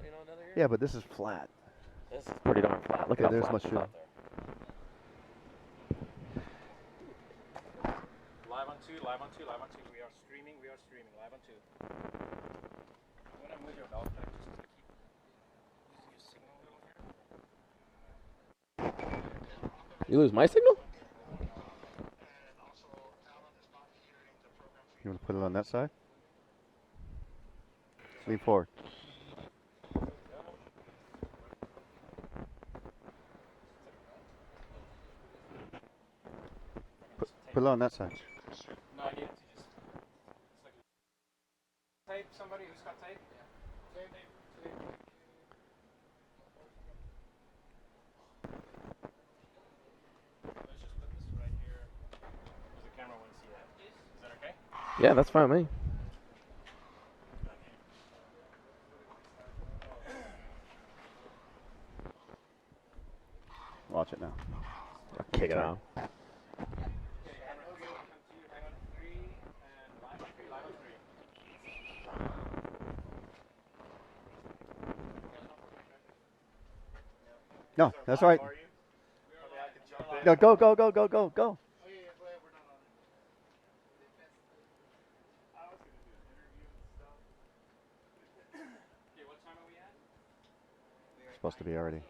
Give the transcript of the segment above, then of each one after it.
another year? Yeah, but this is flat. This is pretty darn flat. Look at there's how much flat shooting. out there. Live on two, live on two, live on two. We are streaming, live on two. I'm gonna move your belt back just to keep using your signal a little here. You lose my signal? You want to put it on that side? Lean forward. Put it on that side. No, I need to just. It's like tape. Somebody who's got tape. Yeah. Tape. Let's just put this right here. Because the camera won't see that. Is that okay? Yeah, that's fine with me. Watch it now. I'll kick it out. No, that's all right. No, go. Supposed to be already.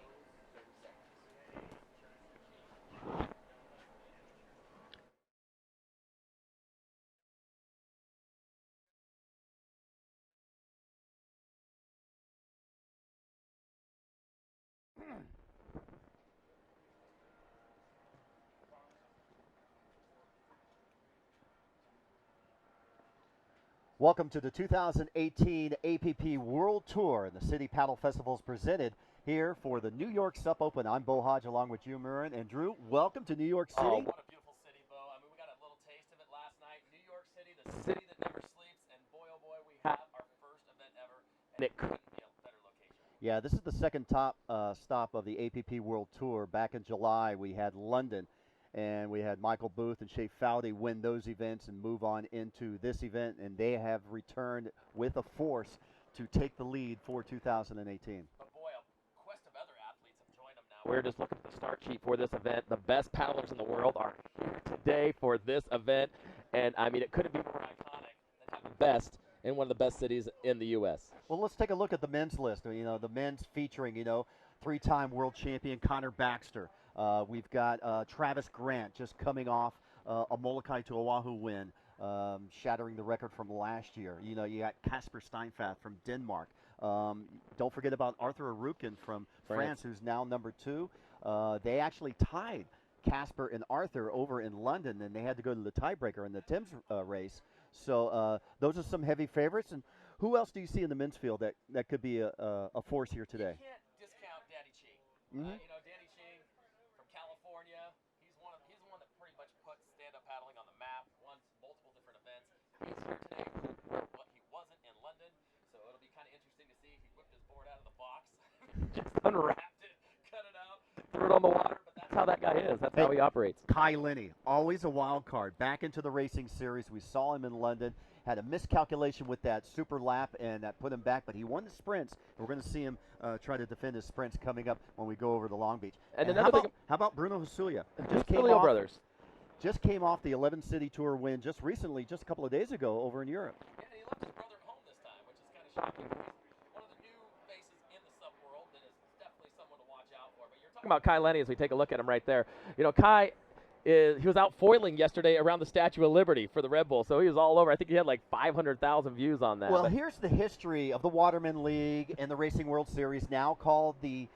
Welcome to the 2018 APP World Tour, and the City Paddle Festival is presented here for the New York Sup Open. I'm Bo Hodge along with Drew Murin. And Drew, welcome to New York City. Oh, what a beautiful city, Bo. I mean, we got a little taste of it last night. New York City, the city that never sleeps, and boy, oh boy, we have our first event ever, and it couldn't be a better location. Yeah, this is the second stop of the APP World Tour. Back in July, we had London. And we had Michael Booth and Shea Fowdy win those events and move on into this event, and they have returned with a force to take the lead for 2018. But boy, a quest of other athletes have joined them now. We're just looking at the start sheet for this event. The best paddlers in the world are here today for this event, and I mean, it couldn't be more iconic than have the best in one of the best cities in the U.S. Well, let's take a look at the men's list. You know, the men's featuring, three-time world champion Connor Baxter. We've got Travis Grant just coming off a Molokai to Oahu win, shattering the record from last year. You got Casper Steinfath from Denmark. Don't forget about Arthur Arukin from France, who's now number 2. They actually tied Casper and Arthur over in London, and they had to go to the tiebreaker in the Thames race. So those are some heavy favorites. And who else do you see in the men's field that could be a force here today? You can't discount Daddy Chi. Mm-hmm. Danny Chi from California. He's the one that pretty much put stand-up paddling on the map. Won multiple different events. He's here today. He wasn't in London, so it'll be kind of interesting to see. He whipped his board out of the box, just unwrapped it, cut it out, threw it on the water. But that's how that guy is. That's how he operates. Kai Lenny, always a wild card. Back into the racing series. We saw him in London. Had a miscalculation with that super lap, and that put him back, but he won the sprints. We're going to see him try to defend his sprints coming up when we go over to Long Beach. And how about Bruno Hasulia? Brothers. Just came off the 11-city tour win just recently, just a couple of days ago over in Europe. And he left his brother at home this time, which is kind of shocking. He's one of the new faces in the sub world that is definitely someone to watch out for. But you're talking about Kai Lenny as we take a look at him right there. Kai he was out foiling yesterday around the Statue of Liberty for the Red Bull, so he was all over. I think he had like 500,000 views on that. Well, here's the history of the Waterman League and the Racing World Series, now called the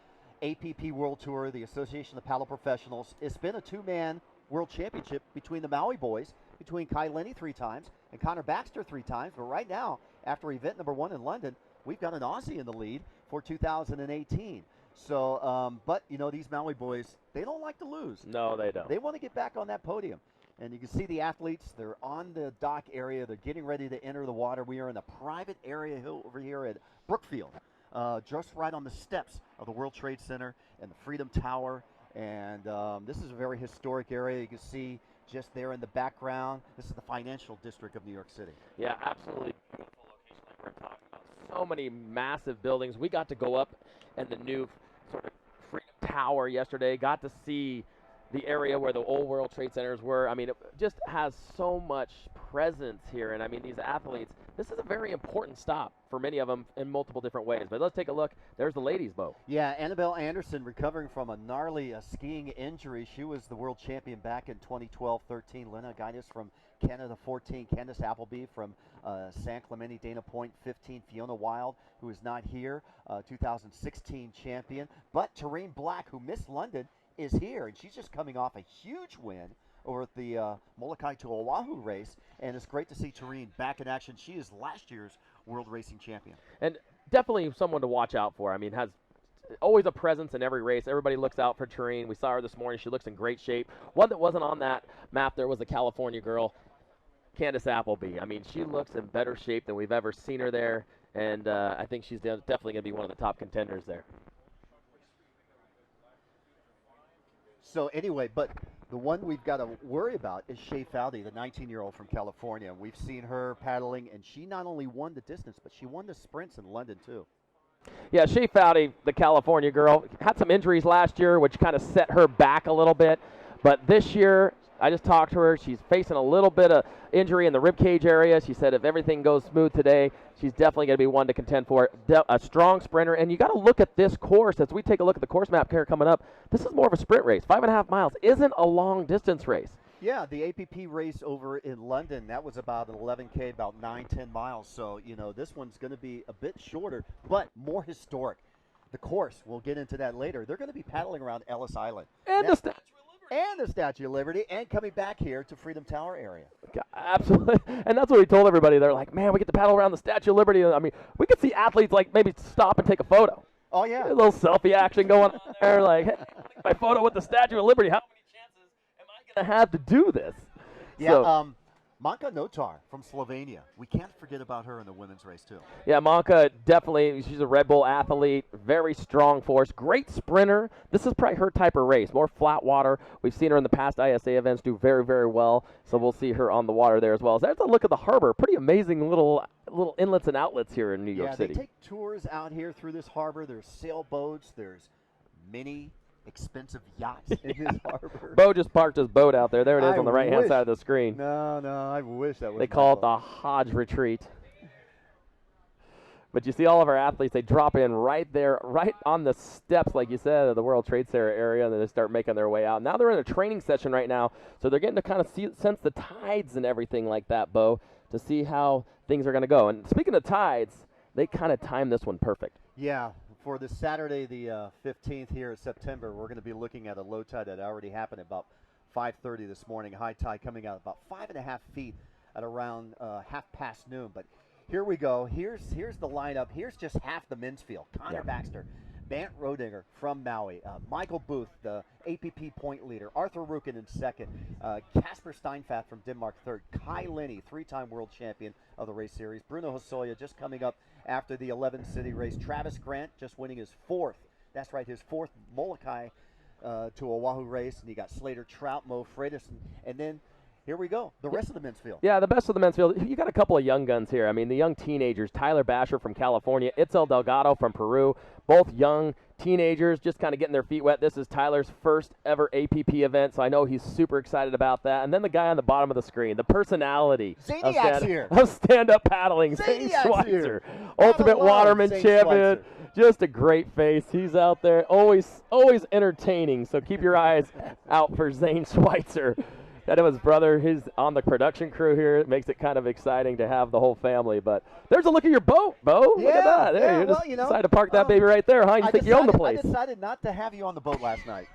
APP World Tour, the Association of Paddle Professionals. It's been a two-man world championship between the Maui boys, between Kai Lenny 3 times and Connor Baxter 3 times. But right now, after event number 1 in London, we've got an Aussie in the lead for 2018. So, but, these Maui boys, they don't like to lose. No, they don't. They want to get back on that podium. And you can see the athletes. They're on the dock area. They're getting ready to enter the water. We are in a private area over here at Brookfield, just right on the steps of the World Trade Center and the Freedom Tower. And this is a very historic area. You can see just there in the background. This is the financial district of New York City. Yeah, absolutely beautiful location like we're talking about. So so many massive buildings. We got to go up in the new sort of Freedom Tower yesterday, got to see the area where the old World Trade Centers were. I mean, it just has so much presence here. And, I mean, these athletes, this is a very important stop for many of them in multiple different ways. But let's take a look. There's the ladies, Bo. Yeah, Annabelle Anderson recovering from a gnarly skiing injury. She was the world champion back in 2012-13. Lena Guinness from Canada 14. Candace Appleby from San Clemente, Dana Point 15. Fiona Wild, who is not here, 2016 champion. But Tareen Black, who missed London, is here, and she's just coming off a huge win over at the Molokai to Oahu race, and it's great to see Tareen back in action. She is last year's world racing champion. And definitely someone to watch out for. I mean, has always a presence in every race. Everybody looks out for Tareen. We saw her this morning. She looks in great shape. One that wasn't on that map there was a California girl, Candace Appleby. I mean, she looks in better shape than we've ever seen her there, and I think she's definitely going to be one of the top contenders there. So anyway, but the one we've got to worry about is Shea Fowdy, the 19-year-old from California. We've seen her paddling, and she not only won the distance, but she won the sprints in London too. Yeah, Shea Fowdy, the California girl, had some injuries last year, which kind of set her back a little bit. But this year, I just talked to her. She's facing a little bit of injury in the ribcage area. She said if everything goes smooth today, she's definitely going to be one to contend for. A strong sprinter. And you got to look at this course. As we take a look at the course map here coming up, this is more of a sprint race. 5.5 miles isn't a long distance race. Yeah, the APP race over in London, that was about an 11K, about 9-10 miles. So, you know, this one's going to be a bit shorter, but more historic. The course, we'll get into that later. They're going to be paddling around Ellis Island. And the Statue of Liberty. And the Statue of Liberty, and coming back here to Freedom Tower area. Absolutely. And that's what we told everybody. They're like, man, we get to paddle around the Statue of Liberty. I mean, we could see athletes, like, maybe stop and take a photo. Oh, yeah. A little selfie action going on there. Like, hey, my photo with the Statue of Liberty. How many chances am I going to have to do this? Yeah, So, Manka Notar from Slovenia. We can't forget about her in the women's race, too. yeah, Manka, definitely, she's a Red Bull athlete, very strong force, great sprinter. This is probably her type of race, more flat water. We've seen her in the past ISA events do very, very well, so we'll see her on the water there as well. So there's a look at the harbor. Pretty amazing little inlets and outlets here in New York City. Yeah, they take tours out here through this harbor. There's sailboats. There's many expensive yachts in this harbor. Bo just parked his boat out there. There it is on the right-hand side of the screen. No, I wish that was. They call it the Hodge Retreat. But you see all of our athletes, they drop in right there, right on the steps, like you said, of the World Trade Center area, and then they start making their way out. Now they're in a training session right now, so they're getting to kind of sense the tides and everything like that, Bo, to see how things are going to go. And speaking of tides, they kind of timed this one perfect. Yeah. For this Saturday, the 15th here in September, we're going to be looking at a low tide that already happened at about 5:30 this morning. High tide coming out about 5.5 feet at around half past noon. But here we go. Here's the lineup. Here's just half the men's field. Connor Baxter, Bant Rodinger from Maui, Michael Booth, the APP point leader, Arthur Rukin in second, Casper Steinfath from Denmark third, Kai Linney, 3-time world champion of the race series, Bruno Hosoya just coming up after the 11-city race, Travis Grant just winning his fourth Molokai to Oahu race, and you got Slater Trout, Mo Freitas, and then here we go, the rest of the men's field. Yeah, the best of the men's field. You got a couple of young guns here. I mean, the young teenagers, Tyler Basher from California, Itzel Delgado from Peru, both young teenagers just kind of getting their feet wet. This is Tyler's first ever APP event, so I know he's super excited about that. And then the guy on the bottom of the screen, the personality of stand-up paddling, Zane Schweitzer, ultimate waterman champion. Just a great face. He's out there, always entertaining, so keep your eyes out for Zane Schweitzer. That was his brother. He's on the production crew here. It makes it kind of exciting to have the whole family. But there's a look at your boat, Bo. Look at that. There, you decided to park that baby right there, huh? You think you own the place. I decided not to have you on the boat last night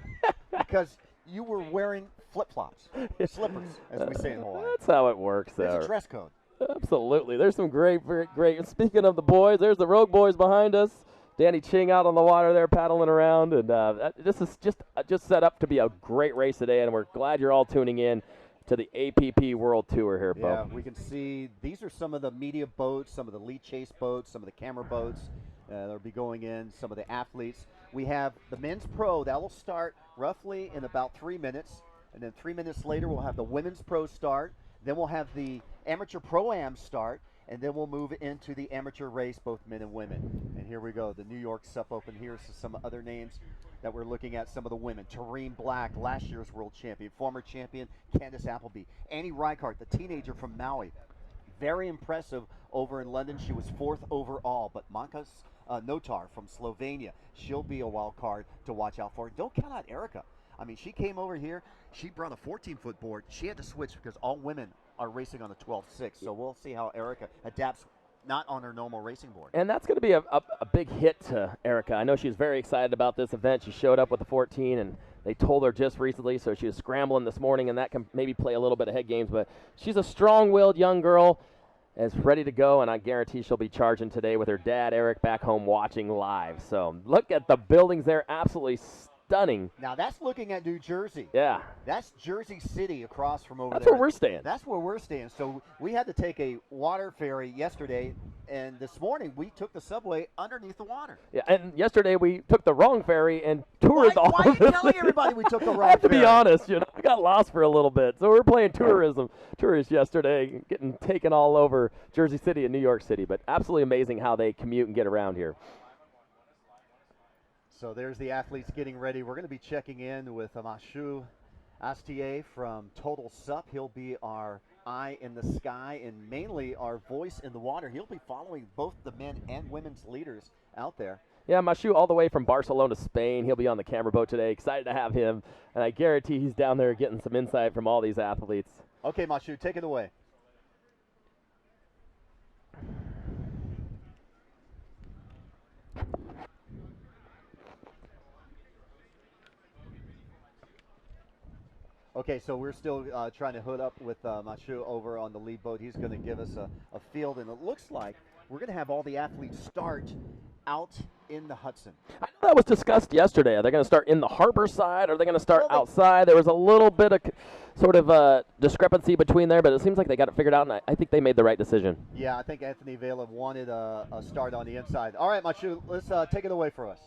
because you were wearing flip-flops, slippers, as we say in Hawaii. That's how it works there. There's a dress code. Absolutely. There's some great. And speaking of the boys, there's the Rogue Boys behind us. Danny Ching out on the water there paddling around, and this is just set up to be a great race today, and we're glad you're all tuning in to the APP World Tour here, Bo. Yeah, we can see these are some of the media boats, some of the lead chase boats, some of the camera boats that'll be going in, some of the athletes. We have the men's pro. That will start roughly in about 3 minutes, and then 3 minutes later we'll have the women's pro start. Then we'll have the amateur pro-am start, and then we'll move into the amateur race, both men and women. And here we go, the New York Sup Open. Here's some other names that we're looking at, some of the women. Tareen Black, last year's world champion. Former champion Candace Appleby. Annie Reichardt, the teenager from Maui. Very impressive over in London. She was 4th overall. But Mankas Notar from Slovenia, she'll be a wild card to watch out for. Don't count out Erica. I mean, she came over here. She brought a 14-foot board. She had to switch because all women are racing on the 12.6. So we'll see how Erica adapts, not on her normal racing board. And that's going to be a big hit to Erica. I know she was very excited about this event. She showed up with the 14, and they told her just recently, so she was scrambling this morning, and that can maybe play a little bit of head games. But she's a strong-willed young girl, is ready to go, and I guarantee she'll be charging today with her dad, Eric, back home watching live. So look at the buildings there, absolutely stunning. Now, that's looking at New Jersey. Yeah. That's Jersey City across from over That's there. where we're staying. That's where we're staying. So we had to take a water ferry yesterday, and this morning we took the subway underneath the water. Yeah, and yesterday we took the wrong ferry and toured all Why are of you this. telling everybody we took the wrong I have to ferry? be honest, I got lost for a little bit. So we were playing tourists yesterday, getting taken all over Jersey City and New York City. But absolutely amazing how they commute and get around here. So there's the athletes getting ready. We're going to be checking in with Mashu Astier from Total Sup. He'll be our eye in the sky and mainly our voice in the water. He'll be following both the men and women's leaders out there. Yeah, Mashu all the way from Barcelona, Spain. He'll be on the camera boat today. Excited to have him. And I guarantee he's down there getting some insight from all these athletes. Okay, Mashu, take it away. Okay, so we're still trying to hood up with Mashu over on the lead boat. He's going to give us a field, and it looks like we're going to have all the athletes start out in the Hudson. I know that was discussed yesterday. Are they going to start in the harbor side? Or are they going to start outside? There was a little bit of sort of discrepancy between there, but it seems like they got it figured out, and I think they made the right decision. Yeah, I think Anthony Vela wanted a start on the inside. All right, Mashu, let's take it away for us.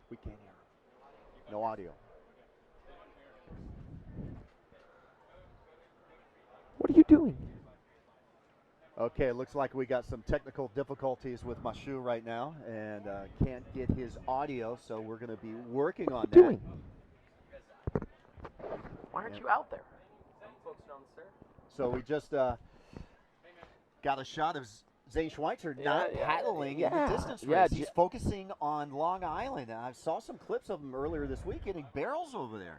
We can't hear him. No audio. What are you doing? Okay, it looks like we got some technical difficulties with Mashu right now and can't get his audio, so we're going to be working on that. Doing? Why aren't you out there? So we just got a shot of Zane Schweitzer not paddling in the distance race. He's focusing on Long Island. I saw some clips of him earlier this week hitting barrels over there.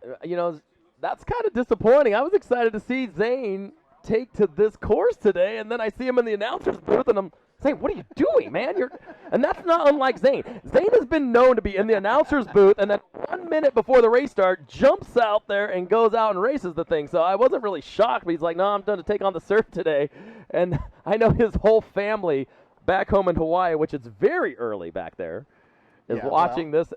That's kind of disappointing. I was excited to see Zane take to this course today, and then I see him in the announcer's booth, and I'm saying, what are you doing, man? And that's not unlike Zane. Zane has been known to be in the announcer's booth, and then 1 minute before the race start, jumps out there and goes out and races the thing. So I wasn't really shocked, but he's like, no, I'm going to take on the surf today. And I know his whole family back home in Hawaii, which is very early back there, is watching this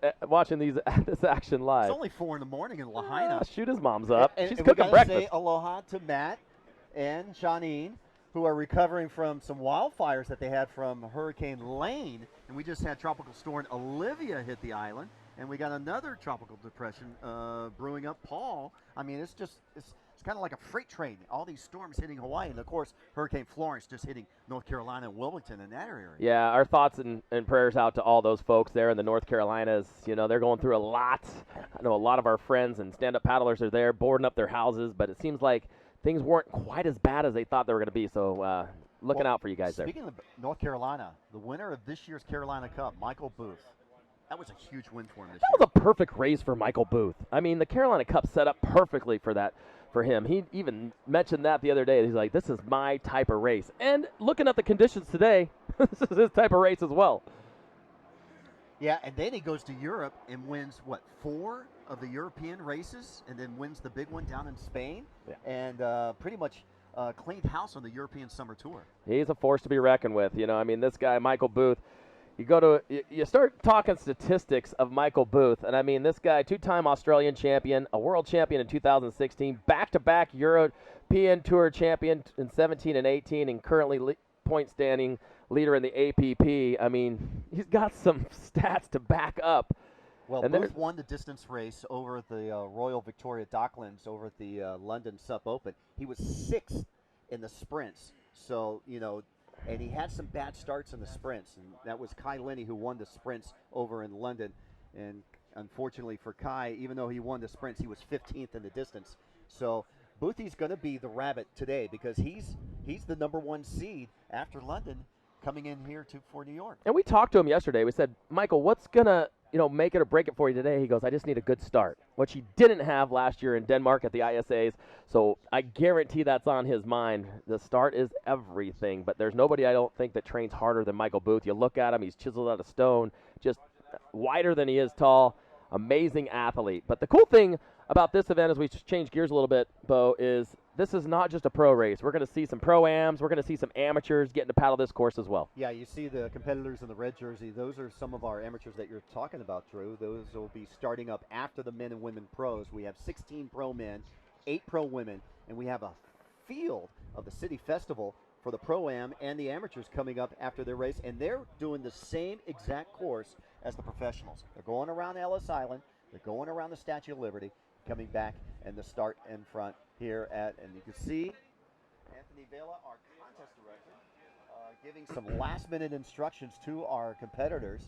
action live. It's only 4 in the morning in Lahaina. Shoot, his mom's up. And she's we cooking gotta breakfast. Say aloha to Matt and Janine, who are recovering from some wildfires that they had from Hurricane Lane. And we just had Tropical Storm Olivia hit the island. And we got another tropical depression brewing up Paul. I mean, it's kind of like a freight train. All these storms hitting Hawaii. And, of course, Hurricane Florence just hitting North Carolina and Wilmington in that area. Yeah, our thoughts and prayers out to all those folks there in the North Carolinas. They're going through a lot. I know a lot of our friends and stand-up paddlers are there boarding up their houses. But it seems like things weren't quite as bad as they thought they were going to be. So looking out for you guys there. Speaking of North Carolina, the winner of this year's Carolina Cup, Michael Booth. That was a huge win for him this year. That was a perfect race for Michael Booth. I mean, the Carolina Cup set up perfectly for him. He even mentioned that the other day. He's like, this is my type of race. And looking at the conditions today, this is his type of race as well. Yeah, and then he goes to Europe and wins, 4 of the European races, and then wins the big one down in Spain, and pretty much cleaned house on the European Summer Tour. He's a force to be reckoned with. This guy, Michael Booth, you start talking statistics of Michael Booth, and I mean, this guy, 2-time Australian champion, a world champion in 2016, back-to-back European Tour champion in 17 and 18, and currently point standing leader in the APP. I mean, he's got some stats to back up. Well, And Booth won the distance race over at the Royal Victoria Docklands over at the London Sup Open. He was 6th in the sprints. So, and he had some bad starts in the sprints. And that was Kai Lenny who won the sprints over in London. And unfortunately for Kai, even though he won the sprints, he was 15th in the distance. So Boothie's going to be the rabbit today because he's the number 1 seed after London coming in here for New York. And we talked to him yesterday. We said, Michael, what's going to make it or break it for you today? He goes, I just need a good start, which he didn't have last year in Denmark at the ISAs. So I guarantee that's on his mind. The start is everything, but there's nobody I don't think that trains harder than Michael Booth. You look at him, he's chiseled out of stone, just wider than he is tall, amazing athlete. But the cool thing about this event as we change gears a little bit, Bo, is this is not just a pro race. We're going to see some pro-ams. We're going to see some amateurs getting to paddle this course as well. Yeah, you see the competitors in the red jersey. Those are some of our amateurs that you're talking about, Drew. Those will be starting up after the men and women pros. We have 16 pro men, 8 pro women, and we have a field of the City Festival for the pro-am and the amateurs coming up after their race, and they're doing the same exact course as the professionals. They're going around Ellis Island. They're going around the Statue of Liberty, coming back, and the start in front here and you can see Anthony Vela, our contest director, giving some last-minute instructions to our competitors.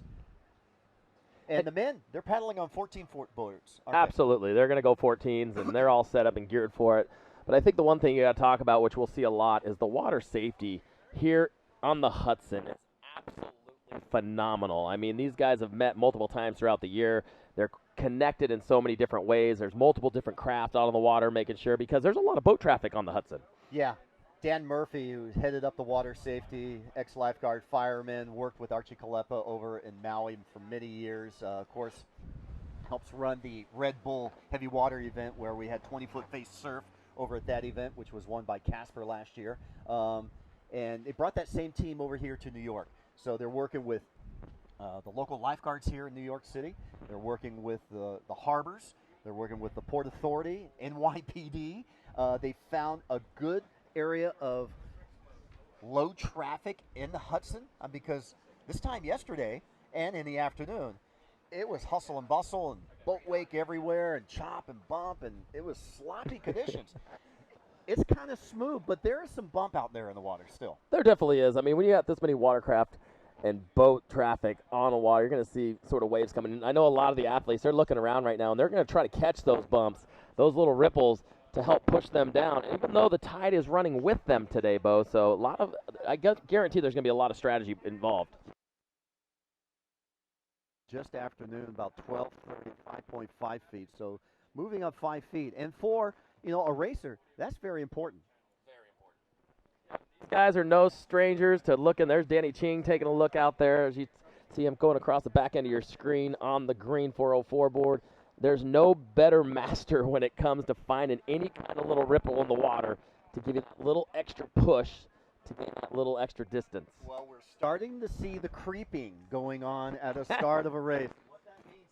And the men, they're paddling on 14-foot boards. Absolutely. They're going to go 14s, and they're all set up and geared for it. But I think the one thing you got to talk about, which we'll see a lot, is the water safety here on the Hudson. It's absolutely phenomenal. I mean, these guys have met multiple times throughout the year. They're connected in so many different ways. There's multiple different craft out on the water making sure, because there's a lot of boat traffic on the Hudson. Yeah. Dan Murphy, who headed up the water safety, ex-lifeguard fireman, worked with Archie Kalepa over in Maui for many years. Of course, helps run the Red Bull heavy water event where we had 20-foot face surf over at that event, which was won by Casper last year. And they brought that same team over here to New York. So they're working with the local lifeguards here in New York City. They're working with the harbors. They're working with the Port Authority, NYPD. They found a good area of low traffic in the Hudson because this time yesterday and in the afternoon, it was hustle and bustle and boat wake everywhere and chop and bump, and it was sloppy conditions. It's kind of smooth, but there is some bump out there in the water still. There definitely is. I mean, when you got this many watercraft and boat traffic on the water, you're going to see sort of waves coming in. I know a lot of the athletes, they're looking around right now, and they're going to try to catch those bumps, those little ripples, to help push them down, even though the tide is running with them today, Bo. So I guarantee there's going to be a lot of strategy involved. Just afternoon, about 12:30, 5.5 feet. So moving up 5 feet. And for, a racer, that's very important. Very important. These guys are no strangers to looking. There's Danny Ching taking a look out there. As you see him going across the back end of your screen on the green 404 board. There's no better master when it comes to finding any kind of little ripple in the water to give you that little extra push to gain that little extra distance. Well, we're starting to see the creeping going on at the start of a race. What that means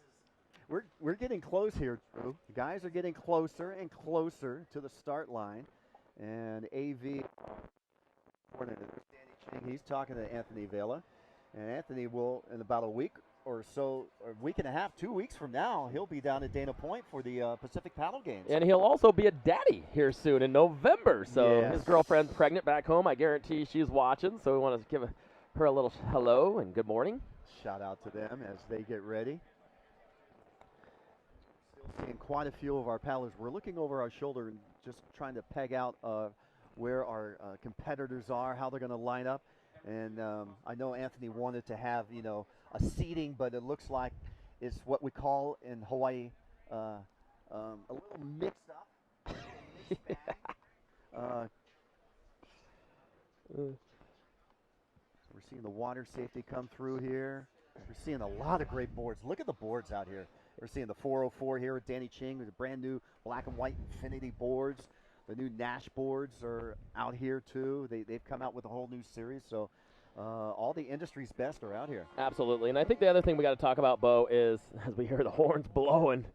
is we're getting close here, Drew. The guys are getting closer and closer to the start line. And AV, there's Danny Ching. He's talking to Anthony Vela. And Anthony will, in about a week or so, or a week and a half, 2 weeks from now, he'll be down at Dana Point for the Pacific Paddle Games. And he'll also be a daddy here soon in November. So yes. His girlfriend's pregnant back home. I guarantee she's watching. So we want to give her a little hello and good morning. Shout out to them as they get ready. Still seeing quite a few of our paddlers. We're looking over our shoulder and just trying to peg out where our competitors are, how they're going to line up. And I know Anthony wanted to have, a seating, but it looks like it's what we call in Hawaii a little mixed up. We're seeing the water safety come through here. We're seeing a lot of great boards. Look at the boards out here. We're seeing the 404 here with Danny Ching with the brand new black and white Infinity boards. The new Nash boards are out here too. They've come out with a whole new series. So all the industry's best are out here. Absolutely. And I think the other thing we got to talk about, Bo, is as we hear the horns blowing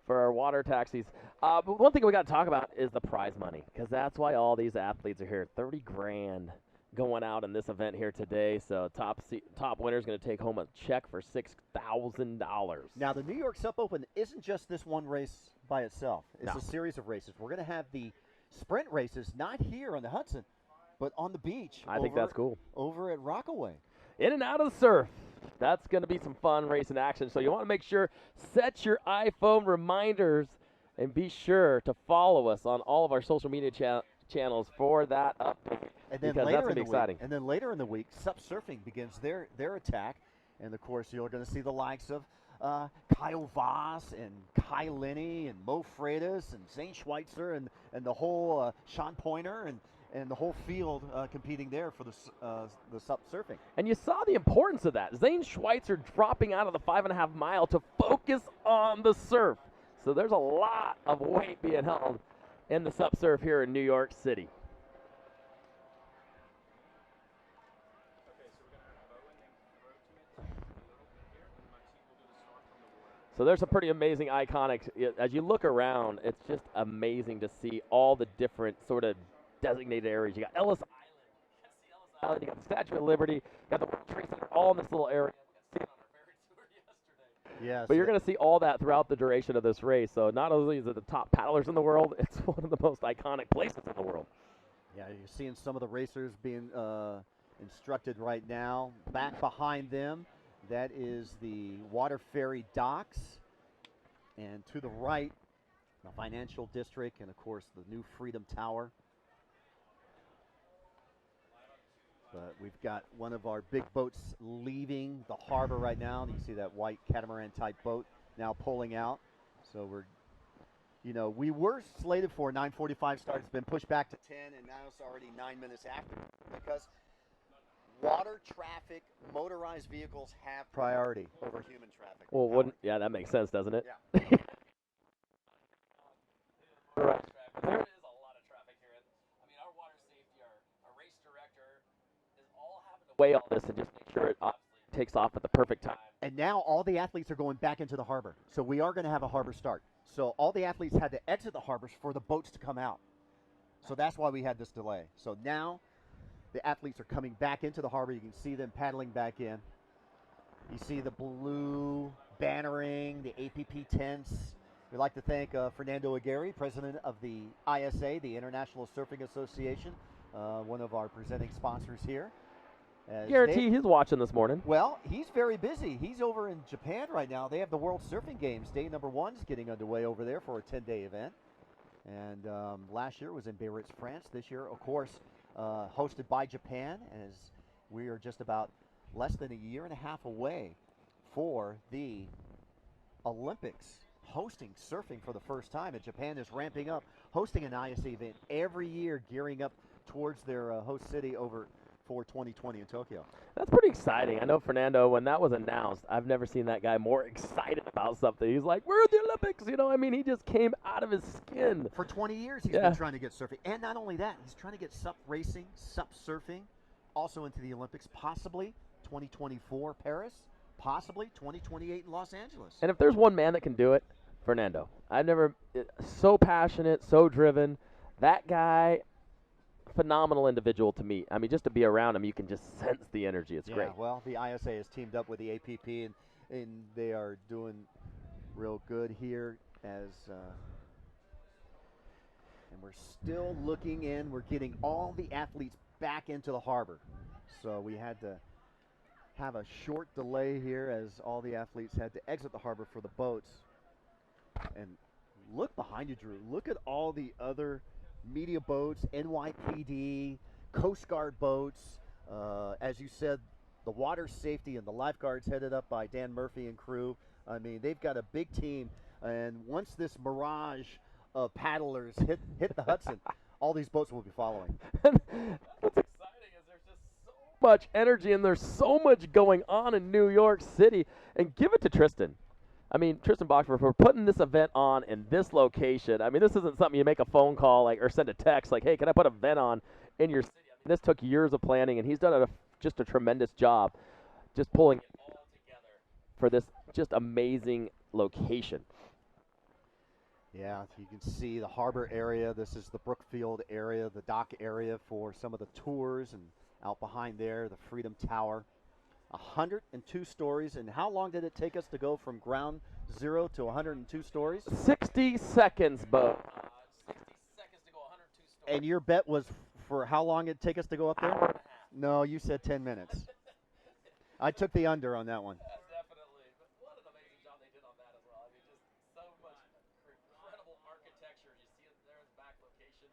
for our water taxis. But one thing we got to talk about is the prize money, because that's why all these athletes are here. $30,000 going out in this event here today. So top winner is going to take home a check for $6,000. Now, the New York Sup Open isn't just this one race by itself. It's No. a series of races. We're going to have the sprint races not here on the Hudson, but on the beach. I think that's cool. Over at Rockaway. In and out of the surf. That's going to be some fun racing action. So you want to make sure, set your iPhone reminders, and be sure to follow us on all of our social media channels for that update. And then because later that's going to be exciting. And then later in the week, Sup Surfing begins their attack. And, of course, you're going to see the likes of Kyle Voss and Kai Linney and Mo Freitas and Zane Schweitzer and the whole Sean Pointer and the whole field competing there for the Sup Surfing. And you saw the importance of that. Zane Schweitzer dropping out of the 5.5 mile to focus on the surf. So there's a lot of weight being held in the Sup Surf here in New York City. So there's some pretty amazing iconics. As you look around, it's just amazing to see all the different sort of designated areas. You got Ellis Island, you got the Statue of Liberty, you got the World Trade Center, all in this little area. We got to see it on our ferry tour yesterday. Yes. But you're going to see all that throughout the duration of this race. So not only is it the top paddlers in the world, it's one of the most iconic places in the world. Yeah, you're seeing some of the racers being instructed right now. Back behind them, that is the water ferry docks. And to the right, the financial district and, of course, the new Freedom Tower. But we've got one of our big boats leaving the harbor right now. You see that white catamaran-type boat now pulling out. So we were slated for a 9:45 start. It's been pushed back to 10, and now it's already 9 minutes after because water traffic, motorized vehicles have priority over human traffic. Well, yeah, that makes sense, doesn't it? Yeah. Right. There is a lot of traffic here. I mean, our water safety, our race director is all having to weigh all this and just make sure it obviously takes off at the perfect time. And now all the athletes are going back into the harbor. So we are going to have a harbor start. So all the athletes had to exit the harbors for the boats to come out. So that's why we had this delay. So now the athletes are coming back into the harbor. You can see them paddling back in. You see the blue bannering, the APP tents. We'd like to thank Fernando Aguirre, president of the ISA, the International Surfing Association, one of our presenting sponsors here. Guarantee he's watching this morning. Well, he's very busy. He's over in Japan right now. They have the World Surfing Games. Day number 1 is getting underway over there for a 10-day event. And last year was in Biarritz, France. This year, of course, hosted by Japan, as we are just about less than a year and a half away for the Olympics. Hosting surfing for the first time, and Japan is ramping up, hosting an ISA event every year, gearing up towards their host city over for 2020 in Tokyo. That's pretty exciting. I know Fernando, when that was announced, I've never seen that guy more excited about something. He's like, we're at the Olympics, I mean, he just came out of his skin. For 20 years, he's been trying to get surfing. And not only that, he's trying to get SUP racing, SUP surfing, also into the Olympics, possibly 2024 Paris, possibly 2028 in Los Angeles. And if there's one man that can do it, Fernando. I've never, so passionate, so driven. That guy, phenomenal individual to meet. I mean, just to be around him, you can just sense the energy. It's great. Well, the ISA has teamed up with the APP, and they are doing real good here as and we're still looking in. We're getting all the athletes back into the harbor. So we had to have a short delay here as all the athletes had to exit the harbor for the boats. And look behind you, Drew. Look at all the other media boats, NYPD, Coast Guard boats. As you said, the water safety and the lifeguards headed up by Dan Murphy and crew. I mean, they've got a big team. And once this mirage of paddlers hit the Hudson, all these boats will be following. What's exciting is there's just so much energy and there's so much going on in New York City. And give it to Tristan. I mean, Tristan Boxford, for putting this event on in this location. I mean, this isn't something you make a phone call or send a text like, hey, can I put an event on in your city? I mean, this took years of planning, and he's done just a tremendous job just pulling it all together for this just amazing location. Yeah, you can see the harbor area. This is the Brookfield area, the dock area for some of the tours and Out behind there, the Freedom Tower. 102 stories. And how long did it take us to go from ground zero to 102 stories? 60 seconds, Bo. 60 seconds to go 102 stories. And your bet was for how long it'd take us to go up there? Hour and a half. No, you said 10 minutes. I took the under on that one. Definitely. But what an amazing job they did on that as well. I mean, just so much incredible architecture. You see it there in the back location.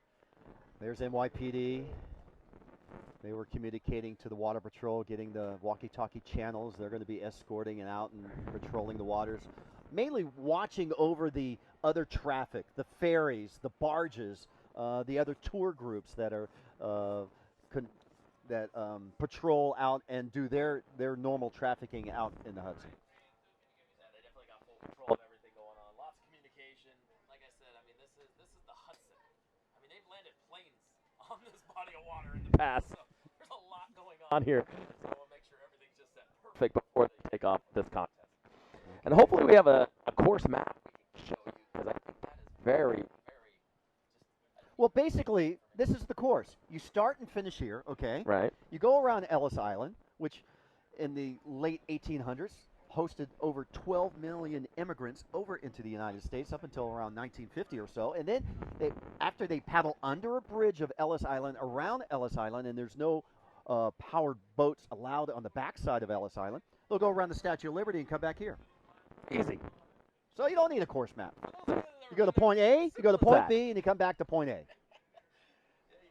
There's NYPD. They were communicating to the Water Patrol, getting the walkie-talkie channels. They're going to be escorting and out and patrolling the waters, mainly watching over the other traffic, the ferries, the barges, the other tour groups that are patrol out and do their normal trafficking out in the Hudson. Yeah, they definitely got full control of everything going on. Lots of communication. Like I said, I mean, this is the Hudson. I mean, they've landed planes on this body of water in the past. So there's a lot going on here. So we'll make sure everything's just set perfect before they take off this contest. And hopefully we have a course map we can show you, because I think that is very, very just... Well, basically, this is the course. You start and finish here, okay? Right. You go around Ellis Island, which in the late 1800s hosted over 12 million immigrants over into the United States up until around 1950 or so. And then after they paddle under a bridge of Ellis Island, around Ellis Island, and there's no powered boats allowed on the backside of Ellis Island, they'll go around the Statue of Liberty and come back here. Easy. So you don't need a course map. You go to point A, you go to point B, and you come back to point A.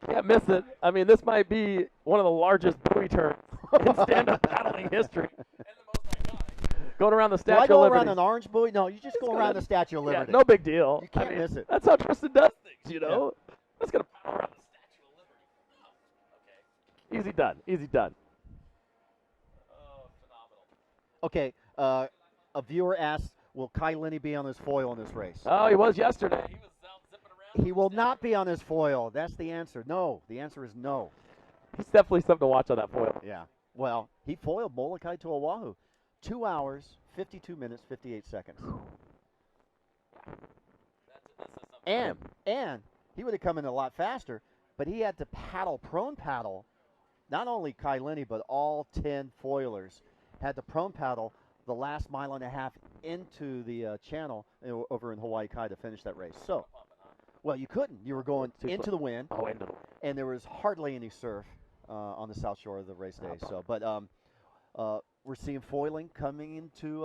Can't miss it. I mean, this might be one of the largest buoy turns in stand-up paddling history. And the most iconic. Going around the Statue of Liberty. Do I go around an orange buoy? No, you just go around the Statue of Liberty. Yeah, no big deal. You can't miss it. That's how Tristan does things, you know. Yeah. Let's go paddle around the Statue of Liberty. Okay. Easy done. Easy done. Oh, phenomenal. Okay, a viewer asked, will Kai Lenny be on his foil in this race? Oh, he was yesterday. He was out zipping around. He will not be on his foil. That's the answer. No. The answer is no. He's definitely something to watch on that foil. Yeah. Well, he foiled Molokai to Oahu. 2 hours, 52 minutes, 58 seconds. And he would have come in a lot faster, but he had to prone paddle, not only Kai Lenny, but all 10 foilers had to prone paddle the last mile and a half into the channel over in Hawaii Kai to finish that race. So, well, you couldn't. You were going into the wind. Oh, into the wind. And there was hardly any surf on the south shore of the race day. So, but we're seeing foiling coming into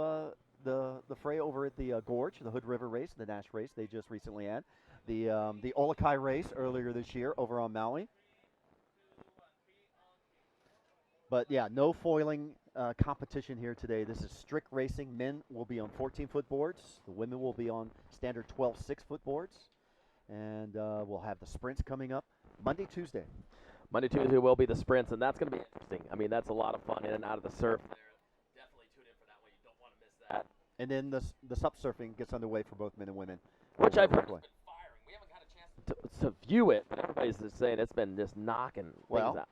the fray over at the Gorge, the Hood River race, the Nash race they just recently had. The Olokai race earlier this year over on Maui. But, yeah, no foiling competition here today. This is strict racing. Men will be on 14-foot boards. The women will be on standard 12 6-foot boards. And we'll have the sprints coming up Monday, Tuesday. Monday, Tuesday will be the sprints, and that's going to be interesting. I mean, that's a lot of fun in and out of the surf there. Definitely tune in for that one. You don't want to miss that. And then the sup surfing gets underway for both men and women. Which I've heard has been firing. We haven't had a chance to view it, but everybody's just saying it's been just knocking things out.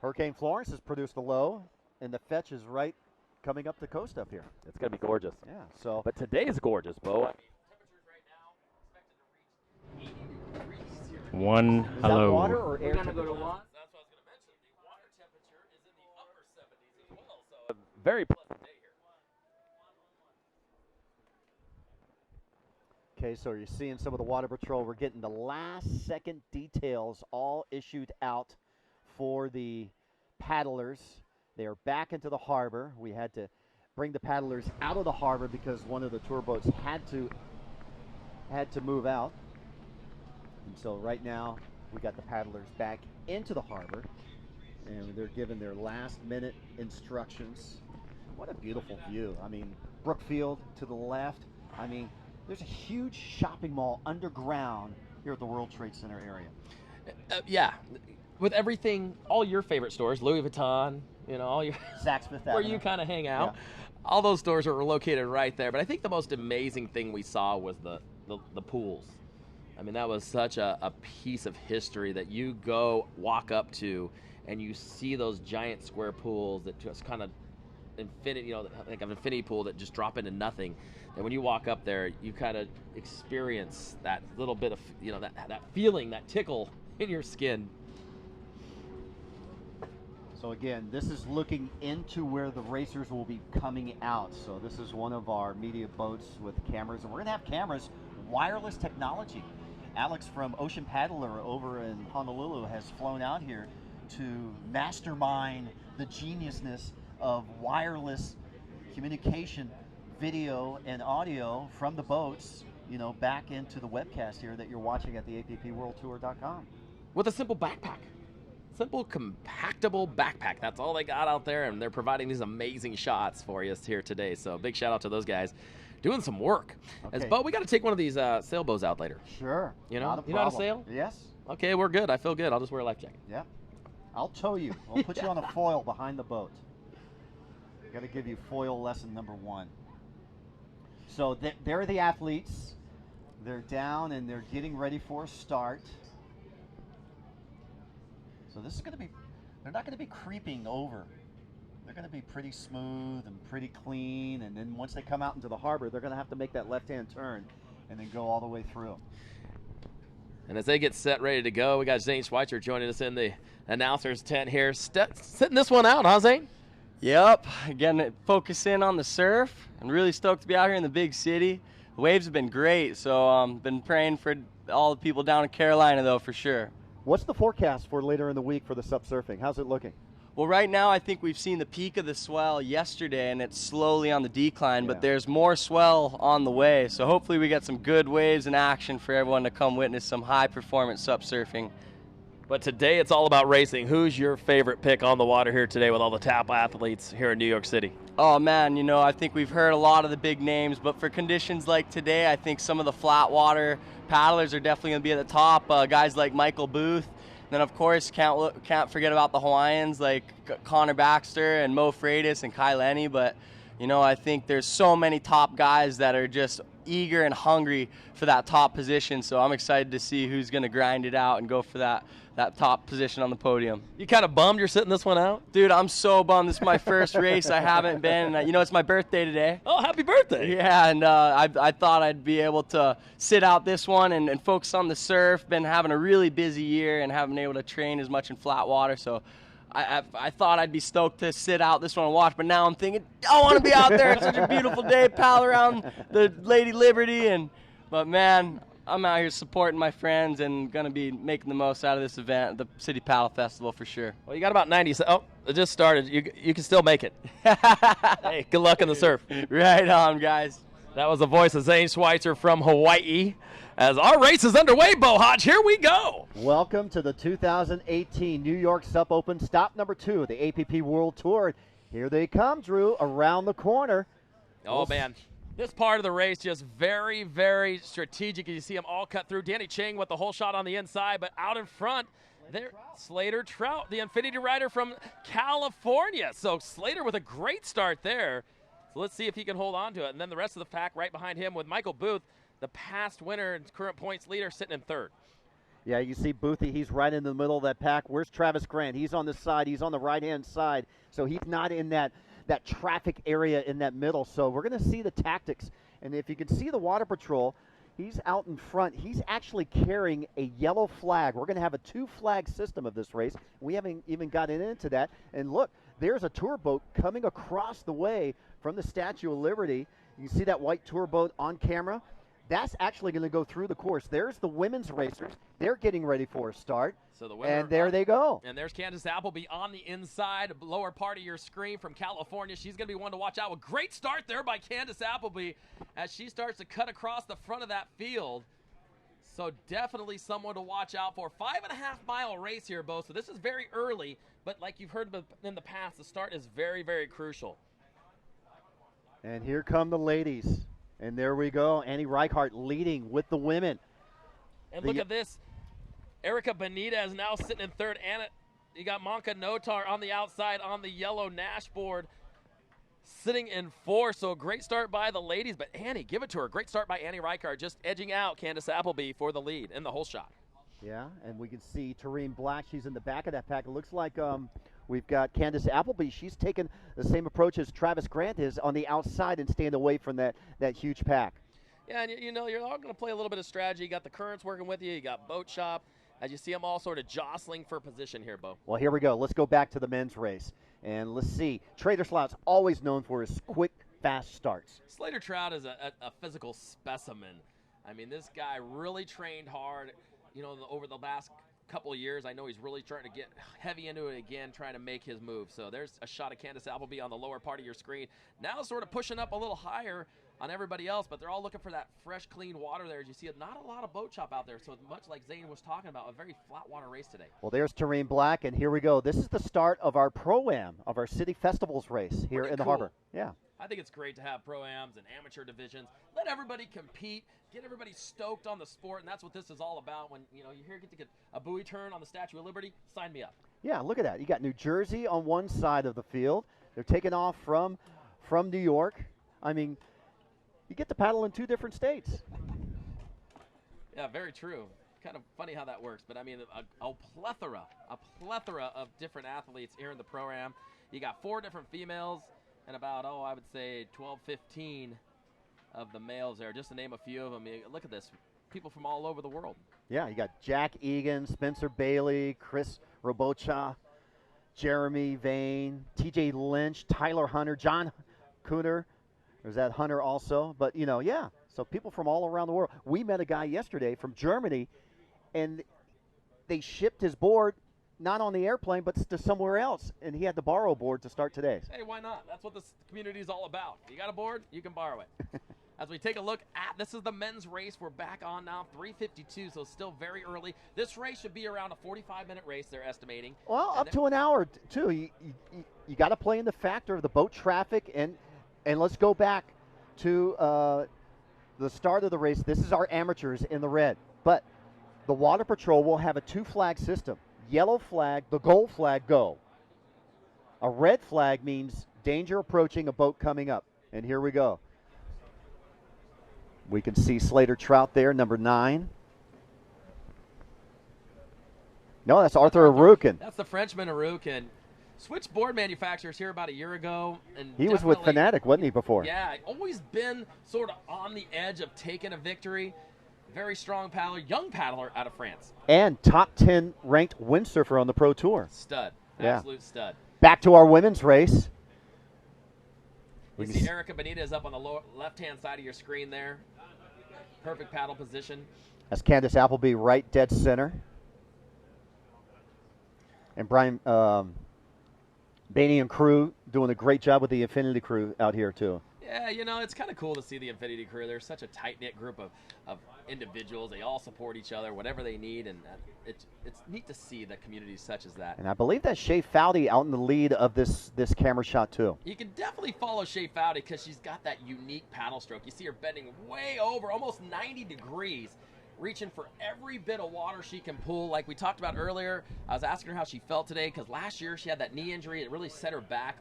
Hurricane Florence has produced a low, and the fetch is right coming up the coast up here. It's going to be gorgeous. Yeah. So, but today's gorgeous, Bo. I mean, temperatures right now expected to reach 80 degrees here. Is that water or air? That's what I was going to mention. The water temperature is in the upper 70s as well, so a very pleasant day here. Okay, so you're seeing some of the Water Patrol. We're getting the last second details all issued out for the paddlers. They are back into the harbor. We had to bring the paddlers out of the harbor because one of the tour boats had to move out. And so right now we got the paddlers back into the harbor, and they're given their last minute instructions. What a beautiful view. I mean, Brookfield to the left. I mean, there's a huge shopping mall underground here at the World Trade Center area. Yeah. With everything, all your favorite stores, Louis Vuitton, you know, all your Saks Fifth Avenue, where you kind of hang out. Yeah. All those stores are located right there. But I think the most amazing thing we saw was the pools. I mean, that was such a piece of history that you go walk up to, and you see those giant square pools that just kind of infinity, you know, like an infinity pool that just drop into nothing. And when you walk up there, you kind of experience that little bit of, you know, that feeling, that tickle in your skin. So again, this is looking into where the racers will be coming out. So this is one of our media boats with cameras, and we're going to have cameras, wireless technology. Alex from Ocean Paddler over in Honolulu has flown out here to mastermind the geniusness of wireless communication, video and audio from the boats, you know, back into the webcast here that you're watching at the appworldtour.com. With a simple backpack. Simple, compactable backpack. That's all they got out there, and they're providing these amazing shots for you here today. So big shout out to those guys doing some work. Okay. But we got to take one of these sailboats out later. Sure. You know, Not a you know how to problem. sail? Yes. Okay, we're good. I feel good. I'll just wear a life jacket. Yeah. I'll tow you. I'll put you on a foil behind the boat. Got to give you foil lesson number 1. So they're the athletes. They're down and they're getting ready for a start. So this is going to be, they're not going to be creeping over. They're going to be pretty smooth and pretty clean. And then once they come out into the harbor, they're going to have to make that left-hand turn and then go all the way through. And as they get set, ready to go, we got Zane Schweitzer joining us in the announcer's tent here. Sitting this one out, huh, Zane? Yep, again, focus in on the surf. I'm really stoked to be out here in the big city. The waves have been great, so been praying for all the people down in Carolina, though, for sure. What's the forecast for later in the week for the sup surfing? How's it looking? Well, right now I think we've seen the peak of the swell yesterday, and it's slowly on the decline, Yeah. but there's more swell on the way. So hopefully we get some good waves in action for everyone to come witness some high-performance sup surfing. But today it's all about racing. Who's your favorite pick on the water here today with all the top athletes here in New York City? Oh, man, you know, I think we've heard a lot of the big names, but for conditions like today, I think some of the flat water paddlers are definitely going to be at the top. Guys like Michael Booth. Then, of course, can't forget about the Hawaiians like Connor Baxter and Mo Freitas and Kai Lenny. But, you know, I think there's so many top guys that are just eager and hungry for that top position. So I'm excited to see who's going to grind it out and go for that top position on the podium. You kind of bummed you're sitting this one out? Dude, I'm so bummed. This is my first race. I haven't been. You know, it's my birthday today. Oh, happy birthday. Yeah, and I thought I'd be able to sit out this one and focus on the surf. Been having a really busy year and haven't been able to train as much in flat water. So I thought I'd be stoked to sit out this one and watch. But now I'm thinking, I want to be out there. It's such a beautiful day, pal around the Lady Liberty. But, man, I'm out here supporting my friends and going to be making the most out of this event, the City Paddle Festival, for sure. Well, you got about 90. Oh, it just started. You can still make it. Hey, good luck in the surf. Right on, guys. That was the voice of Zane Schweitzer from Hawaii. As our race is underway, Bo Hodge, here we go. Welcome to the 2018 New York Sup Open, stop number 2 of the APP World Tour. Here they come, Drew, around the corner. Oh, man. This part of the race just very, very strategic. You see them all cut through. Danny Ching with the whole shot on the inside, but out in front, there, Slater Trout, the Infinity Rider from California. So Slater with a great start there. So let's see if he can hold on to it. And then the rest of the pack right behind him with Michael Booth, the past winner and current points leader, sitting in third. Yeah, you see Boothie, he's right in the middle of that pack. Where's Travis Grant? He's on the side. He's on the right-hand side. So he's not in that traffic area in that middle. So we're going to see the tactics. And if you can see the Water Patrol, he's out in front. He's actually carrying a yellow flag. We're going to have a 2-flag system of this race. We haven't even gotten into that. And look, there's a tour boat coming across the way from the Statue of Liberty. You can see that white tour boat on camera. That's actually going to go through the course. There's the women's racers. They're getting ready for a start. So the winner, and there they go. And there's Candace Appleby on the inside, lower part of your screen from California. She's going to be one to watch out. A great start there by Candace Appleby as she starts to cut across the front of that field. So definitely someone to watch out for. 5.5-mile race here, Bo. So this is very early, but like you've heard in the past, the start is very, very crucial. And here come the ladies. And there we go. Annie Reichart leading with the women. And look at this. Erica Benitez now sitting in third. Anna, you got Monka Notar on the outside on the yellow Nash board sitting in fourth. So a great start by the ladies. But Annie, give it to her. Great start by Annie Reichart, just edging out Candace Appleby for the lead in the whole shot. Yeah, and we can see Tareen Black. She's in the back of that pack. It looks like we've got Candace Appleby. She's taken the same approach as Travis Grant is on the outside and staying away from that huge pack. Yeah, and you know, you're all going to play a little bit of strategy. You got the currents working with you. You got Boat Shop. as you see them all sort of jostling for position here, Bo. Well, here we go. Let's go back to the men's race. And let's see. Trader Slout's always known for his quick, fast starts. Slater Trout is a physical specimen. I mean, this guy really trained hard, over the last couple of years. I know he's really trying to get heavy into it again, trying to make his move. So there's a shot of Candace Appleby on the lower part of your screen. Now sort of pushing up a little higher on everybody else, but they're all looking for that fresh, clean water there. As you see, not a lot of boat chop out there, so much like Zane was talking about, a very flat water race today. Well, there's Tareen Black, and here we go. This is the start of our Pro-Am, of our City Festivals race here in the harbor. Yeah. I think it's great to have Pro-Ams and amateur divisions. Let everybody compete, get everybody stoked on the sport, and that's what this is all about. When you here get to get a buoy turn on the Statue of Liberty, sign me up. Yeah, look at that. You got New Jersey on one side of the field. They're taking off from New York. I mean, you get to paddle in 2 different states. Yeah, very true. Kind of funny how that works, but I mean, a plethora of different athletes here in the Pro-Am. You got 4 different females and about, I would say 12, 15 of the males there, just to name a few of them. Look at this, people from all over the world. Yeah, you got Jack Egan, Spencer Bailey, Chris Robocha, Jeremy Vane, TJ Lynch, Tyler Hunter, John Cooner. There's that Hunter also. But, yeah, so people from all around the world. We met a guy yesterday from Germany, and they shipped his board not on the airplane, but to somewhere else, and he had to borrow a board to start today. Hey, why not? That's what this community is all about. You got a board, you can borrow it. As we take a look at, this is the men's race. We're back on now, 3:52, so still very early. This race should be around a 45-minute race, they're estimating. Well, up to an hour, too. You got to play in the factor of the boat traffic, and let's go back to the start of the race. This is our amateurs in the red, but the Water Patrol will have a 2-flag system. Yellow flag, the gold flag, go. A red flag means danger approaching, a boat coming up. And here we go. We can see Slater Trout there, number 9. No, that's Arthur Arukin. That's the Frenchman Arukin. Switched board manufacturers here about a year ago. And he was with Fanatic, wasn't he, before? Yeah, always been sort of on the edge of taking a victory. Very strong paddler, young paddler out of France. And top 10 ranked windsurfer on the Pro Tour. Stud. Yeah. Absolute stud. Back to our women's race. You see Erica Benitez up on the left-hand side of your screen there. Perfect paddle position. That's Candace Appleby right dead center. And Brian Bainey and crew doing a great job with the Infinity crew out here, too. Yeah, it's kind of cool to see the Infinity crew. They're such a tight-knit group of individuals. They all support each other, whatever they need, and it's neat to see that communities such as that. And I believe that's Shay Fowdy out in the lead of this camera shot, too. You can definitely follow Shay Fowdy because she's got that unique paddle stroke. You see her bending way over, almost 90 degrees, reaching for every bit of water she can pull. Like we talked about earlier, I was asking her how she felt today because last year she had that knee injury. It really set her back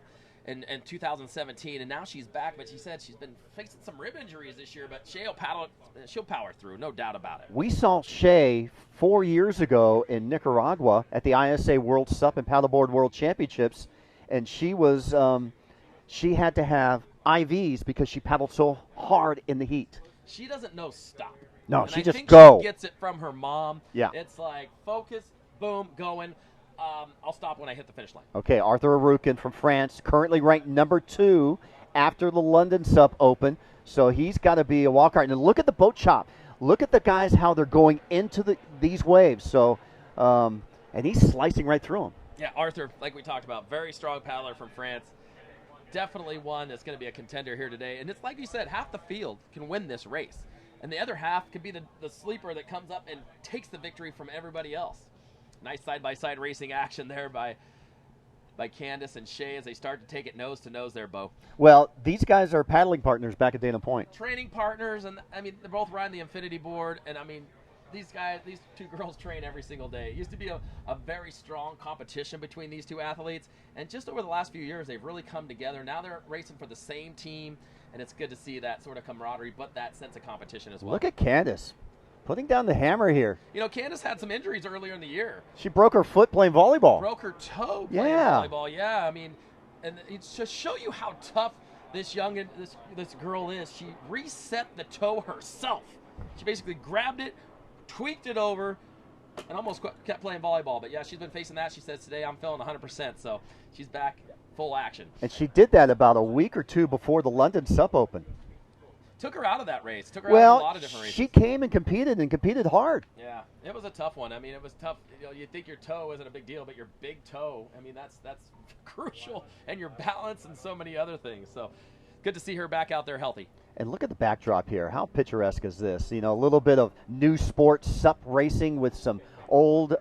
in 2017, and now she's back, but she said she's been facing some rib injuries this year, but she'll power through, no doubt about it. We saw Shay 4 years ago in Nicaragua at the ISA World Sup and Paddleboard World Championships, and she was she had to have IVs because she paddled so hard in the heat. She doesn't know stop. No, and she I just think go. She gets it from her mom. Yeah. It's like focus, boom, going. I'll stop when I hit the finish line. Okay, Arthur Arukin from France, currently ranked number 2 after the London Sup Open. So he's got to be a walk hard. And look at the boat chop. Look at the guys, how they're going into these waves. So, and he's slicing right through them. Yeah, Arthur, like we talked about, very strong paddler from France. Definitely one that's going to be a contender here today. And it's like you said, half the field can win this race. And the other half could be the sleeper that comes up and takes the victory from everybody else. Nice side-by-side racing action there by Candace and Shay as they start to take it nose to nose there, Bo. Well, these guys are paddling partners back at Dana Point. Training partners, and I mean, they're both riding the Infinity board, and I mean, these 2 girls train every single day. It used to be a very strong competition between these 2 athletes, and just over the last few years, they've really come together. Now they're racing for the same team, and it's good to see that sort of camaraderie, but that sense of competition as well. Look at Candace putting down the hammer here. Candace had some injuries earlier in the year. She broke her foot playing volleyball. Broke her toe playing volleyball. Yeah, I mean, and it's to show you how tough this girl is. She reset the toe herself. She basically grabbed it, tweaked it over, and almost kept playing volleyball. But yeah, she's been facing that. She says today I'm feeling 100%, so she's back full action. And she did that about a week or two before the London Sup Open. Took her out of that race. Took her out of a lot of different races. She came and competed hard. Yeah, it was a tough one. I mean, it was tough. You know, you think your toe isn't a big deal, but your big toe, I mean, that's crucial, and your balance and so many other things. So good to see her back out there healthy. And look at the backdrop here. How picturesque is this? You know, a little bit of new sport sup racing with some old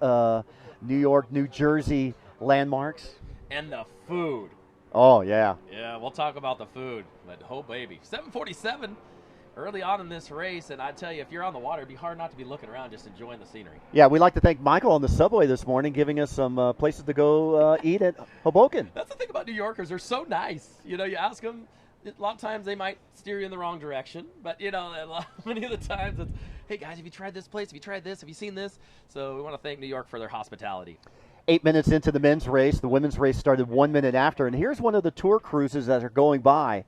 New York, New Jersey landmarks. And the food. Oh, yeah. Yeah, we'll talk about the food. But oh, baby. 7:47 early on in this race. And I tell you, if you're on the water, it'd be hard not to be looking around just enjoying the scenery. Yeah, we'd like to thank Michael on the subway this morning, giving us some places to go eat at Hoboken. That's the thing about New Yorkers. They're so nice. You know, you ask them, a lot of times they might steer you in the wrong direction. But, you know, many of the times it's, hey, guys, have you tried this place? Have you tried this? Have you seen this? So we want to thank New York for their hospitality. 8 minutes into the men's race. The women's race started 1 minute after. And here's one of the tour cruises that are going by.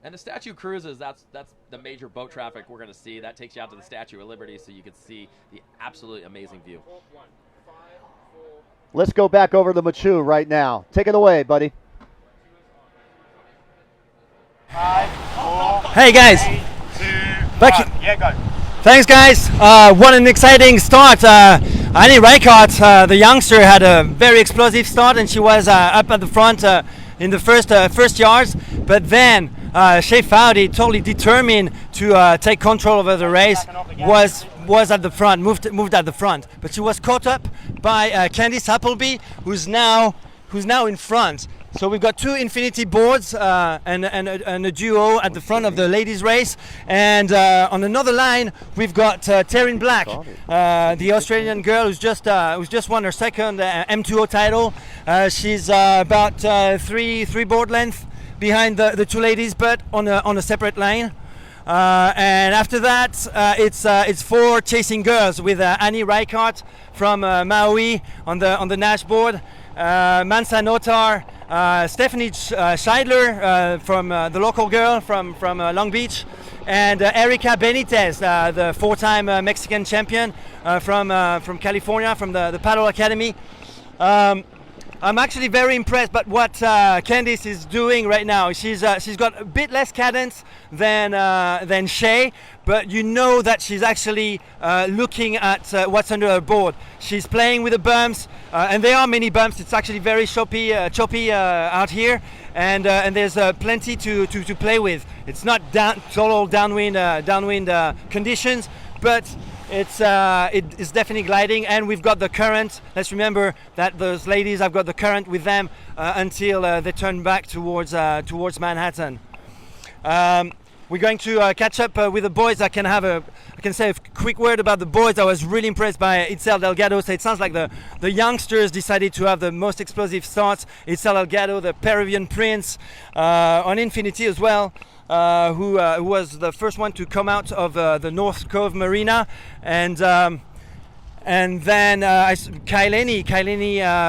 And the Statue Cruises, that's the major boat traffic we're going to see. That takes you out to the Statue of Liberty so you can see the absolutely amazing view. Let's go back over to Machu right now. Take it away, buddy. 5, 4, Hey guys. 3, 2, Back 1. Yeah, go. Thanks, guys. What an exciting start. Annie Reichardt, the youngster, had a very explosive start, and she was up at the front in the first yards. But then Shea Fowdy, totally determined to take control over the race, was at the front, moved at the front. But she was caught up by Candice Appleby, who's now in front. So we've got two infinity boards and a duo at the front of the ladies' race, and on another line we've got Taryn Black, the Australian girl who's just won her second M2O title. She's about three board length behind the two ladies, but on a separate lane. And after that, it's four chasing girls with Annie Reichardt from Maui on the Nash board, Mansa Notar, Stephanie Scheidler from the local girl from Long Beach, and Erika Benitez, the four-time Mexican champion from California, from the Paddle Academy. I'm actually very impressed by what Candice is doing right now. She's got a bit less cadence than Shea, but you know that she's actually looking at what's under her board. She's playing with the bumps, and there are many bumps. It's actually very choppy out here, and there's plenty to play with. It's not total downwind conditions, but it is definitely gliding, and we've got the current. Let's remember that those ladies have got the current with them until they turn back towards Manhattan. We're going to catch up with the boys. I can say a quick word about the boys. I was really impressed by Itzel Delgado. So it sounds like the youngsters decided to have the most explosive starts. Itzel Delgado, the Peruvian prince, on Infinity as well. Who was the first one to come out of the North Cove Marina, and then Kaileni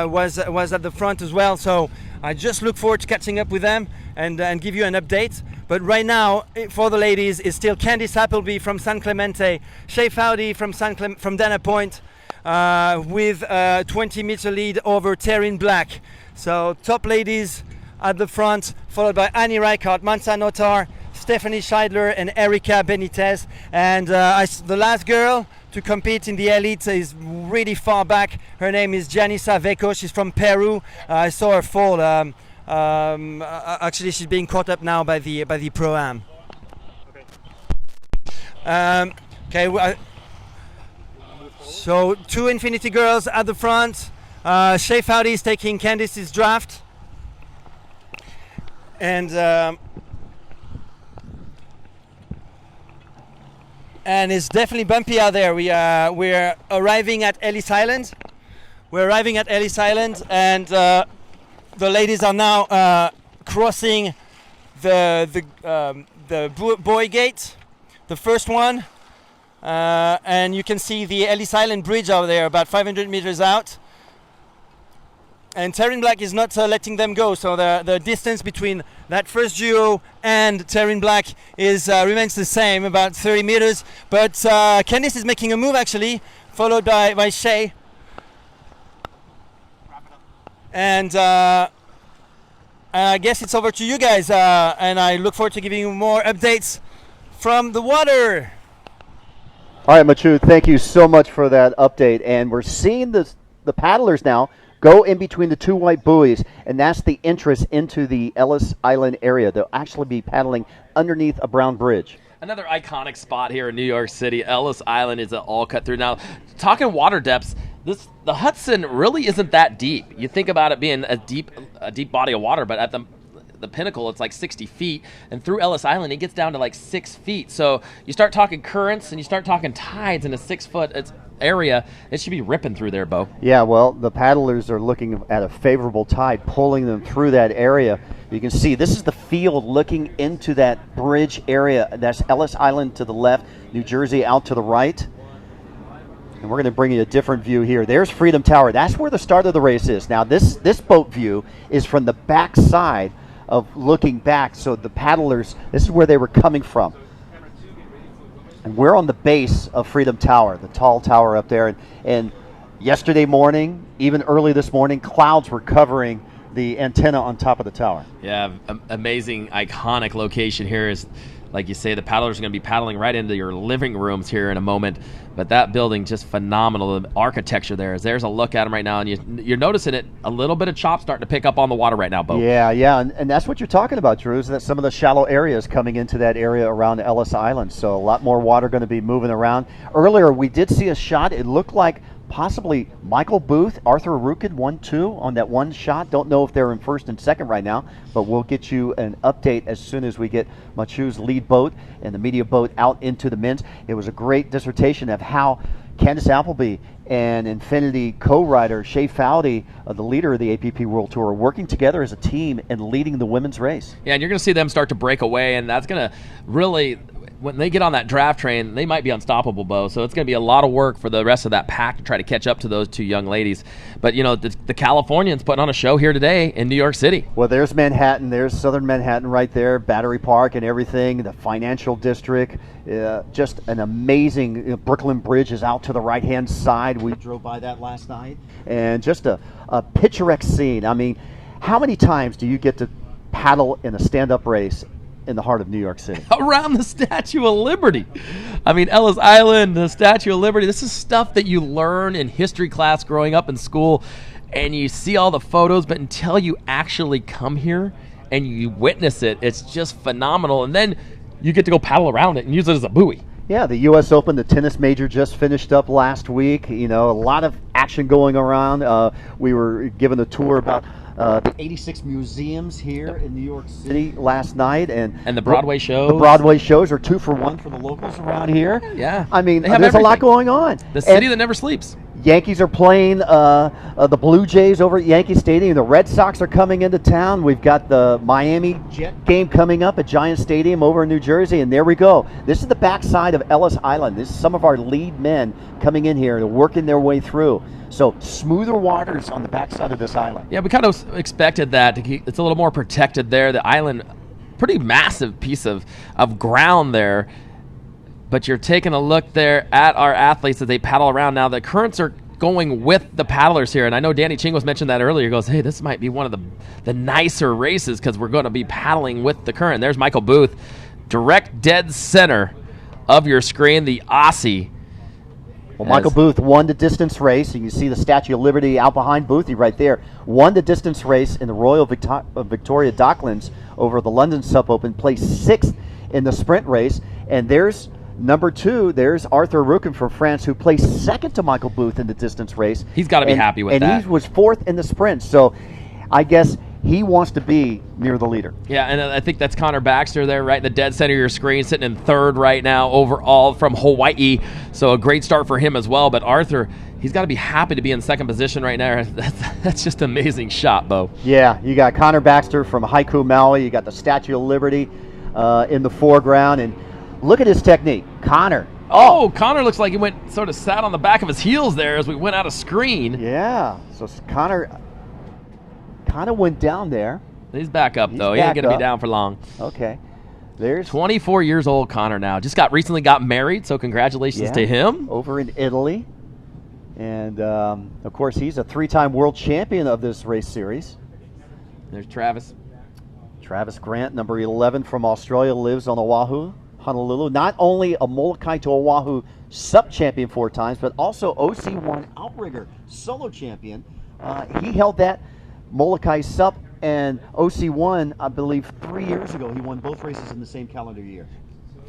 was at the front as well. So I just look forward to catching up with them and give you an update. But right now, for the ladies, it's still Candice Appleby from San Clemente, Shea Fowdy from Dana Point, with a 20-meter lead over Taryn Black. So top ladies at the front, followed by Annie Reichardt, Mansa Notar, Stephanie Scheidler, and Erika Benitez. And the last girl to compete in the elite is really far back. Her name is Janissa Veco. She's from Peru. I saw her fall. Actually, she's being caught up now by the Pro-Am. Okay. So two Infinity girls at the front. Shea Fowdy is taking Candice's draft. And it's definitely bumpy out there. We're arriving at Ellis Island. And the ladies are now crossing the buoy gate, the first one, and you can see the Ellis Island Bridge over there, about 500 meters out. And Taryn Black is not letting them go, so the distance between that first duo and Taryn Black remains the same, about 30 meters. But Candice is making a move actually followed by Shay. And I guess it's over to you guys, and I look forward to giving you more updates from the water. All right, Machu, thank you so much for that update. And we're seeing the paddlers now go in between the two white buoys, and that's the entrance into the Ellis Island area. They'll actually be paddling underneath a brown bridge. Another iconic spot here in New York City. Ellis Island is all cut through. Now, talking water depths, the Hudson really isn't that deep. You think about it being a deep body of water, but at the pinnacle, it's like 60 feet, and through Ellis Island, it gets down to like 6 feet. So you start talking currents and you start talking tides in a 6-foot area, it should be ripping through there, Bo. Yeah, well, the paddlers are looking at a favorable tide pulling them through that area. You can see this is the field looking into that bridge area. That's Ellis Island to the left, New Jersey out to the right. And we're going to bring you a different view here. There's Freedom Tower. That's where the start of the race is. Now, this boat view is from the back side of looking back. So the paddlers, this is where they were coming from. And we're on the base of Freedom Tower, the tall tower up there. And yesterday morning, even early this morning, clouds were covering the antenna on top of the tower. Yeah, amazing, iconic location here. Is, like you say, the paddlers are going to be paddling right into your living rooms here in a moment. But that building, just phenomenal. The architecture there's a look at them right now, and you're noticing it, a little bit of chop starting to pick up on the water right now, Bo. Yeah, and that's what you're talking about, Drew, is that some of the shallow areas coming into that area around Ellis Island. So a lot more water going to be moving around. Earlier, we did see a shot. It looked like possibly Michael Booth, Arthur Rukin 1-2 on that one shot. Don't know if they're in first and second right now, but we'll get you an update as soon as we get Machu's lead boat and the media boat out into the men's. It was a great dissertation of how Candace Appleby and Infinity co-rider Shay Fowdy, the leader of the APP World Tour, are working together as a team and leading the women's race. Yeah, and you're going to see them start to break away, and that's going to really, when they get on that draft train, they might be unstoppable, Bo. So it's going to be a lot of work for the rest of that pack to try to catch up to those two young ladies. But, you know, the Californians putting on a show here today in New York City. Well, there's Manhattan. There's southern Manhattan right there, Battery Park and everything, the financial district. Just an amazing Brooklyn Bridge is out to the right-hand side. We drove by that last night. And just a picturesque scene. I mean, how many times do you get to paddle in a stand-up race in the heart of New York City? Around the Statue of Liberty. I mean, Ellis Island, the Statue of Liberty, this is stuff that you learn in history class growing up in school, and you see all the photos, but until you actually come here and you witness it, it's just phenomenal. And then you get to go paddle around it and use it as a buoy. Yeah, the U.S. Open, the tennis major just finished up last week. You know, a lot of action going around. We were given a tour about the 86 museums here in New York City last night. And the Broadway shows. The Broadway shows are 2 for 1 for the locals around here. Yeah. I mean, They have there's a lot everything. going on. The city that never sleeps. Yankees are playing the Blue Jays over at Yankee Stadium. The Red Sox are coming into town. We've got the Miami Jet game coming up at Giant Stadium over in New Jersey, and there we go. This is the backside of Ellis Island. This is some of our lead men coming in here and working their way through. So smoother waters on the backside of this island. Yeah, we kind of expected that. It's a little more protected there. The island, pretty massive piece of ground there. But you're taking a look there at our athletes as they paddle around. Now, the currents are going with the paddlers here. And I know Danny Chingos mentioned that earlier. He goes, hey, this might be one of the nicer races because we're going to be paddling with the current. There's Michael Booth, direct dead center of your screen, the Aussie. Well, Michael Booth won the distance race. You can see the Statue of Liberty out behind Boothie right there. Won the distance race in the Royal Victoria Docklands over the London Sup Open. Placed 6th in the sprint race. And there's number 2, there's Arthur Rukin from France, who placed 2nd to Michael Booth in the distance race. He's got to be happy with that. And he was 4th in the sprint. So I guess he wants to be near the leader. Yeah, and I think that's Connor Baxter there, right in the dead center of your screen, sitting in 3rd right now overall from Hawaii. So a great start for him as well. But Arthur, he's got to be happy to be in 2nd position right now. That's just an amazing shot, Bo. Yeah, you got Connor Baxter from Haiku, Maui. You got the Statue of Liberty in the foreground. And look at his technique. Connor. Oh, Connor looks like he went sort of sat on the back of his heels there as we went out of screen. Yeah, so Connor kind of went down there. He's back up, though. He ain't going to be down for long. Okay. There's 24 years old Connor now. Just recently got married, so congratulations to him. Over in Italy. And, of course, he's a 3-time world champion of this race series. There's Travis. Travis Grant, number 11 from Australia, lives on Oahu, Honolulu. Not only a Molokai to Oahu SUP champion 4 times, but also OC1 Outrigger solo champion. He held that Molokai SUP and OC1, I believe, 3 years ago. He won both races in the same calendar year.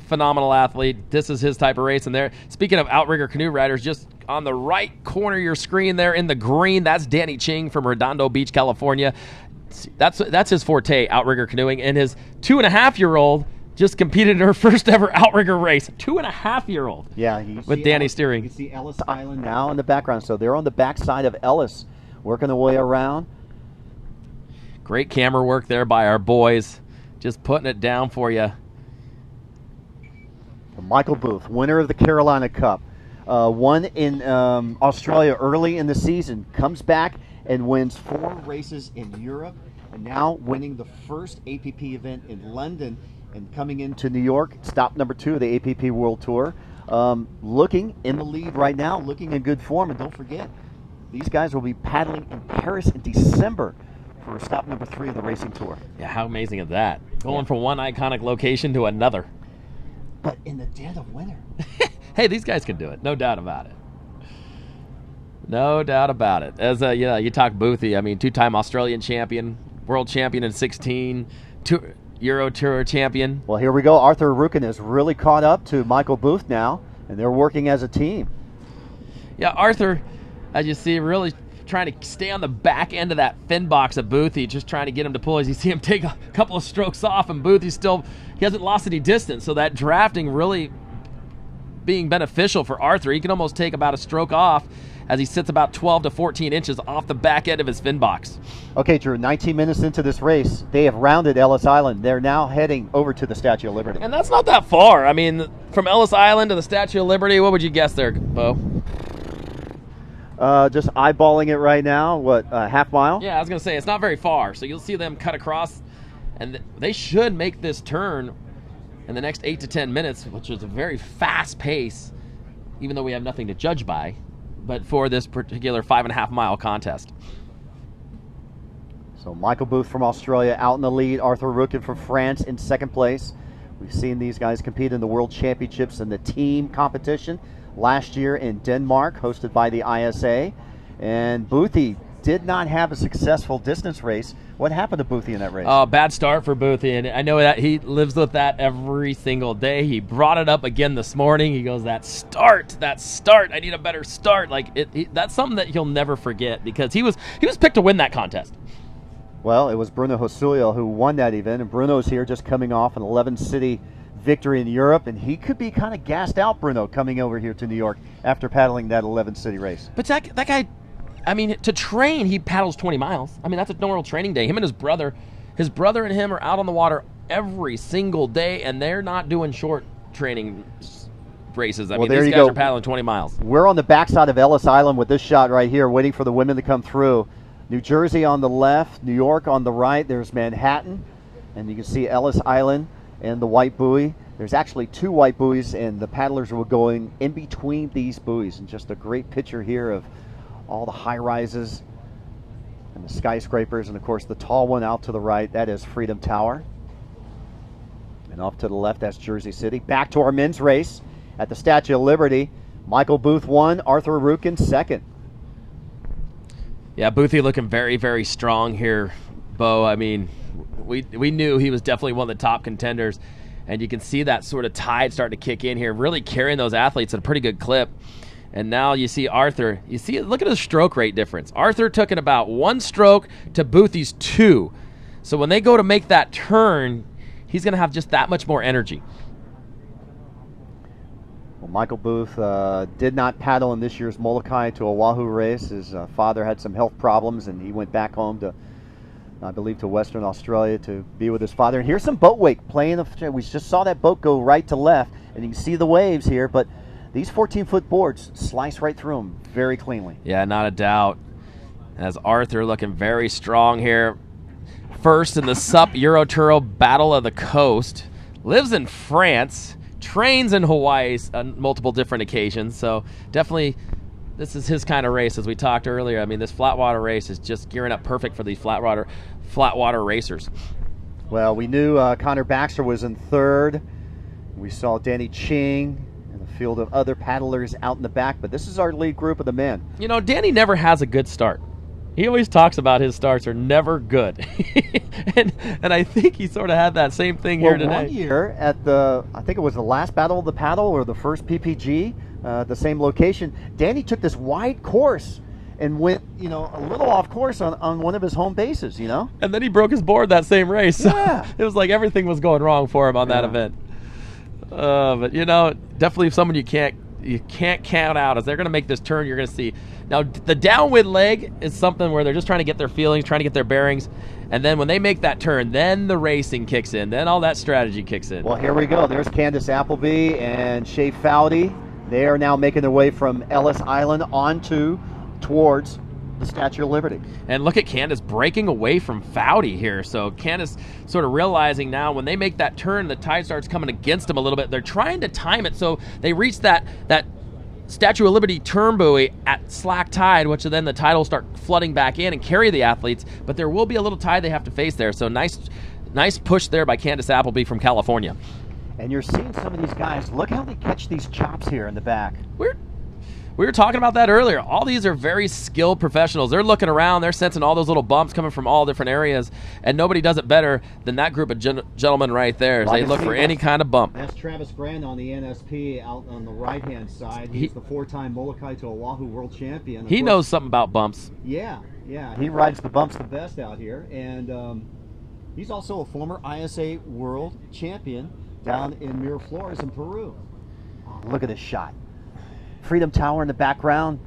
Phenomenal athlete. This is his type of race. And there, speaking of outrigger canoe riders, just on the right corner of your screen there in the green, that's Danny Ching from Redondo Beach, California. That's his forte, outrigger canoeing. And his 2.5-year-old just competed in her first ever outrigger race. 2.5-year-old. Yeah, with Danny steering. You can see Ellis Island now in the background. So they're on the backside of Ellis, working their way around. Great camera work there by our boys, just putting it down for you. Michael Booth, winner of the Carolina Cup, won in Australia early in the season, comes back and wins 4 races in Europe, and now winning the first APP event in London and coming into New York, stop number 2 of the APP World Tour. Looking in the lead right now, looking in good form, and don't forget, these guys will be paddling in Paris in December for stop number 3 of the racing tour. Yeah, how amazing is that? Going from one iconic location to another. But in the dead of winter. Hey, these guys can do it. No doubt about it. No doubt about it. As you talk Boothie, I mean, 2-time Australian champion, world champion in 16, Euro Tour champion. Well, here we go. Arthur Rukin has really caught up to Michael Booth now, and they're working as a team. Yeah, Arthur, as you see, really trying to stay on the back end of that fin box of Boothie, just trying to get him to pull. As you see him take a couple of strokes off, and Boothie he hasn't lost any distance, so that drafting really being beneficial for Arthur. He can almost take about a stroke off as he sits about 12 to 14 inches off the back end of his fin box. Okay, Drew, 19 minutes into this race, they have rounded Ellis Island. They're now heading over to the Statue of Liberty. And that's not that far. I mean, from Ellis Island to the Statue of Liberty, what would you guess there, Bo? Just eyeballing it right now, what, half mile? Yeah, I was going to say, it's not very far. So you'll see them cut across, and they should make this turn in the next 8 to 10 minutes, which is a very fast pace, even though we have nothing to judge by, but for this particular 5.5 mile contest. So Michael Booth from Australia out in the lead, Arthur Rukin from France in second place. We've seen these guys compete in the World Championships and the team competition last year in Denmark, hosted by the ISA. And Boothie did not have a successful distance race. What happened to Boothie in that race? Bad start for Boothie, and I know that he lives with that every single day. He brought it up again this morning. He goes, that start, I need a better start. Like that's something that he'll never forget, because he was picked to win that contest. Well, it was Bruno Hosuyo who won that event, and Bruno's here just coming off an 11-city victory in Europe, and he could be kind of gassed out, Bruno, coming over here to New York after paddling that 11-city race. But that guy, I mean, to train, he paddles 20 miles. I mean, that's a normal training day. Him and his brother and him are out on the water every single day, and they're not doing short training races. I mean, these guys are paddling 20 miles. We're on the backside of Ellis Island with this shot right here, waiting for the women to come through. New Jersey on the left, New York on the right. There's Manhattan, and you can see Ellis Island and the white buoy. There's actually 2 white buoys, and the paddlers were going in between these buoys. And just a great picture here of all the high rises and the skyscrapers, and of course the tall one out to the right, that is Freedom Tower. And off to the left, that's Jersey City. Back to our men's race at the Statue of Liberty. Michael Booth won, Arthur Rukin second. Yeah, Boothie looking very, very strong here, Bo. I mean, we knew he was definitely one of the top contenders, and you can see that sort of tide starting to kick in here, really carrying those athletes at a pretty good clip. And now you see Arthur. Look at his stroke rate difference. Arthur took in about 1 stroke to Boothie's 2. So when they go to make that turn, he's going to have just that much more energy. Well, Michael Booth did not paddle in this year's Molokai to Oahu race. His father had some health problems, and he went back home to, I believe, to Western Australia to be with his father. And here's some boat wake playing. We just saw that boat go right to left, and you can see the waves here, but these 14-foot boards slice right through them very cleanly. Yeah, not a doubt. As Arthur looking very strong here. First in the SUP Euroturo Battle of the Coast. Lives in France. Trains in Hawaii on multiple different occasions. So definitely this is his kind of race, as we talked earlier. I mean, this flat water race is just gearing up perfect for these flat water racers. Well, we knew Connor Baxter was in third. We saw Danny Ching and a field of other paddlers out in the back, but this is our lead group of the men. You know, Danny never has a good start. He always talks about his starts are never good. and I think he sort of had that same thing here today. One year at I think it was the last Battle of the Paddle or the first PPG, the same location, Danny took this wide course and went, a little off course on one of his home bases, And then he broke his board that same race. Yeah. It was like everything was going wrong for him on that event. But, definitely someone you can't count out. As they're going to make this turn, you're going to see. Now, the downwind leg is something where they're just trying to get their feelings, trying to get their bearings. And then when they make that turn, then the racing kicks in. Then all that strategy kicks in. Well, here we go. There's Candace Appleby and Shay Foudy. They are now making their way from Ellis Island towards the Statue of Liberty. And look at Candace breaking away from Foudy here. So Candace sort of realizing now when they make that turn, the tide starts coming against them a little bit. They're trying to time it so they reach that Statue of Liberty turn buoy at slack tide, which then the tide will start flooding back in and carry the athletes. But there will be a little tide they have to face there. So nice push there by Candace Appleby from California. And you're seeing some of these guys. Look how they catch these chops here in the back. We were talking about that earlier. All these are very skilled professionals. They're looking around. They're sensing all those little bumps coming from all different areas, and nobody does it better than that group of gentlemen right there. As they look for any kind of bump. That's Travis Grant on the NSP out on the right-hand side. He's the four-time Molokai to Oahu world champion. He knows something about bumps. Yeah. He rides the bumps the best out here, and he's also a former ISA world champion down in Miraflores in Peru. Oh, look at this shot. Freedom Tower in the background.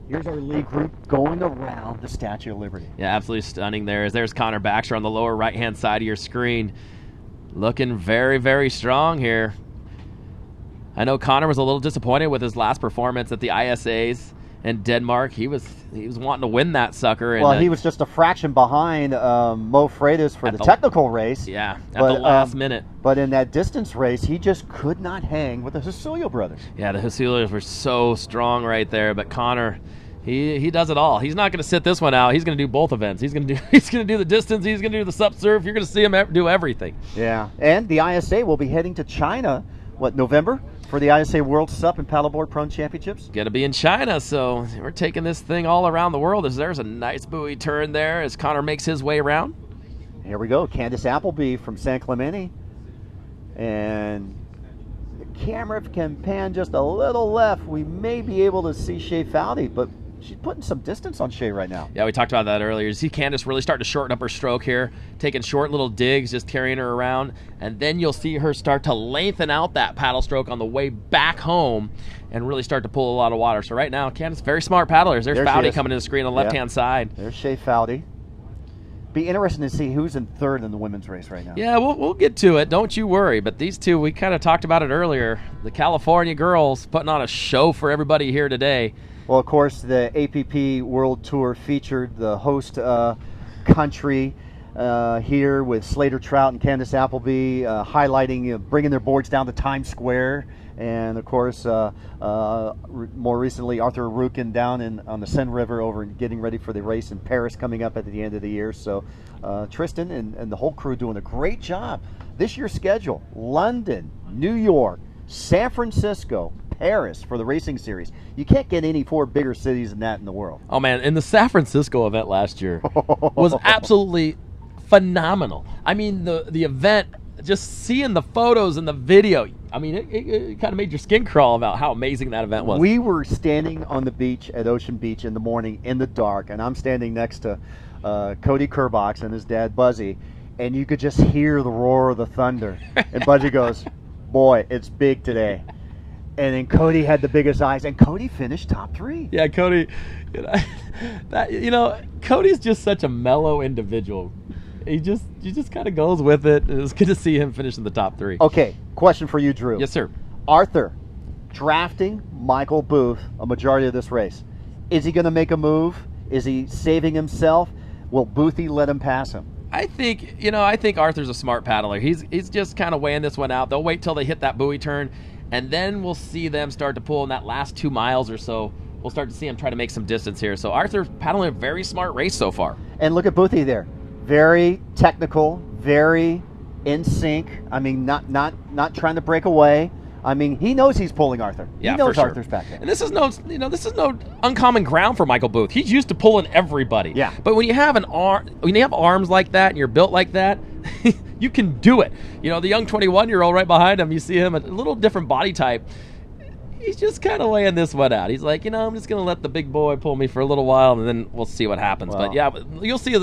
Here's our lead group going around the Statue of Liberty. Yeah, absolutely stunning there. There's Connor Baxter on the lower right-hand side of your screen. Looking very, very strong here. I know Connor was a little disappointed with his last performance at the ISAs in Denmark. He was wanting to win that sucker. Well, he was just a fraction behind Mo Freitas for the technical race. Yeah, at the last minute. But in that distance race, he just could not hang with the Husilio brothers. Yeah, the Husilios were so strong right there. But Connor, he does it all. He's not going to sit this one out. He's going to do both events. He's going to do the distance. He's going to do the sup surf. You're going to see him do everything. Yeah, and the ISA will be heading to China, November? For the ISA World Sup and Paddleboard Prone Championships? Going to be in China, so we're taking this thing all around the world. There's a nice buoy turn there as Connor makes his way around. Here we go, Candace Appleby from San Clemente. And the camera can pan just a little left. We may be able to see Shay Foudy, but she's putting some distance on Shay right now. Yeah, we talked about that earlier. You see Candace really starting to shorten up her stroke here, taking short little digs, just carrying her around, and then you'll see her start to lengthen out that paddle stroke on the way back home and really start to pull a lot of water. So right now, Candace, very smart paddlers. There's Foudy coming to the screen on the left-hand side. There's Shay Foudy. Be interesting to see who's in third in the women's race right now. Yeah, we'll get to it. Don't you worry. But these two, we kind of talked about it earlier. The California girls putting on a show for everybody here today. Well, of course, the APP World Tour featured the host country here with Slater Trout and Candace Appleby highlighting, bringing their boards down to Times Square. And, of course, more recently, Arthur Arukin down on the Seine River over and getting ready for the race in Paris coming up at the end of the year. So Tristan and the whole crew doing a great job. This year's schedule, London, New York, San Francisco, Paris for the racing series. You can't get any four bigger cities than that in the world. Oh, man, and the San Francisco event last year was absolutely phenomenal. I mean, the event, just seeing the photos and the video, I mean, it kind of made your skin crawl about how amazing that event was. We were standing on the beach at Ocean Beach in the morning in the dark, and I'm standing next to Cody Kerbox and his dad, Buzzy, and you could just hear the roar of the thunder. And Buzzy goes, boy, it's big today. And then Cody had the biggest eyes, and Cody finished top 3. Yeah, Cody, Cody's just such a mellow individual. He just kind of goes with it. It was good to see him finish in the top 3. Okay, question for you, Drew. Yes, sir. Arthur, drafting Michael Booth a majority of this race. Is he going to make a move? Is he saving himself? Will Boothie let him pass him? I think Arthur's a smart paddler. He's just kind of weighing this one out. They'll wait till they hit that buoy turn, and then we'll see them start to pull in that last 2 miles or so we'll start to see him try to make some distance here. So Arthur paddling a very smart race so far. And look at Boothie there. Very technical, very in sync. I mean, not trying to break away. I mean, he knows he's pulling Arthur. Yeah, he knows for sure. Arthur's back there. And this is no uncommon ground for Michael Booth. He's used to pulling everybody. Yeah. But when you have when you have arms like that and you're built like that, you can do it. You know, the young 21-year-old right behind him, you see him, a little different body type. He's just kind of laying this one out. He's like, I'm just going to let the big boy pull me for a little while, and then we'll see what happens. Wow. But yeah, you'll see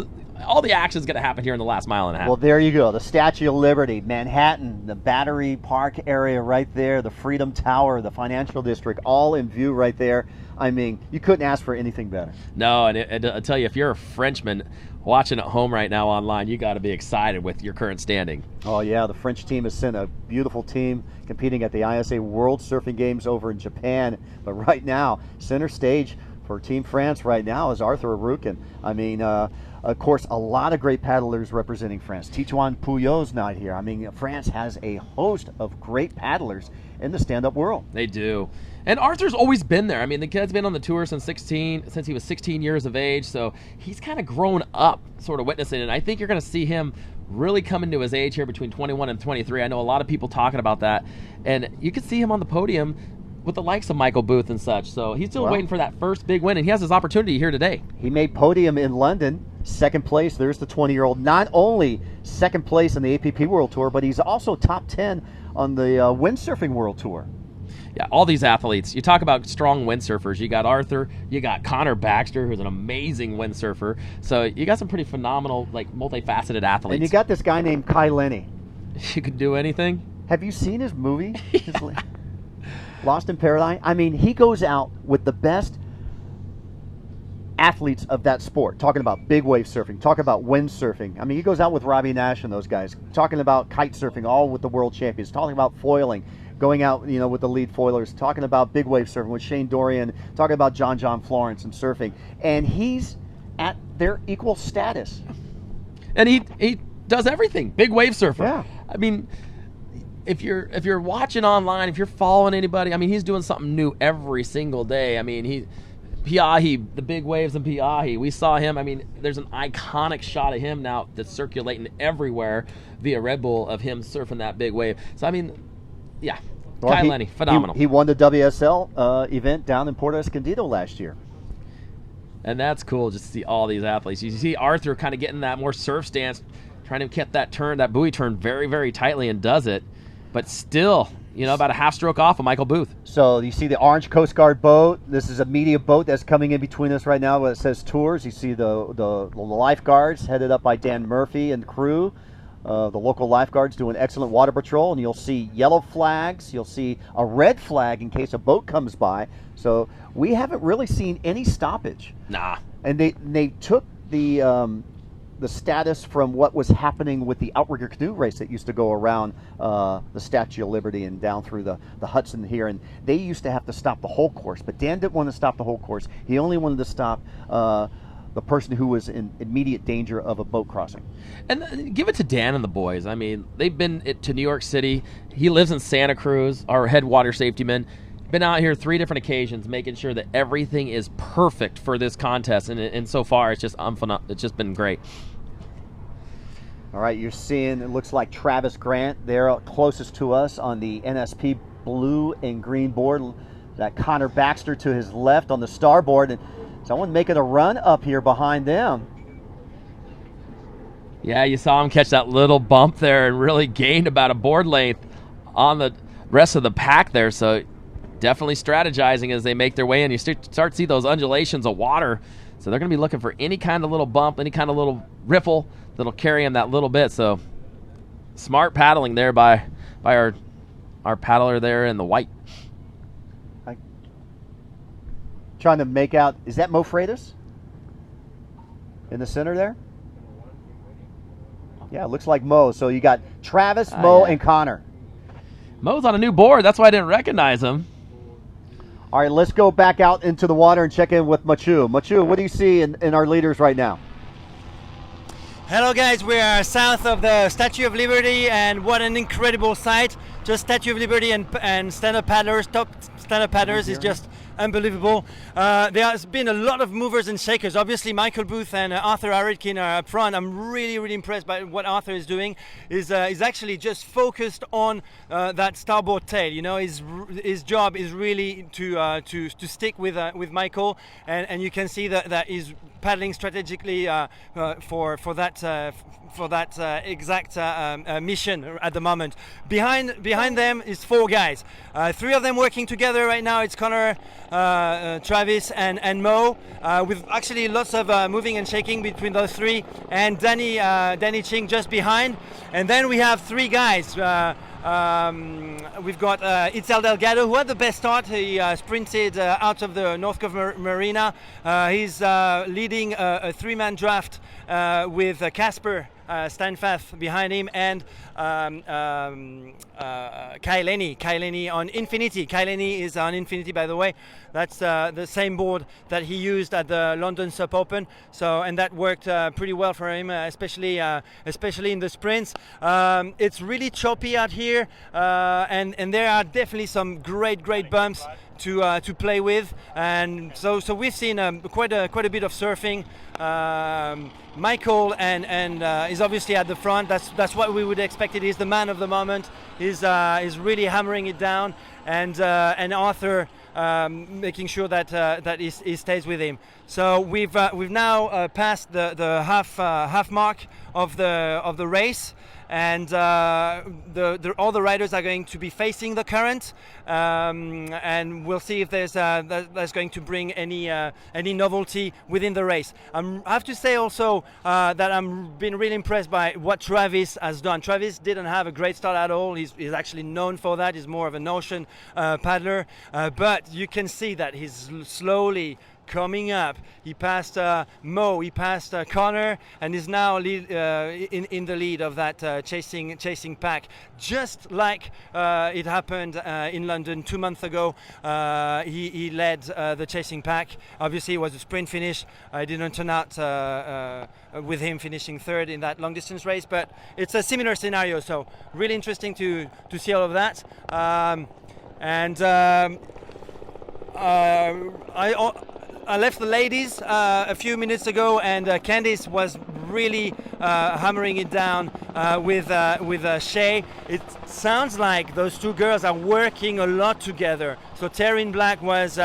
all the action's going to happen here in the last mile and a half. Well, there you go. The Statue of Liberty, Manhattan, the Battery Park area right there, the Freedom Tower, the financial district, all in view right there. I mean, you couldn't ask for anything better. No, and I'll tell you, if you're a Frenchman watching at home right now online, you got to be excited with your current standing. Oh, yeah, the French team has sent a beautiful team competing at the ISA World Surfing Games over in Japan. But right now, center stage for Team France right now is Arthur Arukin. I mean, of course, a lot of great paddlers representing France. Titouan Pouilleau's not here. I mean, France has a host of great paddlers in the stand-up world. They do. And Arthur's always been there. I mean, the kid's been on the tour since he was 16 years of age, so he's kind of grown up sort of witnessing it. And I think you're going to see him really come into his age here between 21 and 23. I know a lot of people talking about that. And you can see him on the podium with the likes of Michael Booth and such. So he's still waiting for that first big win, and he has his opportunity here today. He made podium in London, second place. There's the 20-year-old. Not only second place in the APP World Tour, but he's also top 10 on the Windsurfing World Tour. Yeah, all these athletes. You talk about strong windsurfers. You got Arthur. You got Connor Baxter, who's an amazing windsurfer. So you got some pretty phenomenal, multifaceted athletes. And you got this guy named Kai Lenny. You could do anything. Have you seen his movie? Lost in Paradise? I mean, he goes out with the best athletes of that sport, talking about big wave surfing, talking about windsurfing. I mean, he goes out with Robbie Nash and those guys, talking about kite surfing, all with the world champions, talking about foiling, going out, with the lead foilers, talking about big wave surfing with Shane Dorian, talking about John Florence and surfing. And he's at their equal status. And he does everything. Big wave surfer. Yeah. I mean, if you're watching online, if you're following anybody, I mean, he's doing something new every single day. I mean, Piahi, the big waves in Piahi, we saw him. I mean, there's an iconic shot of him now that's circulating everywhere via Red Bull of him surfing that big wave. So, I mean, yeah, well, Kai Lenny, phenomenal. He won the WSL event down in Puerto Escondido last year. And that's cool just to see all these athletes. You see Arthur kind of getting that more surf stance, trying to get that buoy turn very, very tightly, and does it. But still, about a half stroke off of Michael Booth. So you see the orange Coast Guard boat. This is a media boat that's coming in between us right now where it says tours. You see the lifeguards headed up by Dan Murphy and crew. The local lifeguards doing excellent water patrol, and you'll see yellow flags. You'll see a red flag in case a boat comes by. So we haven't really seen any stoppage. Nah. And they took the status from what was happening with the outrigger canoe race that used to go around the Statue of Liberty and down through the Hudson here, and they used to have to stop the whole course, but Dan didn't want to stop the whole course. He only wanted to stop the person who was in immediate danger of a boat crossing. And give it to Dan and the boys. I mean, they've been to New York City. He lives in Santa Cruz, our head water safety man. Been out here 3 different occasions making sure that everything is perfect for this contest, and so far it's just been great. All right, you're seeing, it looks like Travis Grant there closest to us on the NSP blue and green board. That Connor Baxter to his left on the starboard, and someone making a run up here behind them. Yeah, you saw him catch that little bump there and really gained about a board length on the rest of the pack there. So definitely strategizing as they make their way in. You start to see those undulations of water. So they're going to be looking for any kind of little bump, any kind of little riffle that'll carry them that little bit. So smart paddling there by our paddler there in the white. Trying to make out, is that Mo Freitas in the center there? Yeah, it looks like Mo. So you got Travis, Mo, and Connor. Mo's on a new board. That's why I didn't recognize him. All right, let's go back out into the water and check in with Machu. Machu, what do you see in our leaders right now? Hello guys, we are south of the Statue of Liberty, and what an incredible sight. Just Statue of Liberty and stand-up paddlers, top stand-up paddlers is just unbelievable. There has been a lot of movers and shakers. Obviously, Michael Booth and Arthur Aridkin are up front. I'm really impressed by what Arthur is doing. Is actually just focused on that starboard tail. You know, his job is really to stick with Michael, and you can see that he's paddling strategically for that exact mission at the moment. Behind them is 4 guys. 3 of them working together right now. It's Connor, Travis, and Mo, with actually lots of moving and shaking between those 3, and Danny Ching just behind. And then we have 3 guys. We've got Itzel Delgado, who had the best start. He sprinted out of the North Cove Marina. He's leading a 3-man draft with Casper Steinfath behind him, and Kai Lenny on Infinity. Kai Lenny is on Infinity, by the way. That's the same board that he used at the London Sup Open. So, and that worked pretty well for him, especially in the sprints. It's really choppy out here, and there are definitely some great bumps to play with, and so we've seen quite a bit of surfing. Michael and is obviously at the front. That's what we would expect. It is the man of the moment. Is really hammering it down, and Arthur making sure that he stays with him. So we've now passed the half mark of the race. And all the riders are going to be facing the current, and we'll see if that's going to bring any novelty within the race. I have to say also that I'm been really impressed by what Travis has done. Travis didn't have a great start at all. He's actually known for that. He's more of an ocean paddler, but you can see that he's slowly coming up. He passed Mo, he passed Connor, and is now in the lead of that chasing pack, just like it happened in London 2 months ago. He led the chasing pack. Obviously, it was a sprint finish. It didn't turn out with him finishing 3rd in that long distance race, but it's a similar scenario. So really interesting to see all of that. I left the ladies a few minutes ago, and Candice was really hammering it down with Shay. It sounds like those 2 girls are working a lot together. So Taryn Black was,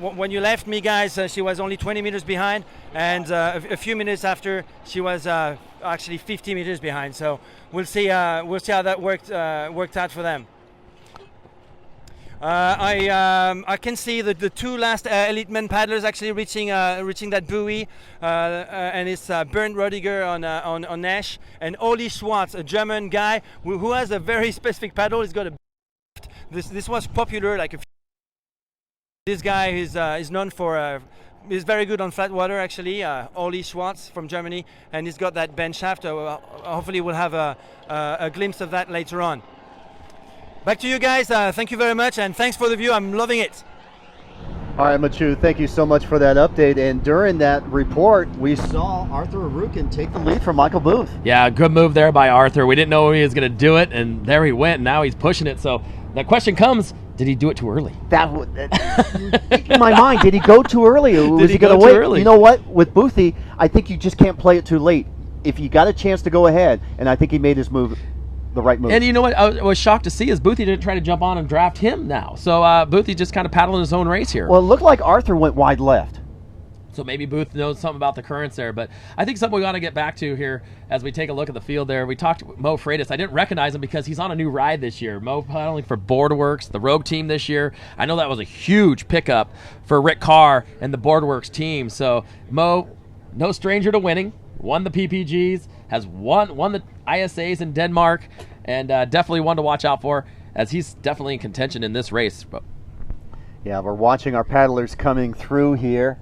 when you left me, guys, she was only 20 meters behind, and a few minutes after she was actually 50 meters behind. So we'll see how that worked out for them. I can see the 2 last elite men paddlers actually reaching that buoy, and it's Bernd Rodiger on Nash, and Oli Schwartz, a German guy who has a very specific paddle. He's got a this was popular like a few. This guy is known for he's very good on flat water, actually. Oli Schwartz from Germany, and he's got that bend shaft. Hopefully we'll have a glimpse of that later on. Back to you guys. Thank you very much, and thanks for the view. I'm loving it. All right, Machu, thank you so much for that update. And during that report, we saw Arthur Aridkin take the lead from Michael Booth. Yeah, good move there by Arthur. We didn't know he was going to do it, and there he went. And now he's pushing it. So the question comes, did he do it too early? In my mind, did he go too early? Or was he going to wait? Early? You know what? With Boothy, I think you just can't play it too late. If you got a chance to go ahead, and I think he made his move. The right move. And you know what I was shocked to see is Boothie didn't try to jump on and draft him now. So Boothie just kind of paddling his own race here. Well, it looked like Arthur went wide left. So maybe Booth knows something about the currents there. But I think something we got to get back to here as we take a look at the field there. We talked to Mo Freitas. I didn't recognize him because he's on a new ride this year. Mo paddling for Boardworks, the Rogue team this year. I know that was a huge pickup for Rick Carr and the Boardworks team. So Mo, no stranger to winning, won the PPGs, has won the ISAs in Denmark, and definitely one to watch out for, as he's definitely in contention in this race. Yeah, we're watching our paddlers coming through here,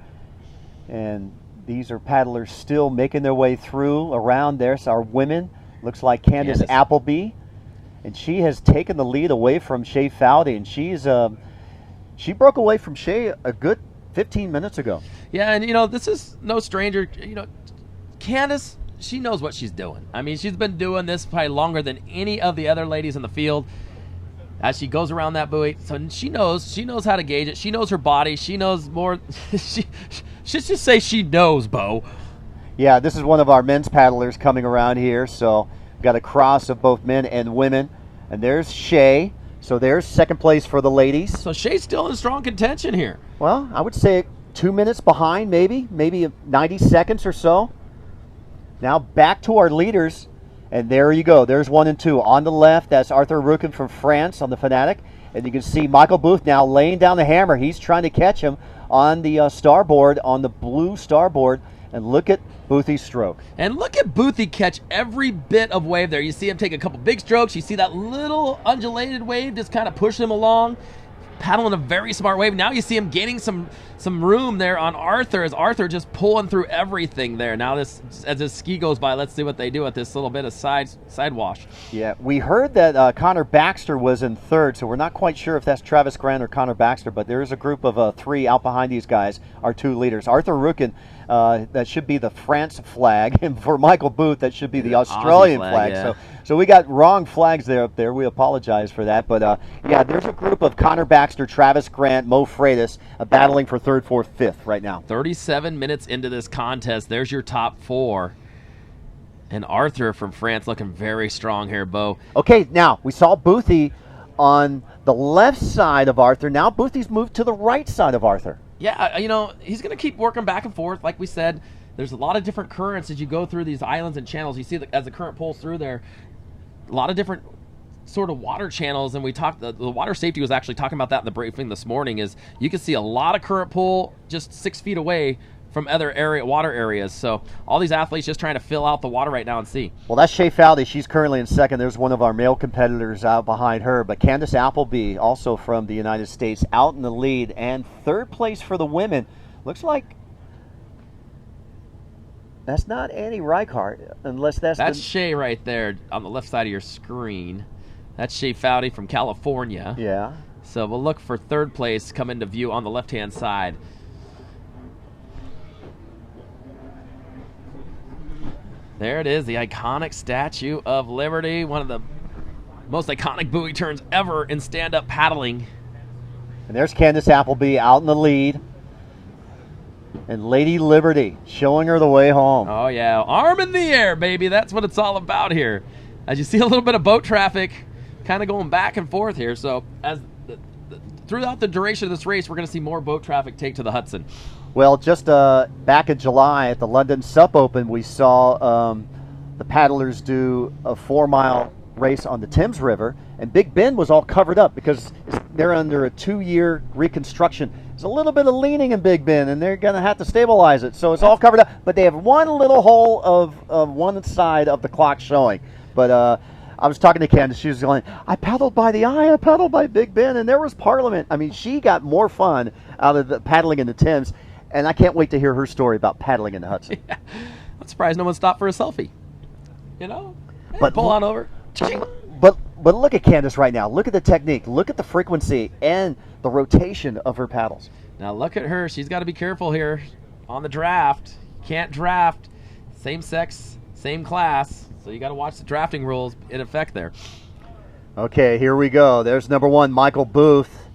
and these are paddlers still making their way through around there. So our women, looks like Candice Appleby, and she has taken the lead away from Shay Fowdy, and she broke away from Shay a good 15 minutes ago. Yeah, and you know, this is no stranger. You know, Candice, she knows what she's doing. I mean, she's been doing this probably longer than any of the other ladies in the field. as she goes around that buoy. So she knows how to gauge it. She knows her body. She knows more. Let's just say she knows, Bo. Yeah, this is one of our men's paddlers coming around here. So got a cross of both men and women. And there's Shay. So there's second place for the ladies. So Shay's still in strong contention here. Well, I would say 2 minutes behind, maybe 90 seconds or so. Now back to our leaders, and there you go. There's 1 and 2. On the left, that's Arthur Rukin from France on the Fanatic. And you can see Michael Booth now laying down the hammer. He's trying to catch him on the starboard, on the blue starboard. And look at Boothie's stroke. And look at Boothie catch every bit of wave there. You see him take a couple big strokes. You see that little undulated wave just kind of push him along, paddling a very smart wave. Now you see him gaining some room there on Arthur, as Arthur just pulling through everything there. Now this, as this ski goes by, let's see what they do with this little bit of side wash. Yeah, we heard that Connor Baxter was in third, so we're not quite sure if that's Travis Grant or Connor Baxter, but there is a group of 3 out behind these guys, our 2 leaders. Arthur Rukin, that should be the France flag, and for Michael Booth, that should be the Australian flag. Yeah. So we got wrong flags there up there. We apologize for that. But, yeah, there's a group of Connor Baxter, Travis Grant, Mo Freitas battling for third, fourth, fifth right now. 37 minutes into this contest. There's your top 4. And Arthur from France looking very strong here, Bo. Okay, now, we saw Boothie on the left side of Arthur. Now Boothie's moved to the right side of Arthur. Yeah, he's going to keep working back and forth. Like we said, there's a lot of different currents as you go through these islands and channels. You see as the current pulls through there, a lot of different sort of water channels. And we talked, the water safety was actually talking about that in the briefing this morning, is you can see a lot of current pull just 6 feet away from other water areas. So all these athletes just trying to fill out the water right now and see. Well, that's Shay Fowdy. She's currently in second. There's one of our male competitors out behind her. But Candace Appleby, also from the United States, out in the lead. And third place for the women. Looks like that's not Annie Reichart, unless that's Shay right there on the left side of your screen. That's Shay Fowdy from California. Yeah. So we'll look for third place come into view on the left-hand side. There it is, the iconic Statue of Liberty, one of the most iconic buoy turns ever in stand-up paddling. And there's Candace Appleby out in the lead. And Lady Liberty showing her the way home. Oh, yeah. Arm in the air, baby. That's what it's all about here. As you see a little bit of boat traffic kind of going back and forth here. So throughout the duration of this race, we're going to see more boat traffic take to the Hudson. Well, just back in July at the London Sup Open, we saw the paddlers do a 4-mile race on the Thames River, and Big Bend was all covered up because they're under a 2-year reconstruction. There's a little bit of leaning in Big Bend, and they're going to have to stabilize it, so it's all covered up. But they have one little hole of one side of the clock showing. But I was talking to Candace. She was going, I paddled by the eye, I paddled by Big Bend, and there was Parliament. I mean, she got more fun out of the paddling in the Thames. And I can't wait to hear her story about paddling in the Hudson. Yeah. I'm surprised no one stopped for a selfie. Hey, but pull on over. But look at Candace right now. Look at the technique. Look at the frequency and the rotation of her paddles. Now look at her. She's got to be careful here on the draft. Can't draft. Same sex, same class. So you got to watch the drafting rules in effect there. Okay, here we go. There's number 1, Michael Booth.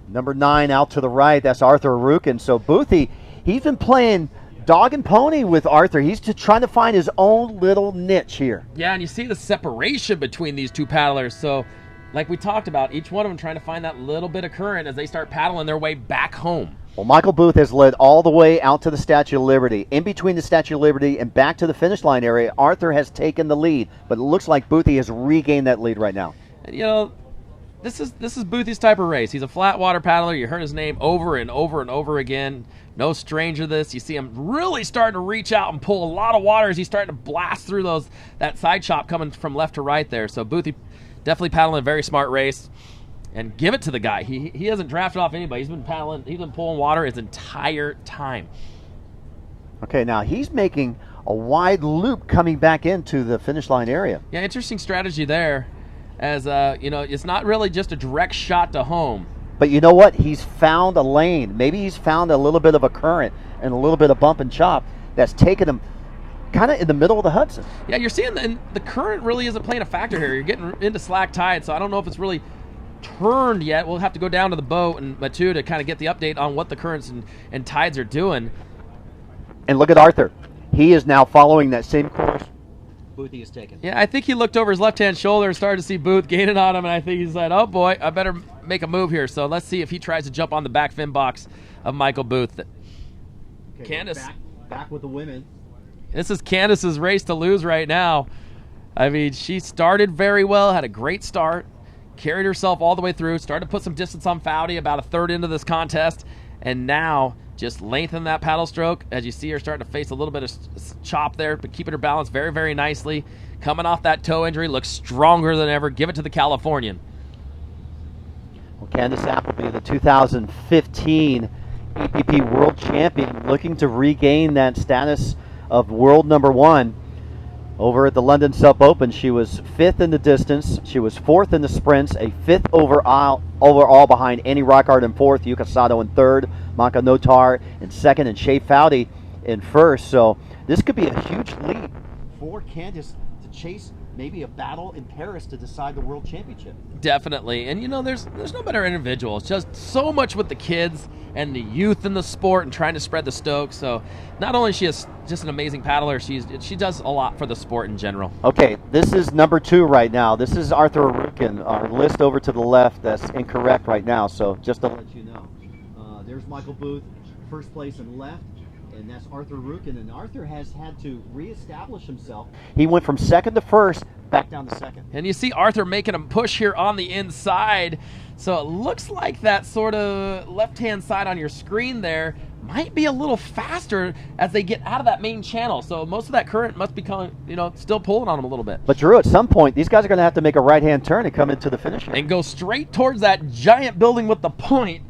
Number 9 out to the right. That's Arthur Rukin. So Boothie, he's been playing dog and pony with Arthur. He's just trying to find his own little niche here. Yeah, and you see the separation between these two paddlers. So, like we talked about, each one of them trying to find that little bit of current as they start paddling their way back home. Well, Michael Booth has led all the way out to the Statue of Liberty. In between the Statue of Liberty and back to the finish line area, Arthur has taken the lead. But it looks like Boothie has regained that lead right now. And, this is Boothie's type of race. He's a flat water paddler. You heard his name over and over and over again. No stranger to this. You see him really starting to reach out and pull a lot of water as he's starting to blast through that side chop coming from left to right there. So Boothie definitely paddling a very smart race. And give it to the guy. He hasn't drafted off anybody. He's been paddling. He's been pulling water his entire time. Okay, now he's making a wide loop coming back into the finish line area. Yeah, interesting strategy there. As it's not really just a direct shot to home. But you know what? He's found a lane. Maybe he's found a little bit of a current and a little bit of bump and chop that's taken him kind of in the middle of the Hudson. Yeah, you're seeing the current really isn't playing a factor here. You're getting into slack tide, so I don't know if it's really turned yet. We'll have to go down to the boat and Matu to kind of get the update on what the currents and tides are doing. And look at Arthur. He is now following that same course Boothie has taken. Yeah, I think he looked over his left-hand shoulder and started to see Booth gaining on him, and I think he's like, oh, boy, I better make a move here. So let's see if he tries to jump on the back fin box of Michael Booth. Okay, Candace. Back with the women. This is Candace's race to lose right now. I mean, she started very well, had a great start, carried herself all the way through, started to put some distance on Foudy about a third into this contest, and now just lengthen that paddle stroke. As you see her starting to face a little bit of chop there, but keeping her balance very, very nicely. Coming off that toe injury, looks stronger than ever. Give it to the Californian. Well, Candace Appleby, the 2015 EPP World Champion, looking to regain that status of world number one. Over at the London Sup Open, she was 5th in the distance. She was 4th in the sprints, a 5th overall behind Annie Rockart in 4th, Yuka Sato in 3rd, Maka Notar in 2nd, and Shea Foudy in 1st. So this could be a huge leap for Candace to chase maybe a battle in Paris to decide the World Championship. Definitely. And, you know, there's no better individual. It's just so much with the kids and the youth in the sport and trying to spread the stoke. So not only is she just an amazing paddler, she does a lot for the sport in general. Okay, this is number 2 right now. This is Arthur Arukin. Our list over to the left, that's incorrect right now, so just to let you know. There's Michael Booth, first place and left, and that's Arthur Arukin. And Arthur has had to reestablish himself. He went from 2nd to 1st, back down to 2nd. And you see Arthur making him push here on the inside. So it looks like that sort of left-hand side on your screen there might be a little faster as they get out of that main channel. So most of that current must be coming, still pulling on them a little bit. But Drew, at some point, these guys are going to have to make a right-hand turn and come into the finish line. And go straight towards that giant building with the point,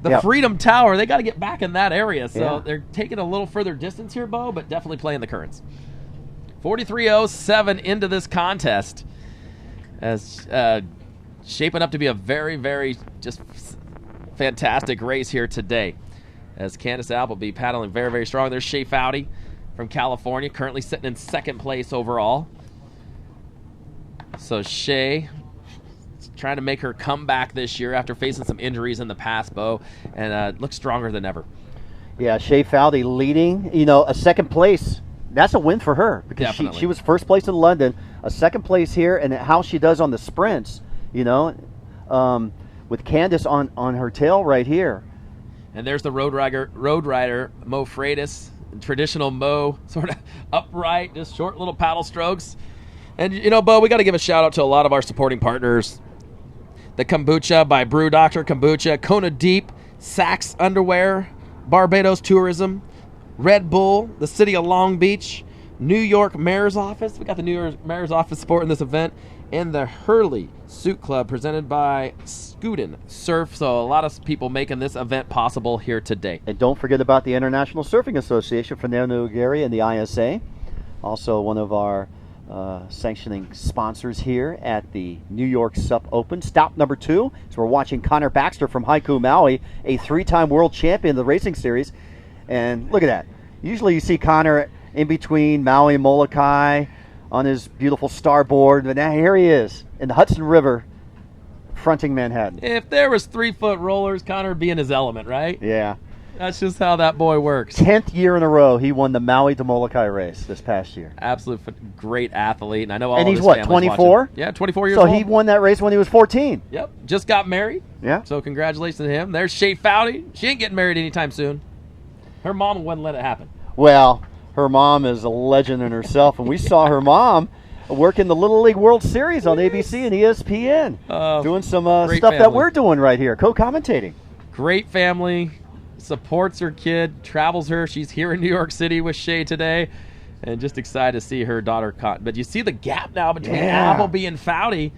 the Freedom Tower. They got to get back in that area. So they're taking a little further distance here, Bo, but definitely playing the currents. 43.07 into this contest as shaping up to be a very, very just fantastic race here today. As Candace Appleby paddling very, very strong. There's Shea Foudy from California, currently sitting in 2nd place overall. So Shea trying to make her comeback this year after facing some injuries in the past, Bo, and looks stronger than ever. Yeah, Shea Foudy leading, a 2nd place. That's a win for her because she was 1st place in London, a 2nd place here, and how she does on the sprints, with Candace on her tail right here. And there's the road rider Mo Freitas, traditional Mo, sort of upright, just short little paddle strokes. And, Bo, we got to give a shout-out to a lot of our supporting partners. The Kombucha by Brew Doctor Kombucha, Kona Deep, Saks Underwear, Barbados Tourism, Red Bull, the City of Long Beach, New York Mayor's Office. We got the New York Mayor's Office supporting this event. And the Hurley Suit Club presented by Scootin Surf. So a lot of people making this event possible here today. And don't forget about the International Surfing Association, Fernando Aguirre, and the ISA. Also one of our sanctioning sponsors here at the New York Sup Open. Stop number 2. So we're watching Connor Baxter from Haiku, Maui, a 3-time world champion of the racing series. And look at that. Usually you see Connor in between Maui and Molokai on his beautiful starboard, but now here he is in the Hudson River, fronting Manhattan. If there was 3-foot rollers, Connor would be in his element, right? Yeah. That's just how that boy works. 10th year in a row, he won the Maui to Molokai race this past year. Absolute great athlete, and I know all and of he's his what, family's 24? Watching. Yeah, 24 years old. So he won that race when he was 14. Yep, just got married. Yeah. So congratulations to him. There's Shea Foudy. She ain't getting married anytime soon. Her mom wouldn't let it happen. Well, her mom is a legend in herself, and we saw her mom working the Little League World Series on ABC and ESPN, doing some stuff that we're doing right here, co-commentating. Great family, supports her kid, travels her. She's here in New York City with Shea today, and just excited to see her daughter caught. But you see the gap now between Appleby and Foudy.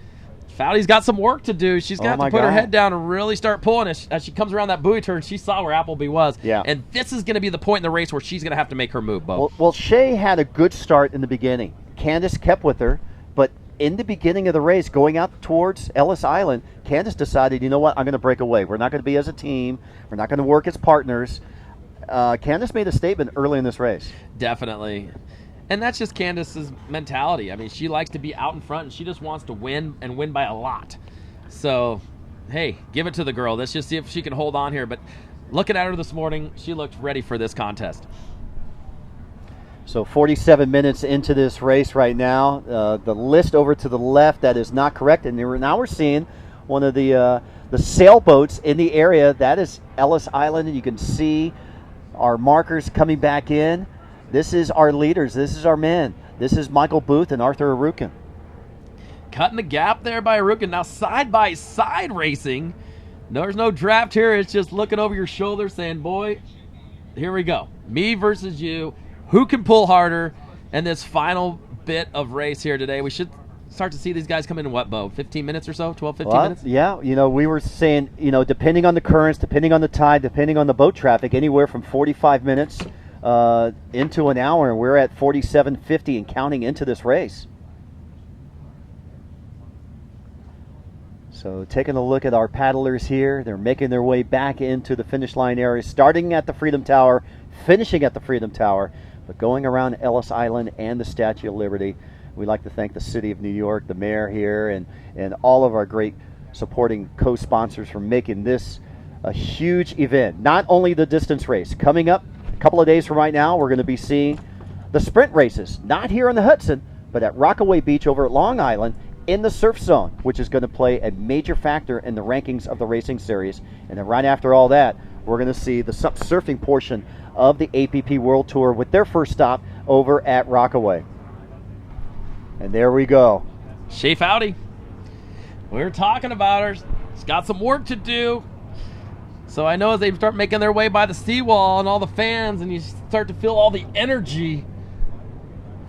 Foudy's got some work to do. She's got to put her head down and really start pulling. As she comes around that buoy turn, she saw where Appleby was. Yeah. And this is going to be the point in the race where she's going to have to make her move, Bo. Well, Shea had a good start in the beginning. Candace kept with her, but in the beginning of the race, going out towards Ellis Island, Candace decided, you know what, I'm going to break away. We're not going to be as a team. We're not going to work as partners. Candace made a statement early in this race. Definitely. And that's just Candace's mentality. I mean, she likes to be out in front, and she just wants to win and win by a lot. So hey, give it to the girl. Let's just see if she can hold on here. But looking at her this morning, she looked ready for this contest. So 47 minutes into this race right now. The list over to the left, that is not correct. And now we're seeing one of the sailboats in the area. That is Ellis Island, and you can see our markers coming back in. This is our leaders. This is our men. This is Michael Booth and Arthur Arukin. Cutting the gap there by Arukin. Now side-by-side racing. There's no draft here. It's just looking over your shoulder saying, boy, here we go. Me versus you. Who can pull harder in this final bit of race here today? We should start to see these guys come in what, Bo? 15 minutes or so? 12, 15 minutes? Yeah, we were saying, depending on the currents, depending on the tide, depending on the boat traffic, anywhere from 45 minutes into an hour, and we're at 47:50 and counting into this race. So taking a look at our paddlers here, they're making their way back into the finish line area, starting at the Freedom Tower, finishing at the Freedom Tower, but going around Ellis Island and the Statue of Liberty. We'd like to thank the City of New York, the mayor here, and all of our great supporting co-sponsors for making this a huge event. Not only the distance race. Coming up a couple of days from right now, we're going to be seeing the sprint races, not here on the Hudson, but at Rockaway Beach over at Long Island in the surf zone, which is going to play a major factor in the rankings of the racing series. And then right after all that, we're going to see the surfing portion of the APP World Tour with their first stop over at Rockaway. And there we go. Shea Foudy. We were talking about her. She's got some work to do. So I know as they start making their way by the seawall and all the fans, and you start to feel all the energy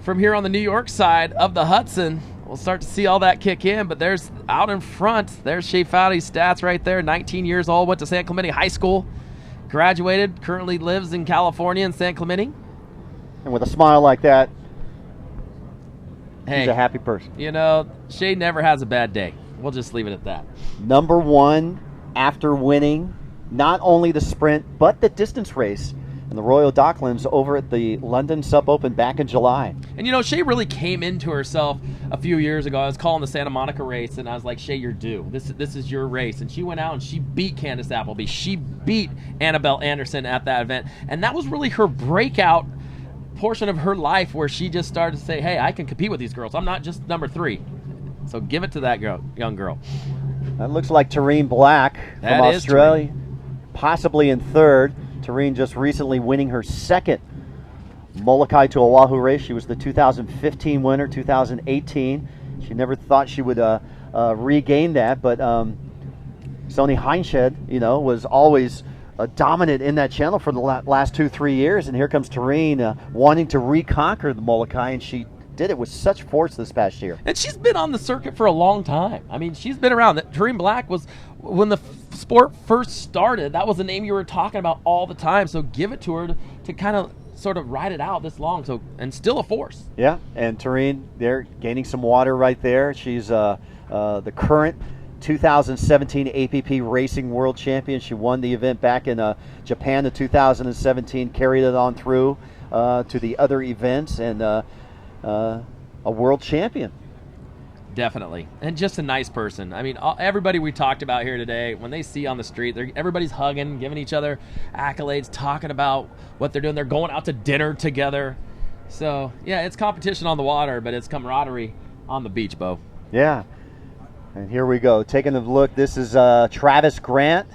from here on the New York side of the Hudson, we'll start to see all that kick in. But there's out in front, there's Shea Foudy's stats right there. 19 years old, went to San Clemente High School, graduated, currently lives in California in San Clemente. And with a smile like that, hey, he's a happy person. Shea never has a bad day. We'll just leave it at that. Number one after winning not only the sprint, but the distance race in the Royal Docklands over at the London Sub Open back in July. And Shea really came into herself a few years ago. I was calling the Santa Monica race, and I was like, Shea, you're due. This is your race. And she went out and she beat Candace Appleby. She beat Annabelle Anderson at that event. And that was really her breakout portion of her life where she just started to say, hey, I can compete with these girls. I'm not just number 3. So give it to that young girl. That looks like Tareen Black from Australia, possibly in third. Tareen just recently winning her second Molokai to Oahu race. She was the 2015 winner, 2018. She never thought she would regain that, but Sony Heinshed, was always dominant in that channel for the last 2-3 years, and here comes Tareen wanting to reconquer the Molokai, and she did it with such force this past year. And she's been on the circuit for a long time. I mean, she's been around. Tareen Black was, when the sport first started, that was the name you were talking about all the time. So give it to her to kind of sort of ride it out this long. So, and still a force. Yeah, and Tareen, they're gaining some water right there. She's the current 2017 APP Racing World Champion. She won the event back in Japan in 2017, carried it on through to the other events, and a world champion. Definitely. And just a nice person. I mean, everybody we talked about here today, when they see on the street, everybody's hugging, giving each other accolades, talking about what they're doing. They're going out to dinner together. So, yeah, it's competition on the water, but it's camaraderie on the beach, Bo. Yeah. And here we go. Taking a look, this is Travis Grant.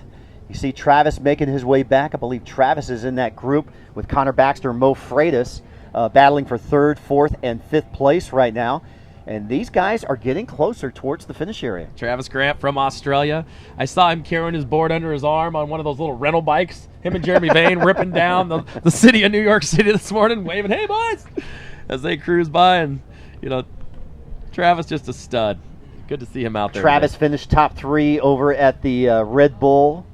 You see Travis making his way back. I believe Travis is in that group with Connor Baxter and Mo Freitas, battling for 3rd, 4th, and 5th place right now. And these guys are getting closer towards the finish area. Travis Grant from Australia. I saw him carrying his board under his arm on one of those little rental bikes. Him and Jeremy Vane ripping down the city of New York City this morning, waving, hey, boys, as they cruise by. And, Travis just a stud. Good to see him out there. Travis finished top 3 over at the Red Bull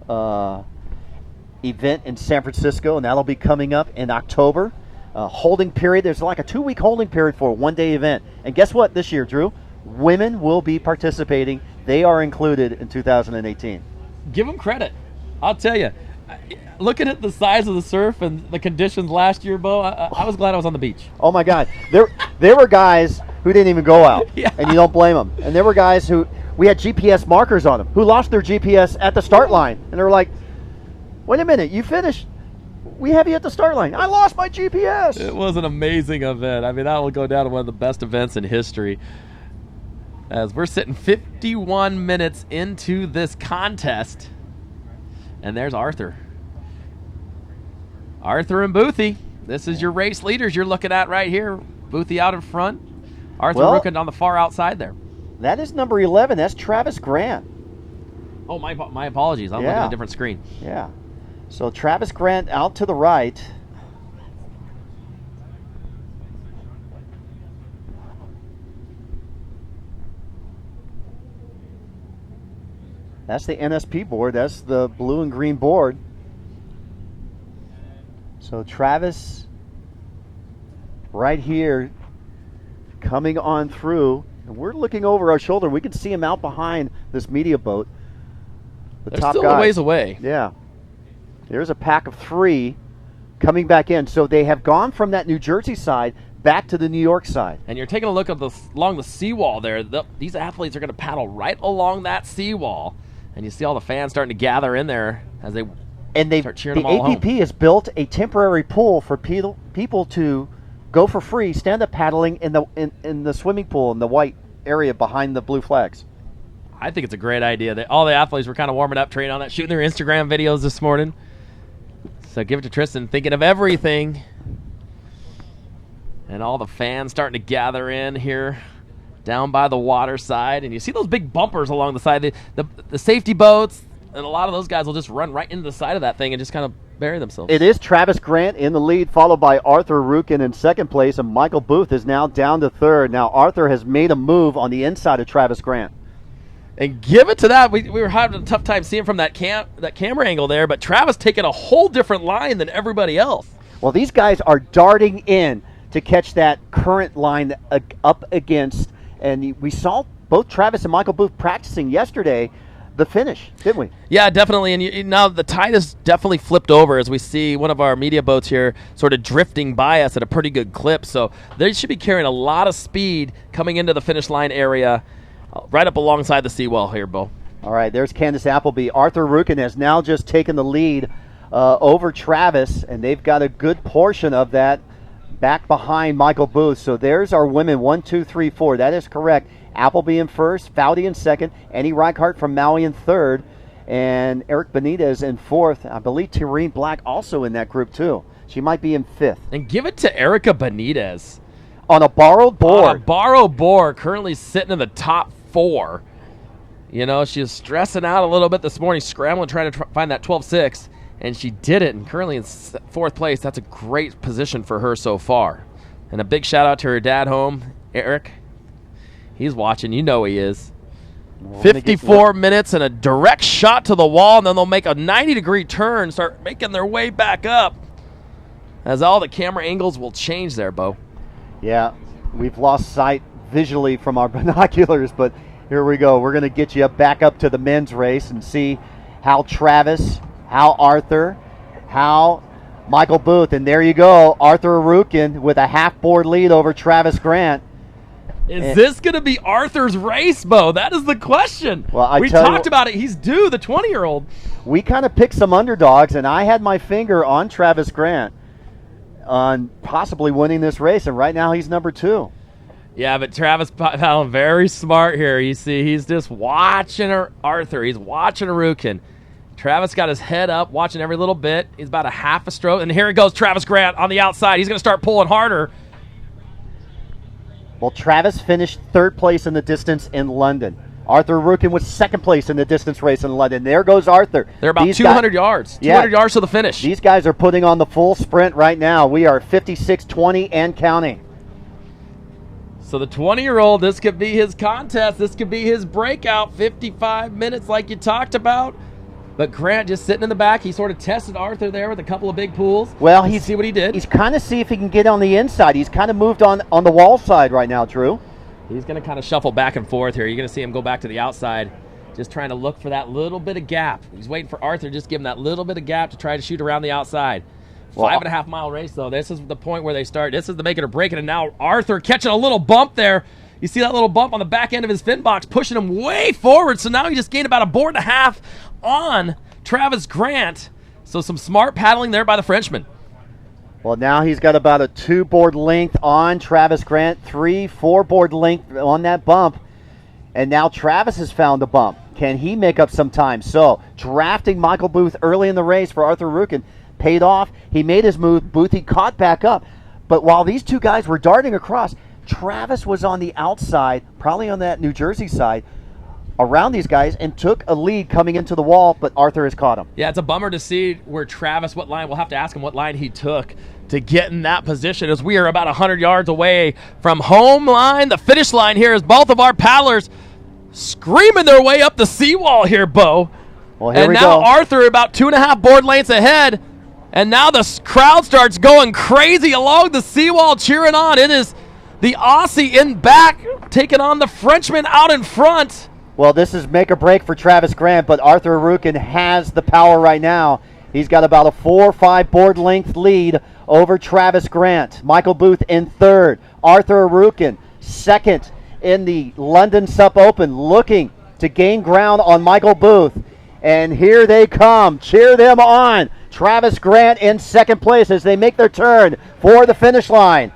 event in San Francisco, and that'll be coming up in October. Holding period. There's like a 2-week holding period for a one-day event. And guess what this year, Drew? Women will be participating. They are included in 2018. Give them credit. I'll tell you. Looking at the size of the surf and the conditions last year, Bo, I was glad I was on the beach. Oh, my God. There were guys who didn't even go out, Yeah. and you don't blame them. And there were guys who we had GPS markers on them who lost their GPS at the start line. And they were like, wait a minute, you finished. We have you at the start line. I lost my GPS. It was an amazing event. I mean, that will go down to one of the best events in history. As we're sitting 51 minutes into this contest. And there's Arthur. Arthur and Boothie. This is your race leaders you're looking at right here. Boothie out in front. Arthur Rukin on the far outside there. That is number 11. That's Travis Grant. Oh, my apologies. I'm looking at a different screen. Yeah. So Travis Grant out to the right. That's the NSP board. That's the blue and green board. So Travis right here coming on through. And we're looking over our shoulder. We can see him out behind this media boat. They're still a ways away. Yeah. There's a pack of 3 coming back in. So they have gone from that New Jersey side back to the New York side. And you're taking a look at along the seawall there. These athletes are going to paddle right along that seawall. And you see all the fans starting to gather in there as they start cheering them all home. The APP has built a temporary pool for people to go for free stand-up paddling in the swimming pool in the white area behind the blue flags. I think it's a great idea. All the athletes were kind of warming up, training on that, shooting their Instagram videos this morning. So give it to Tristan, thinking of everything. And all the fans starting to gather in here down by the water side. And you see those big bumpers along the side. The safety boats, and a lot of those guys will just run right into the side of that thing and just kind of bury themselves. It is Travis Grant in the lead, followed by Arthur Rukin in second place, and Michael Booth is now down to third. Now Arthur has made a move on the inside of Travis Grant. And give it to that. We were having a tough time seeing from that camera angle there, but Travis taking a whole different line than everybody else. Well, these guys are darting in to catch that current line up against, and we saw both Travis and Michael Booth practicing yesterday the finish, didn't we? Yeah, definitely. And now the tide has definitely flipped over as we see one of our media boats here sort of drifting by us at a pretty good clip. So they should be carrying a lot of speed coming into the finish line area right up alongside the seawall here, Bo. All right, there's Candace Appleby. Arthur Rukin has now just taken the lead over Travis, and they've got a good portion of that back behind Michael Booth. So there's our women, 1, 2, 3, 4. That is correct. Appleby in first, Foudy in second, Annie Reichart from Maui in third, and Eric Benitez in fourth. I believe Tyreen Black also in that group too. She might be in fifth. And give it to Erica Benitez. On a borrowed board. On a borrowed board, currently sitting in the top 4. You know, she was stressing out a little bit this morning, scrambling, trying to find that 12.6, and she did it, and currently in fourth place. That's a great position for her so far. And a big shout out to her dad home, Eric. He's watching. You know he is. 54 minutes and a direct shot to the wall, and then they'll make a 90-degree turn, start making their way back up as all the camera angles will change there, Bo. Yeah, we've lost sight visually from our binoculars, but here we go. We're going to get you back up to the men's race and see how Travis, how Arthur, how Michael Booth, and there you go, Arthur Rukin with a half-board lead over Travis Grant. Is this going to be Arthur's race, Bo? That is the question. Well, we talked about it. He's due, the 20-year-old. We kind of picked some underdogs, and I had my finger on Travis Grant on possibly winning this race, and right now he's number 2. Yeah, but Travis Fallon very smart here. You see, he's just watching Arthur. He's watching Rukin. Travis got his head up, watching every little bit. He's about a half a stroke, and here he goes, Travis Grant on the outside. He's going to start pulling harder. Well, Travis finished third place in the distance in London. Arthur Rukin was second place in the distance race in London. There goes Arthur. They're about 200 yards. 200 yards to the finish. These guys are putting on the full sprint right now. We are 56-20 and counting. So the 20-year-old, this could be his contest. This could be his breakout. 55 minutes like you talked about. But Grant just sitting in the back. He sort of tested Arthur there with a couple of big pools. Well, see what he did. He's kind of see if he can get on the inside. He's kind of moved on the wall side right now, Drew. He's going to kind of shuffle back and forth here. You're going to see him go back to the outside, just trying to look for that little bit of gap. He's waiting for Arthur to just give him that little bit of gap to try to shoot around the outside. 5.5-mile race, though. This is the point where they start. This is the make it or break it, and now Arthur catching a little bump there. You see that little bump on the back end of his fin box pushing him way forward. So now he just gained about a board and a half on Travis Grant. So some smart paddling there by the Frenchman. Well, now he's got about a 2-board length on Travis Grant, 3-4 board length on that bump. And now Travis has found a bump. Can he make up some time? So drafting Michael Booth early in the race for Arthur Rukin paid off. He made his move. Boothie caught back up. But while these two guys were darting across, Travis was on the outside, probably on that New Jersey side, around these guys and took a lead coming into the wall, but Arthur has caught him. Yeah, it's a bummer to see where Travis, what line, we'll have to ask him what line he took to get in that position, as we are about 100 yards away from home line. The finish line here is both of our paddlers screaming their way up the seawall here, Bo. Well, here and we now go. Arthur about 2.5 board lengths ahead, and now the crowd starts going crazy along the seawall cheering on. It is the Aussie in back taking on the Frenchman out in front. Well, this is make or break for Travis Grant, but Arthur Rukin has the power right now. He's got about a 4 or 5 board length lead over Travis Grant. Michael Booth in third. Arthur Rukin second in the London Sup Open, looking to gain ground on Michael Booth. And here they come. Cheer them on. Travis Grant in second place as they make their turn for the finish line.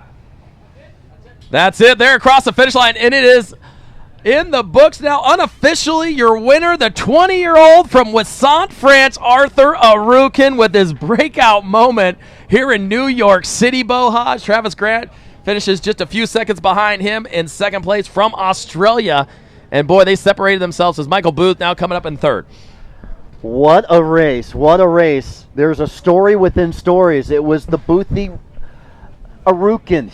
That's it. They're across the finish line, and it is in the books now. Unofficially, your winner, the 20-year-old from Wissant, France, Arthur Arukin, with his breakout moment here in New York City, Bohaj. Travis Grant finishes just a few seconds behind him in second place from Australia. And, boy, they separated themselves as Michael Booth now coming up in third. What a race. What a race. There's a story within stories. It was the Boothie Arukin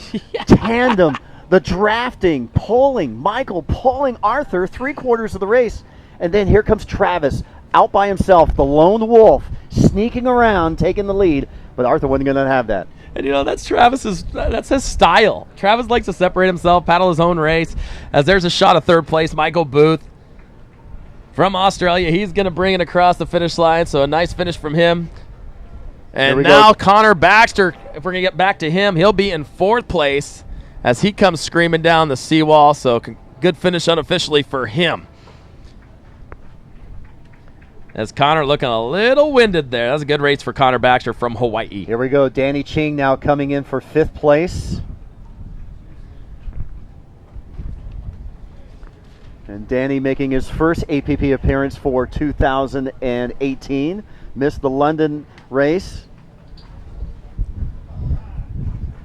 tandem, the drafting, pulling Michael, pulling Arthur 3/4 of the race. And then here comes Travis out by himself, the lone wolf, sneaking around, taking the lead. But Arthur wasn't going to have that. And, that's that's his style. Travis likes to separate himself, paddle his own race. As there's a shot of third place, Michael Booth from Australia. He's going to bring it across the finish line, so a nice finish from him. And now Connor Baxter, if we're going to get back to him, he'll be in fourth place as he comes screaming down the seawall. So good finish unofficially for him. As Connor looking a little winded there. That was a good race for Connor Baxter from Hawaii. Here we go. Danny Ching now coming in for fifth place. And Danny making his first APP appearance for 2018. Missed the London race.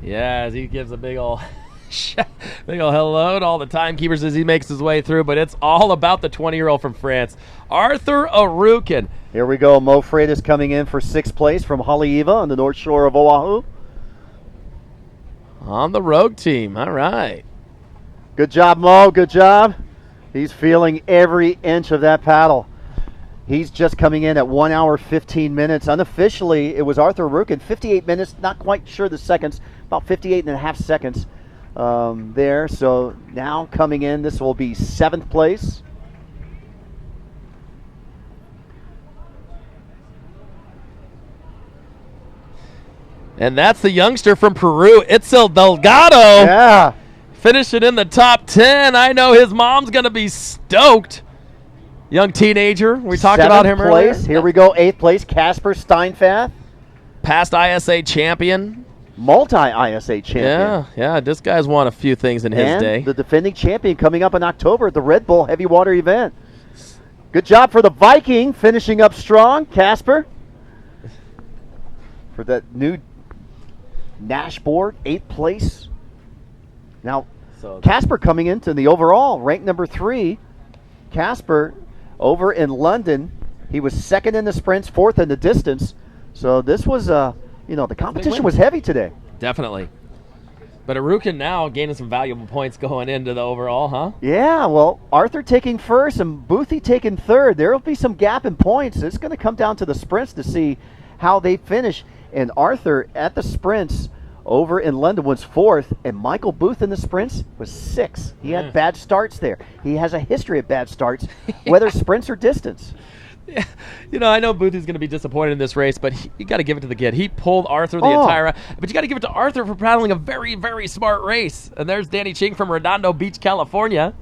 Yeah, as he gives a big ol' hello to all the timekeepers as he makes his way through. But it's all about the 20-year-old from France, Arthur Arukin. Here we go. Mo Freitas coming in for sixth place from Haleiwa on the north shore of Oahu. On the rogue team. All right. Good job, Mo. Good job. He's feeling every inch of that paddle. He's just coming in at 1 hour, 15 minutes. Unofficially, it was Arthur Arukin, 58 minutes. Not quite sure the seconds. About 58 and a half seconds there. So now coming in, this will be seventh place. And that's the youngster from Peru, Itzel Delgado. Yeah. Finishing in the top 10. I know his mom's going to be stoked. Young teenager. We talked about him earlier. Here we go. Eighth place, Casper Steinfath. Past ISA champion. Multi-ISA champion. Yeah. This guy's won a few things in his day. The defending champion coming up in October at the Red Bull Heavy Water event. Good job for the Viking, finishing up strong, Casper. For that new Nash board, 8th place. Now, Casper coming into the overall, ranked number 3. Casper over in London, he was second in the sprints, 4th in the distance. So this was, the competition was heavy today. Definitely. But Arukin now gaining some valuable points going into the overall, huh? Yeah, well, Arthur taking first and Boothie taking third. There will be some gap in points. It's going to come down to the sprints to see how they finish. And Arthur at the sprints over in London was 4th, and Michael Booth in the sprints was 6th. He had bad starts there. He has a history of bad starts, whether sprints or distance. You know, I know Booth is going to be disappointed in this race, but you got to give it to the kid. He pulled Arthur the entire, but you got to give it to Arthur for paddling a very, very smart race. And there's Danny Ching from Redondo Beach, California,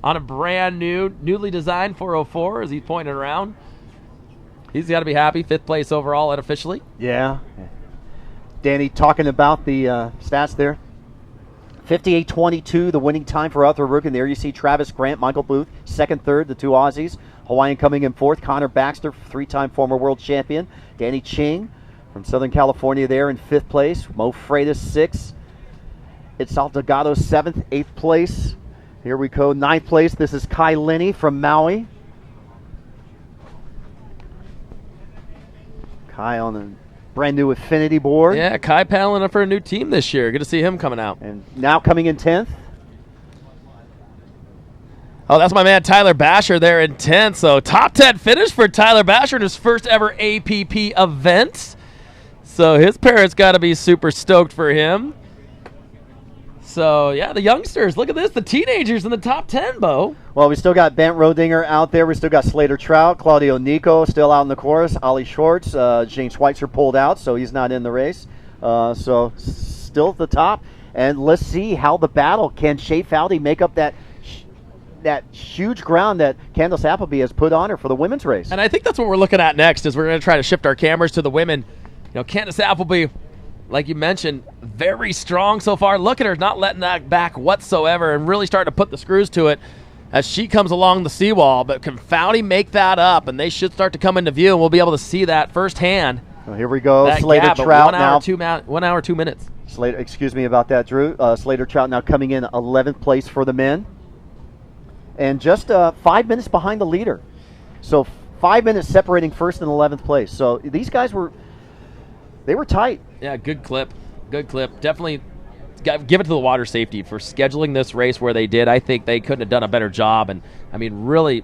on a brand new, newly designed 404 as he's pointing around. He's got to be happy. 5th place overall unofficially. Yeah. Danny talking about the stats there. 58.22, the winning time for Arthur Rook. And there you see Travis Grant, Michael Booth, 2nd, 3rd, the 2 Aussies. Hawaiian coming in 4th, Connor Baxter, 3-time former world champion. Danny Ching from Southern California there in 5th place. Mo Freitas, 6th. Itzal Delgado, 7th, 8th place. Here we go, 9th place. This is Kai Linney from Maui. Kai on the brand new Affinity board. Yeah, Kai paddling up for a new team this year. Good to see him coming out. And now coming in 10th. Oh, that's my man Tyler Basher there in 10th. So top 10 finish for Tyler Basher in his first ever APP event. So his parents got to be super stoked for him. So, yeah, the youngsters. Look at this. The teenagers in the top 10, Bo. Well, we still got Bent Rodinger out there. We still got Slater Trout, Claudio Nico still out in the chorus. Ollie Schwartz, Shane Schweitzer pulled out, so he's not in the race. So still at the top. And let's see how the battle. Can Shea Fowdy make up that huge ground that Candace Appleby has put on her for the women's race? And I think that's what we're looking at next is we're going to try to shift our cameras to the women. You know, Candace Appleby, like you mentioned, very strong so far. Look at her not letting that back whatsoever and really starting to put the screws to it as she comes along the seawall. But can Fowdy make that up? And they should start to come into view, and we'll be able to see that firsthand. Well, here we go. That Slater gap Trout 1 hour, 2 minutes. Slater, excuse me about that, Drew. Slater Trout now coming in 11th place for the men. And just 5 minutes behind the leader. So 5 minutes separating 1st and 11th place. So these guys were tight. Yeah, good clip. Good clip. Definitely give it to the water safety for scheduling this race where they did. I think they couldn't have done a better job. And, I mean, really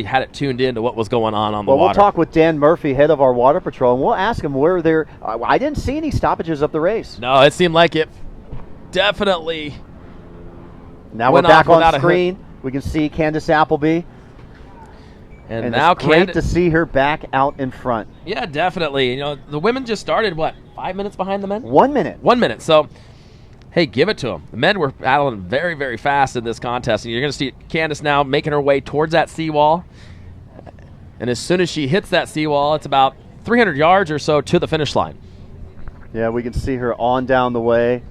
had it tuned in to what was going on the water. Well, we'll talk with Dan Murphy, head of our water patrol, and we'll ask him where they're I didn't see any stoppages of the race. No, it seemed like it definitely Now we're back on screen. We can see Candace Appleby. And now it's great to see her back out in front. Yeah, definitely. You know, the women just started, 5 minutes behind the men? 1 minute. 1 minute. So, hey, give it to them. The men were battling very, very fast in this contest. And you're going to see Candace now making her way towards that seawall. And as soon as she hits that seawall, it's about 300 yards or so to the finish line. Yeah, we can see her on down the way.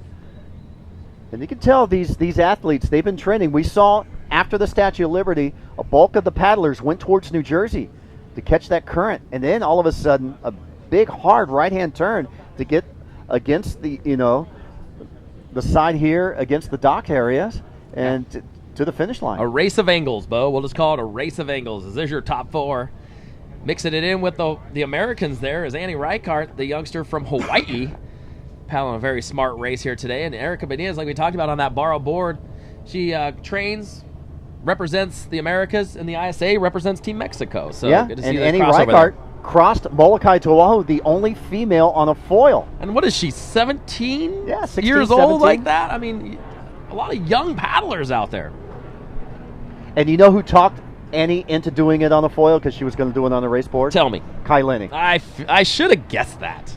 And you can tell these athletes, they've been training. We saw after the Statue of Liberty, a bulk of the paddlers went towards New Jersey to catch that current. And then all of a sudden, a big, hard right-hand turn to get against the side here, against the dock areas, and to the finish line. A race of angles, Bo. We'll just call it a race of angles. As there's your top 4. Mixing it in with the Americans there is Annie Reichart, the youngster from Hawaii, paddling a very smart race here today. And Erica Benitez, like we talked about on that borrow board, she trains, represents the Americas, and the ISA represents Team Mexico. So yeah, good to see and that Annie crossover Reichart there. crossed Molokai to Oahu, the only female on a foil. And what is she, 17 yeah, 16, years 17. old like that? I mean, a lot of young paddlers out there. And you know who talked Annie into doing it on a foil because she was going to do it on a race board? Tell me. Kai Linney. I should have guessed that.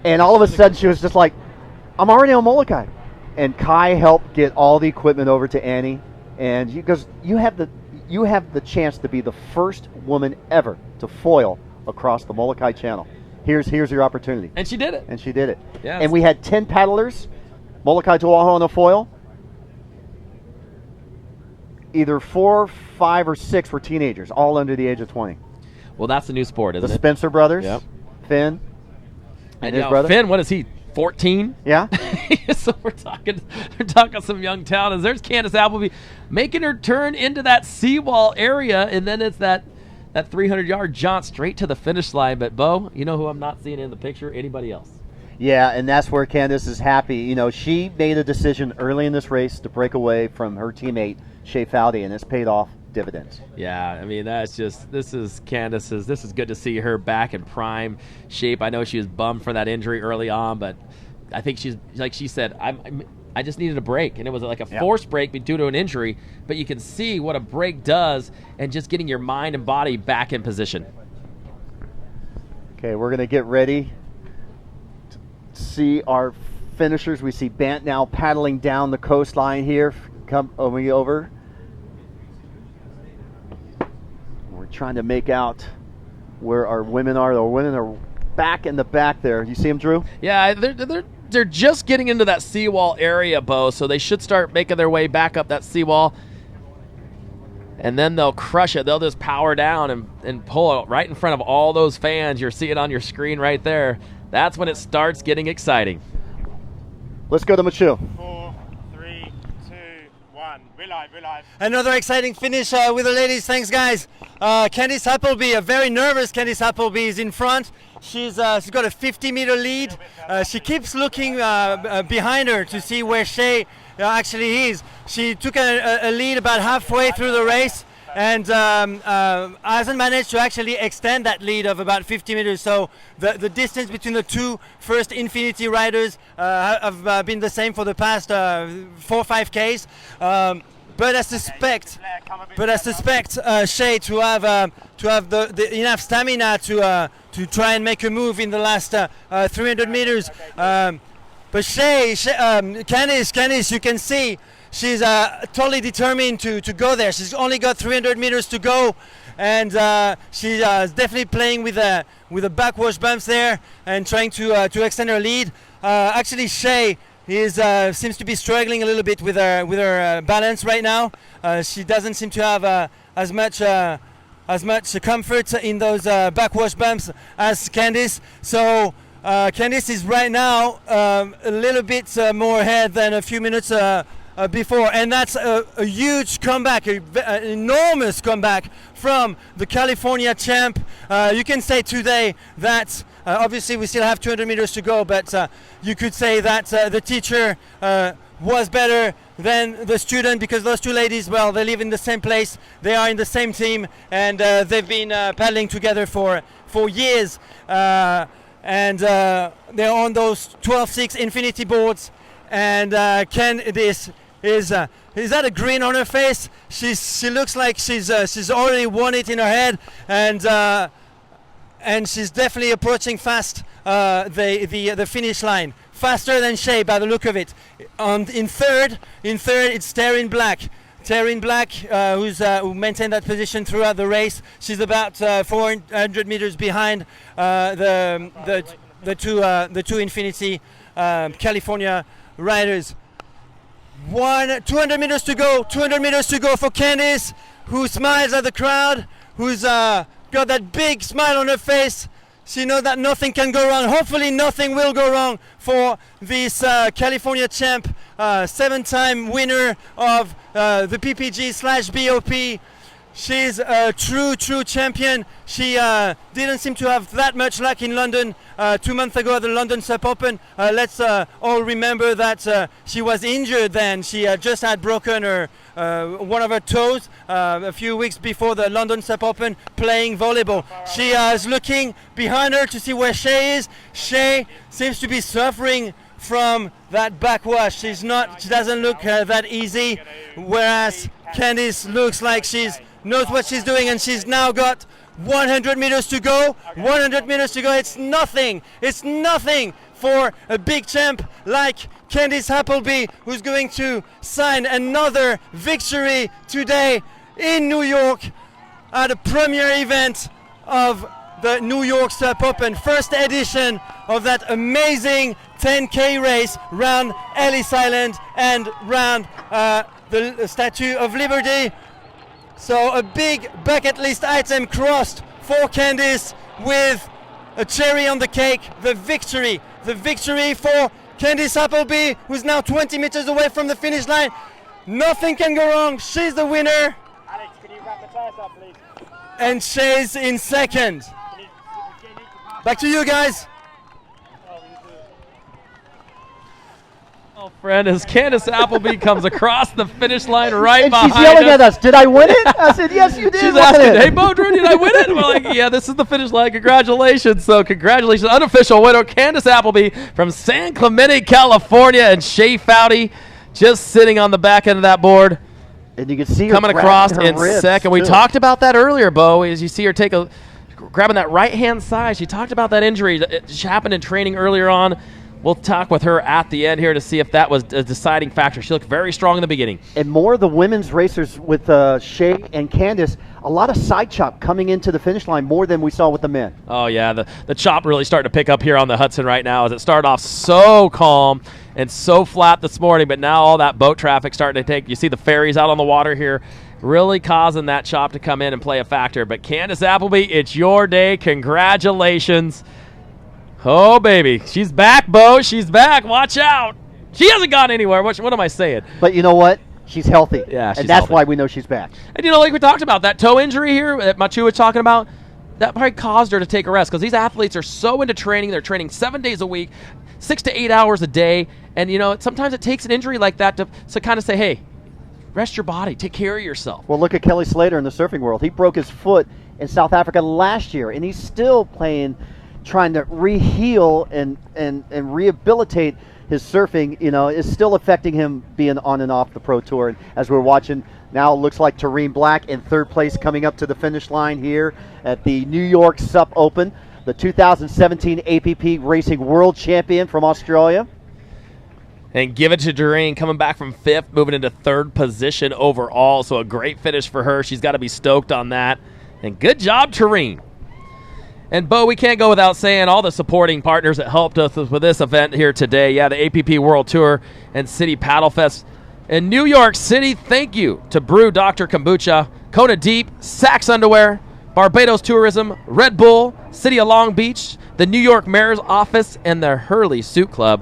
And all of a sudden she was just like, I'm already on Molokai. And Kai helped get all the equipment over to Annie. And because you have the chance to be the first woman ever to foil across the Molokai Channel. Here's your opportunity. And she did it. Yes. And we had 10 paddlers, Molokai to Oahu on a foil. Either 4, 5, or 6 were teenagers, all under the age of 20. Well, that's the new sport, isn't it? The Spencer brothers, yep. Finn, and his brother. Finn, what is he, 14? Yeah. So we're talking some young talent. There's Candace Appleby making her turn into that seawall area, and then it's that 300-yard jaunt straight to the finish line. But, Bo, you know who I'm not seeing in the picture? Anybody else? Yeah, and that's where Candace is happy. You know, she made a decision early in this race to break away from her teammate, Shea Fowdy, and it's paid off dividends. Yeah, I mean, this is Candace's. This is good to see her back in prime shape. I know she was bummed for that injury early on, but I think she's, like she said, I just needed a break, and it was like a forced break due to an injury, but you can see what a break does and just getting your mind and body back in position. Okay, we're going to get ready to see our finishers. We see Bant now paddling down the coastline here. Come over. We're trying to make out where our women are. The women are back in the back there. You see them, Drew? Yeah, they're just getting into that seawall area, Bo, so they should start making their way back up that seawall. And then they'll crush it. They'll just power down and pull it right in front of all those fans. You're seeing it on your screen right there. That's when it starts getting exciting. Let's go to Machu. 4, 3, 2, 1. We're live. Another exciting finish with the ladies. Thanks, guys. Candice Appleby, a very nervous Candice Appleby, is in front. She's got a 50-meter lead. She keeps looking behind her to see where Shea actually is. She took a lead about halfway through the race and hasn't managed to actually extend that lead of about 50 meters. So the distance between the two first Infinity riders have been the same for the past 4 or 5 Ks. But I suspect Shea to have the enough stamina to try and make a move in the last 300 meters. But Candice, you can see she's totally determined to go there. She's only got 300 meters to go, and she's definitely playing with the backwash bumps there and trying to extend her lead. Actually, Shea seems to be struggling a little bit with her balance right now. She doesn't seem to have as much comfort in those backwash bumps as Candice. So Candice is right now a little bit more ahead than a few minutes before, and that's a huge comeback, an enormous comeback from the California champ. You can say today that obviously we still have 200 meters to go, but you could say that the teacher was better than the student, because those two ladies, well, they live in the same place, they are in the same team, and they've been paddling together for years. And they're on those 12.6 Infinity boards, and Candice is that a grin on her face? She looks like she's already won it in her head, and she's definitely approaching fast the finish line, faster than Shea by the look of it. In third it's Taryn Black. Taryn Black, who maintained that position throughout the race. She's about 400 meters behind the two Infinity California riders. 200 meters to go. 200 meters to go for Candice, who smiles at the crowd, who's got that big smile on her face. She knows that nothing can go wrong. Hopefully nothing will go wrong for this California champ, 7-time winner of the PPG/BOP. She's a true champion. She didn't seem to have that much luck in London 2 months ago at the London Sup Open. Let's all remember that she was injured then. She just had broken one of her toes a few weeks before the London Sup Open playing volleyball. She is looking behind her to see where Shea is. Shea seems to be suffering from that backwash. She doesn't look that easy, whereas Candice looks like knows what she's doing, and she's now got 100 meters to go. 100 meters to go. It's nothing for a big champ like Candice Appleby, who's going to sign another victory today in New York at a premier event of the New York Sup Open, first edition of that amazing 10K race round Ellis Island and round the Statue of Liberty. So a big bucket list item crossed for Candice, with a cherry on the cake, the victory for Candice Appleby, who's now 20 meters away from the finish line. Nothing can go wrong. She's the winner. Alex, can you wrap the tires up, please? And Shea's in second. Back to you guys. Oh, friend, as Candice Appleby comes across the finish line right and behind she's yelling us. at us, did I win it? I said, yes, you did. She's asking, hey, Bo Drew, did I win it? We're like, yeah, this is the finish line. Congratulations. So congratulations, unofficial winner, Candice Appleby from San Clemente, California, and Shea Foudy just sitting on the back end of that board. And you can see her coming across her in ribs, second. We too. talked about that earlier, Bo, as you see her take a grabbing that right-hand side. She talked about that injury. It happened in training earlier on. We'll talk with her at the end here to see if that was a deciding factor. She looked very strong in the beginning. And more of the women's racers with Shay and Candace, a lot of side chop coming into the finish line more than we saw with the men. Oh, yeah, the chop really starting to pick up here on the Hudson right now as it started off so calm and so flat this morning, but now all that boat traffic starting to take. You see the ferries out on the water here really causing that chop to come in and play a factor. But Candace Appleby, it's your day. Congratulations. Oh, baby. She's back, Bo. She's back. Watch out. She hasn't gone anywhere. What am I saying? But you know what? She's healthy. Yeah, she's and that's healthy. why we know she's back. And, like we talked about, that toe injury here that Machu was talking about, that probably caused her to take a rest because these athletes are so into training. They're training 7 days a week, 6 to 8 hours a day. And, sometimes it takes an injury like that to kind of say, hey, rest your body. Take care of yourself. Well, look at Kelly Slater in the surfing world. He broke his foot in South Africa last year, and he's still trying to re-heal and rehabilitate his surfing, is still affecting him being on and off the Pro Tour. And as we're watching, now it looks like Tareen Black in third place coming up to the finish line here at the New York Sup Open, the 2017 APP Racing World Champion from Australia. And give it to Doreen, coming back from 5th, moving into 3rd position overall. So a great finish for her. She's got to be stoked on that. And good job, Doreen. And, Bo, we can't go without saying all the supporting partners that helped us with this event here today. Yeah, the APP World Tour and City Paddle Fest. In New York City, thank you to Brew Dr. Kombucha, Kona Deep, Saks Underwear, Barbados Tourism, Red Bull, City of Long Beach, the New York Mayor's Office, and the Hurley Suit Club.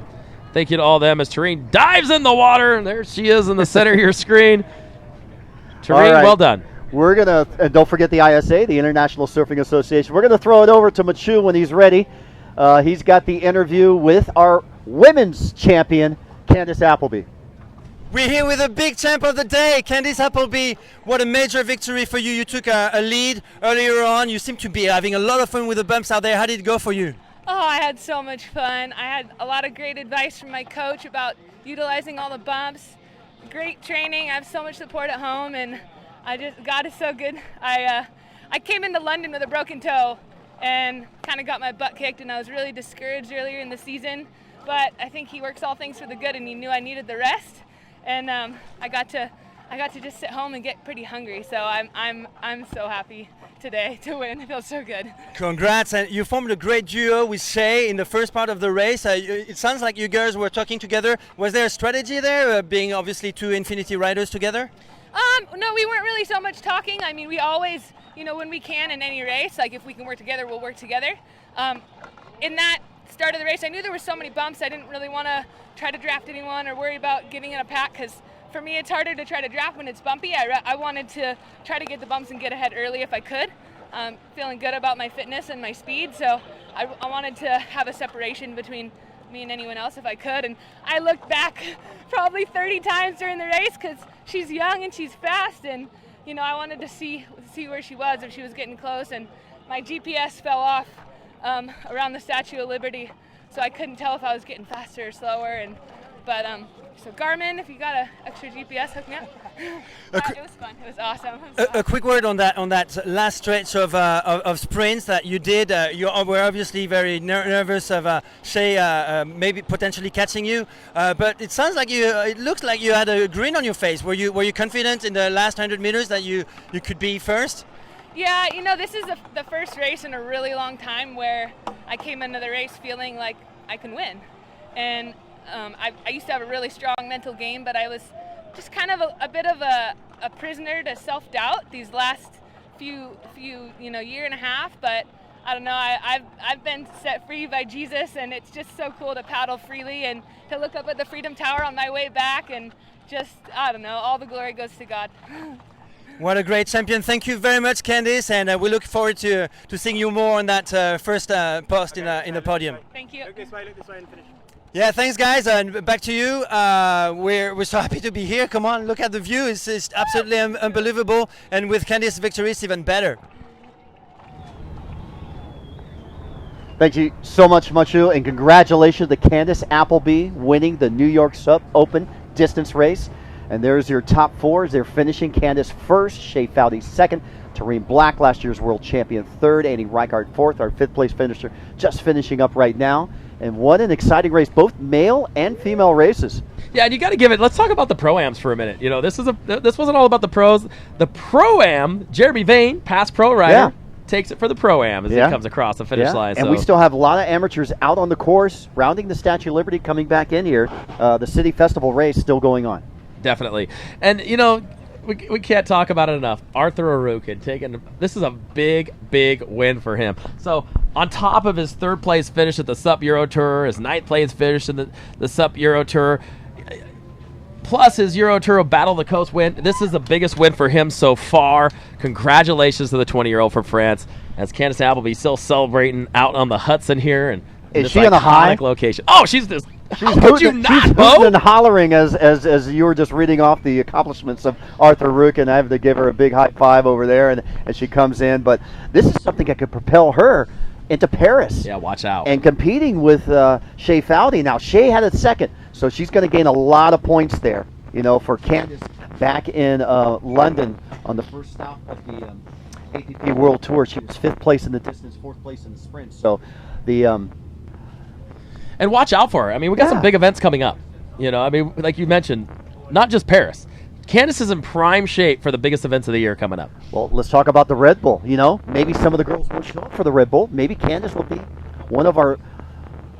Thank you to all of them as Tareen dives in the water. And there she is in the center of your screen. Tareen, right. Well done. We're going to, and don't forget the ISA, the International Surfing Association. We're going to throw it over to Machu when he's ready. He's got the interview with our women's champion, Candace Appleby. We're here with a big champ of the day, Candace Appleby. What a major victory for you. You took a lead earlier on. You seem to be having a lot of fun with the bumps out there. How did it go for you? Oh, I had so much fun. I had a lot of great advice from my coach about utilizing all the bumps. Great training. I have so much support at home, and God is so good. I came into London with a broken toe and kind of got my butt kicked, and I was really discouraged earlier in the season. But I think he works all things for the good, and he knew I needed the rest. And I got to just sit home and get pretty hungry. So I'm so happy today to win. It feels so good. Congrats. And you formed a great duo with Shay in the first part of the race. It sounds like you girls were talking together. Was there a strategy there, being obviously two Infinity riders together? No, we weren't really so much talking. I mean, we always, when we can in any race, like if we can work together, we'll work together. In that start of the race, I knew there were so many bumps. I didn't really want to try to draft anyone or worry about getting in a pack because for me it's harder to try to draft when it's bumpy. I wanted to try to get the bumps and get ahead early if I could. Feeling good about my fitness and my speed, so I wanted to have a separation between me and anyone else if I could. And I looked back probably 30 times during the race because she's young and she's fast, and I wanted to see where she was, if she was getting close. And my GPS fell off around the Statue of Liberty, so I couldn't tell if I was getting faster or slower. So Garmin, if you got an extra GPS, hook me up. It was fun. It was awesome. A quick word on that last stretch of sprints that you did. You were obviously very nervous of Shay maybe potentially catching you, but it sounds like it looks like you had a grin on your face. Were you confident in the last 100 meters that you could be first? Yeah, this is the first race in a really long time where I came into the race feeling like I can win. And I used to have a really strong mental game, but I was just kind of a bit of a prisoner to self-doubt these last few year and a half. But I don't know, I've been set free by Jesus, and it's just so cool to paddle freely and to look up at the Freedom Tower on my way back, and just, I don't know, all the glory goes to God. What a great champion. Thank you very much, Candace, and we look forward to seeing you more on that first post in the podium. Thank you. Look this way and finish. Yeah, thanks, guys, and back to you. We're so happy to be here. Come on, look at the view. It's absolutely unbelievable, and with Candace's victory, it's even better. Thank you so much, Machu, and congratulations to Candace Appleby winning the New York Sup Open distance race. And there's your top 4 as they're finishing. Candace first, Shea Foudy second, Tareen Black, last year's world champion, third, Annie Reichard fourth, our 5th place finisher, just finishing up right now. And what an exciting race, both male and female races. Yeah, and you got to give it. Let's talk about the pro-ams for a minute. You know, this wasn't all about the pros. The pro-am, Jeremy Vane, past pro rider, takes it for the pro-am as he comes across the finish line. And we still have a lot of amateurs out on the course, rounding the Statue of Liberty, coming back in here. The City Festival race still going on. Definitely. And, you know, we can't talk about it enough. Arthur Arukin this is a big, big win for him. So on top of his 3rd place finish at the SUP Euro Tour, his 9th place finish in the SUP Euro Tour, plus his Euro Tour Battle of the Coast win, this is the biggest win for him so far. Congratulations to the 20-year-old from France, as Candace Appleby still celebrating out on the Hudson here. And is she on a high location? Oh, she's this. She's hooting and hollering as you were just reading off the accomplishments of Arthur Rukin. I have to give her a big high five over there, and she comes in. But this is something that could propel her into Paris. Yeah, watch out. And competing with Shea Foudy. Now, Shea had a second, so she's going to gain a lot of points there, you know, for Candace back in London on the first stop of the APP World Tour. She was 5th place in the distance, 4th place in the sprint. So the and watch out for her. I mean, we got some big events coming up. You know, I mean, like you mentioned, not just Paris. Candace is in prime shape for the biggest events of the year coming up. Well, let's talk about the Red Bull. You know, maybe some of the girls will show up for the Red Bull. Maybe Candace will be one of our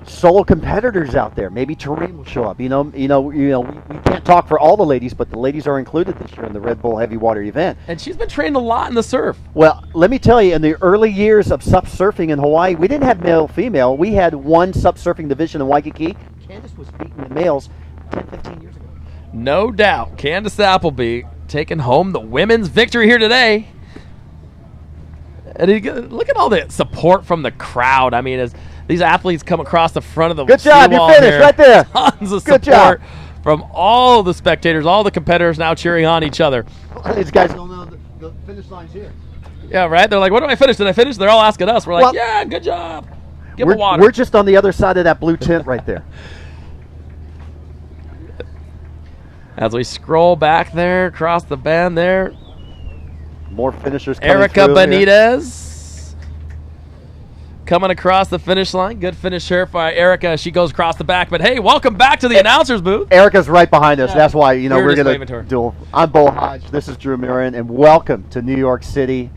solo competitors out there. Maybe Tareen will show up. You know, we can't talk for all the ladies, but the ladies are included this year in the Red Bull Heavy Water event. And she's been trained a lot in the surf. Well, let me tell you, in the early years of SUP surfing in Hawaii, we didn't have male-female. We had one SUP surfing division in Waikiki. Candace was beating the males 10, 15 years ago. No doubt. Candace Appleby taking home the women's victory here today. And look at all the support from the crowd. I mean, as these athletes come across the front of the Good job, you finished right there. Tons of support from all the spectators, all the competitors now cheering on each other. These guys don't know the finish line's here. Yeah, right? They're like, what did I finish? Did I finish? They're all asking us. We're like, yeah, good job. Give them water. We're just on the other side of that blue tent right there. As we scroll back there, across the bend there. More finishers coming Erica through Benitez coming across the finish line. Good finish here by Erica. She goes across the back. But, hey, welcome back to the announcer's booth. Erica's right behind us. That's why, you know, we're going to do. I'm Bo Hodge. This is Drew Mirren. And welcome to New York City.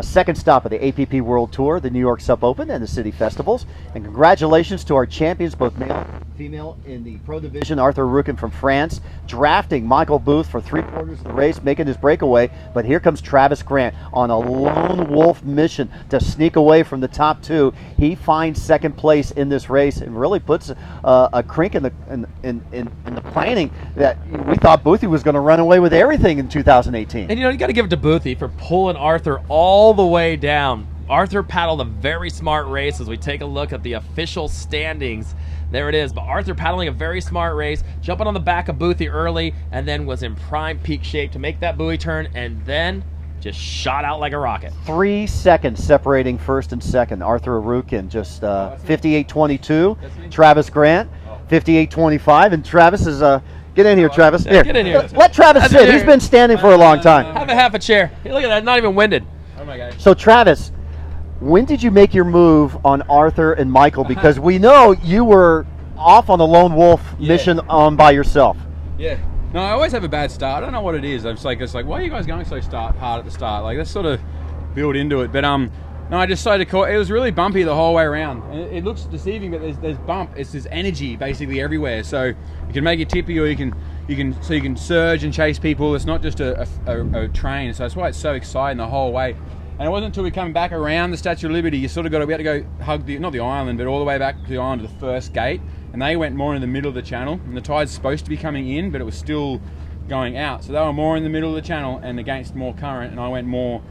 Second stop of the APP World Tour, the New York SUP Open, and the City Festivals. And congratulations to our champions, both male and female, in the pro division. Arthur Rukin from France, drafting Michael Booth for 3/4 of the race, making his breakaway. But here comes Travis Grant on a lone wolf mission to sneak away from the top 2. He finds 2nd place in this race and really puts a crink in the planning that we thought Boothie was going to run away with everything in 2018. And, you know, you got to give it to Boothie for pulling Arthur all the way down. Arthur paddled a very smart race as we take a look at the official standings. There it is. But Arthur paddling a very smart race, jumping on the back of Boothie early, and then was in prime peak shape to make that buoy turn, and then just shot out like a rocket. 3 seconds separating first and second. Arthur Arukin just 58.22. Travis Grant 58.25, and Travis is get in here, Travis. Here. Get in here. Let Travis sit. He's been standing for a long time. Have a half a chair. Hey, look at that. Not even winded. Oh my God. So Travis, when did you make your move on Arthur and Michael? Because we know you were off on the lone wolf mission by yourself. Yeah. No, I always have a bad start. I don't know what it is. It's like, why are you guys going so hard at the start? Like, let's sort of build into it. But no, I just decided to call. It was really bumpy the whole way around. And it looks deceiving, but there's bump. It's this energy basically everywhere. So you can make it tippy, or you can surge and chase people. It's not just a train. So that's why it's so exciting the whole way. And it wasn't until we come back around the Statue of Liberty, we had to go hug not the island, but all the way back to the island to the first gate. And they went more in the middle of the channel. And the tide's supposed to be coming in, but it was still going out. So they were more in the middle of the channel and against more current. And I went more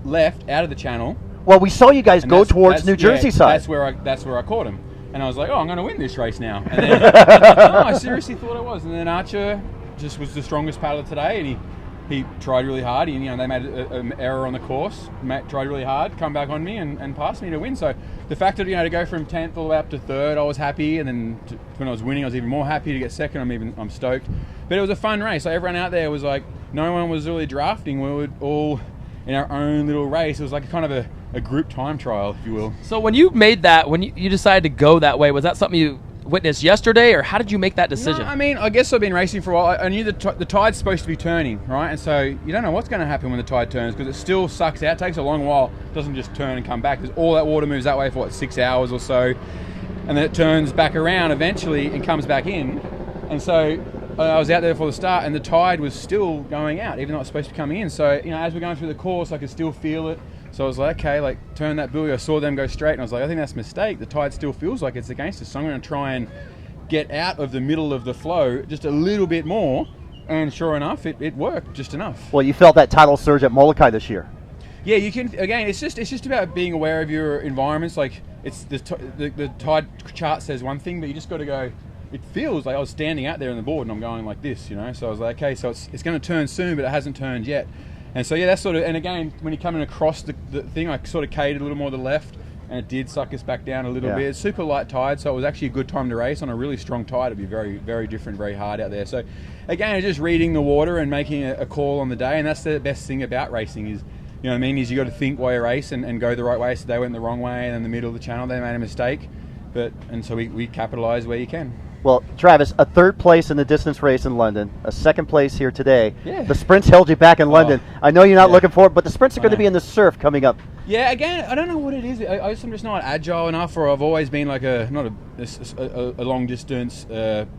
left out of the channel. Well, we saw you guys go towards New Jersey side. That's where I caught him. And I was like, oh, I'm going to win this race now. And then I seriously thought I was. And then Archer just was the strongest paddler today, and he tried really hard. They made an error on the course. Tried really hard, come back on me and passed me to win. So the fact that to go from 10th all the way up to 3rd, I was happy. And then when I was winning, I was even more happy to get 2nd. I'm stoked. But it was a fun race. Like, everyone out there was like, no one was really drafting. We were all in our own little race. It was like kind of a group time trial, if you will. So when you made that, when you decided to go that way, was that something you witnessed yesterday, or how did you make that decision? No, I mean, I guess I've been racing for a while. I knew the tide's supposed to be turning, right? And so you don't know what's going to happen when the tide turns, because it still sucks out. It takes a long while. It doesn't just turn and come back. There's all that water moves that way for 6 hours or so, and then it turns back around eventually and comes back in. And so I was out there for the start, and the tide was still going out, even though it was supposed to be coming in. So as we're going through the course, I could still feel it. So I was like, okay, turn that buoy. I saw them go straight, and I was like, I think that's a mistake. The tide still feels like it's against us, so I'm going to try and get out of the middle of the flow just a little bit more. And sure enough, it worked just enough. Well, you felt that tidal surge at Molokai this year. Yeah, you can. Again, it's just about being aware of your environments. Like, it's the tide chart says one thing, but you just got to go. It feels like I was standing out there on the board and I'm going like this, So I was like, okay, so it's going to turn soon, but it hasn't turned yet. And so, yeah, that's sort of, and again, when you're coming across the thing, I sort of catered a little more to the left, and it did suck us back down a little bit. It's super light tide, so it was actually a good time to race. On a really strong tide, it'd be very, very different, very hard out there. So, again, it's just reading the water and making a call on the day, and that's the best thing about racing is, is you got to think while you race and go the right way. So they went the wrong way, and in the middle of the channel, they made a mistake. And so we capitalise where you can. Well, Travis, a 3rd place in the distance race in London, a 2nd place here today. Yeah. The sprints held you back in London. I know you're not looking for it, but the sprints are going to be in the surf coming up. Yeah, again, I don't know what it is. I'm just not agile enough, or I've always been like a long distance